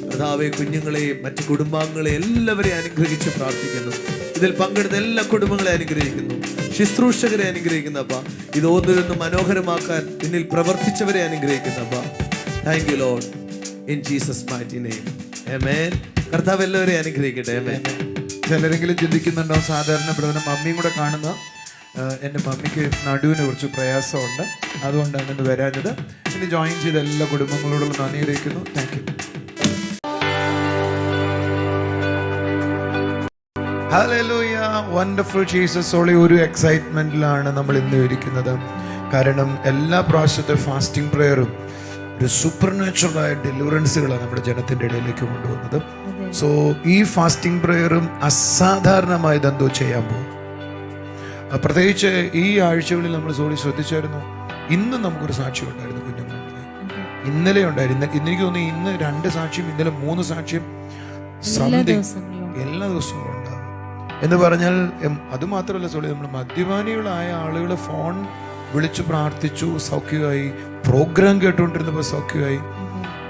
കർത്താവെ, കുഞ്ഞുങ്ങളെയും മറ്റു കുടുംബാംഗങ്ങളെയും എല്ലാവരെയും അനുഗ്രഹിച്ച് പ്രാർത്ഥിക്കുന്നു. ഇതിൽ പങ്കെടുത്ത എല്ലാ കുടുംബങ്ങളെ അനുഗ്രഹിക്കുന്നു. ശുശ്രൂഷകരെ അനുഗ്രഹിക്കുന്നപ്പ. ഇത് ഓരോന്നും മനോഹരമാക്കാൻ പിന്നിൽ പ്രവർത്തിച്ചവരെ അനുഗ്രഹിക്കുന്നപ്പ. Thank you Lord, in Jesus mighty name, amen. കർത്താവ് എല്ലാവരെയും അനുഗ്രഹിക്കട്ടെ. ആമേൻ. ചിലരെങ്കിലും ചിന്തിക്കുന്നുണ്ടോ, സാധാരണ ബ്രദറിനും മമ്മിയും കൂടെ കാണുന്ന എൻ്റെ മമ്മിക്ക് നടുവിന് കുറച്ച് പ്രയാസമുണ്ട്, അതുകൊണ്ടാണ് ഇന്ന് വരാഞ്ഞത്. ഇനി ജോയിൻ ചെയ്ത എല്ലാ കുടുംബങ്ങളോടും നന്ദി അറിയിക്കുന്നു. Thank you. Hallelujah, wonderful Jesus. ഒരു എക്സൈറ്റ്മെന്റിലാണ് നമ്മൾ ഇന്ന് ഇരിക്കുന്നത്. കാരണം എല്ലാ പ്രാവശ്യത്തെ ഫാസ്റ്റിംഗ് പ്രയറും ഒരു സൂപ്പർ നാച്ചുറലായ ഡെലിവറൻസുകളാണ് നമ്മുടെ ജനത്തിൻ്റെ ഇടയിലേക്ക് കൊണ്ടുവന്നത്. സോ ഈ ഫാസ്റ്റിംഗ് പ്രയറും അസാധാരണമായത് എന്തോ ചെയ്യാൻ പോകും. പ്രത്യേകിച്ച് ഈ ആഴ്ചകളിൽ നമ്മൾ ശ്രദ്ധിച്ചായിരുന്നു, ഇന്ന് നമുക്കൊരു സാക്ഷ്യം ഉണ്ടായിരുന്നു കുഞ്ഞുങ്ങളുടെ, ഇന്നലെ ഉണ്ടായിരുന്നു. എനിക്ക് തോന്നുന്നു ഇന്ന് 2 സാക്ഷ്യം, ഇന്നലെ 3 സാക്ഷ്യം, എല്ലാ ദിവസവും ഉണ്ടാകും എന്ന് പറഞ്ഞാൽ. അതുമാത്രമല്ല നമ്മൾ മദ്യപാനികളായ ആളുകൾ ഫോൺ വിളിച്ചു പ്രാർത്ഥിച്ചു, സൗഖ്യമായി. പ്രോഗ്രാം കേട്ടുകൊണ്ടിരുന്നപ്പോൾ സൗഖ്യമായി.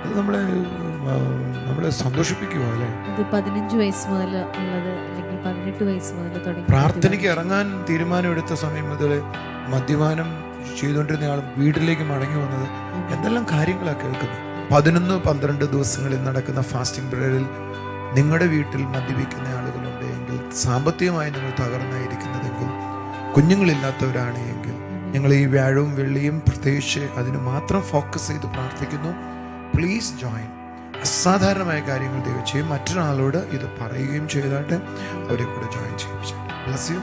അത് നമ്മളെ സന്തോഷിപ്പിക്കുക അല്ലേ. 15 വയസ്സ് മുതൽ ഉള്ളത് അല്ലെങ്കിൽ 18 വയസ്സ് മുതൽ തുടങ്ങി പ്രാർത്ഥനയ്ക്ക് ഇറങ്ങാൻ തീരുമാനമെടുത്ത സമയം മുതൽ മദ്യപാനം ചെയ്തുകൊണ്ടിരുന്ന ആളും വീട്ടിലേക്ക് മടങ്ങി വന്നത്. എന്തെല്ലാം കാര്യങ്ങളാണ് കേൾക്കുന്നത്. 11-12 ദിവസങ്ങളിൽ നടക്കുന്ന ഫാസ്റ്റിംഗ് പ്രയറിൽ നിങ്ങളുടെ വീട്ടിൽ മദ്യപിക്കുന്ന ആളുകളുണ്ട് എങ്കിൽ, സാമ്പത്തികമായി നിങ്ങൾ തകർന്നായിരിക്കുന്നതെങ്കിൽ, കുഞ്ഞുങ്ങളില്ലാത്തവരാണ് എങ്കിൽ, ഞങ്ങൾ ഈ വ്യാഴവും വെള്ളിയും പ്രത്യേകിച്ച് അതിന് മാത്രം ഫോക്കസ് ചെയ്ത് പ്രാർത്ഥിക്കുന്നു. Please join. അസാധാരണമായ കാര്യങ്ങൾ ദൈവം ചെയ്യും. മറ്റൊരാളോട് ഇത് പറയുകയും ചെയ്തായിട്ട് അവരെ കൂടെ ജോയിൻ ചെയ്യും. Bless you.